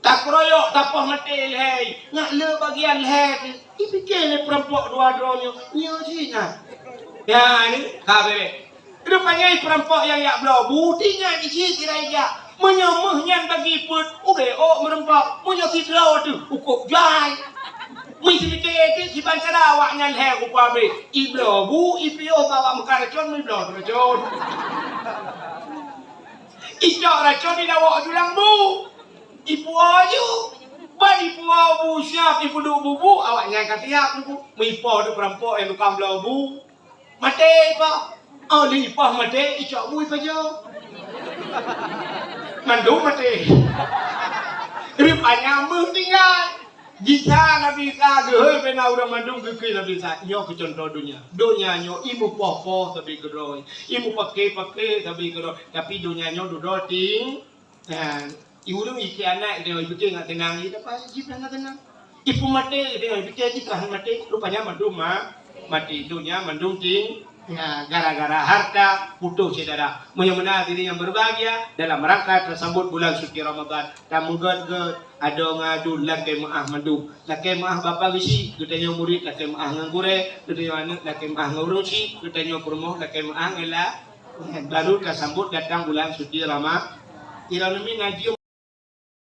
Tak keroyok, tak poh mati leher. Nak le bagian leher tu. Dipikir le perampok dua-duanya. Nya sih nah. Ya ni, kabeh. Rupanya perampok yang yak belabu tinggal di sini raja. Menyemehnya bagi put, merempak, menyakit laut tu, ukuk jai. Mesti fikir si pancera awak nyalhe ku pabe. Iblo bu ipio bawa mekaracon mi blo racon. Ijo racon di dawa julang bu. Ipu ayu. Ban ipu bu siap ipu du bubu awak nyangka tiap bu. Mi po du perampok yang tukang blo bu. Mate pa. Oh li pa mate ijo bu ipa jo. Mandu mate. Tapi panyamu tinggal. Jika Nabi kageh pena udah mandung ke Nabi sa nyo ke contoh dunia nyo imu popo tapi kedoi imu pakai tapi kedoi tapi dunia nyo duduk ting nah ibu tu iki anak dia ibu nggak tenang itu apa sih tenang ibu mati dia ibu jika mati rupanya mandung mati dunia mandung ting ya gara-gara harta putus saudara mudah-mudahan diri yang berbahagia dalam rangka tersambut bulan suci Ramadan kamu god ada ngadu laki maah mandu laki maah bapa gisi katanya murid laki maah ngangure katanya anak laki maah ngurusi katanya promoh laki maah ngela baru tersambut datang bulan suci Ramadan ila ngaji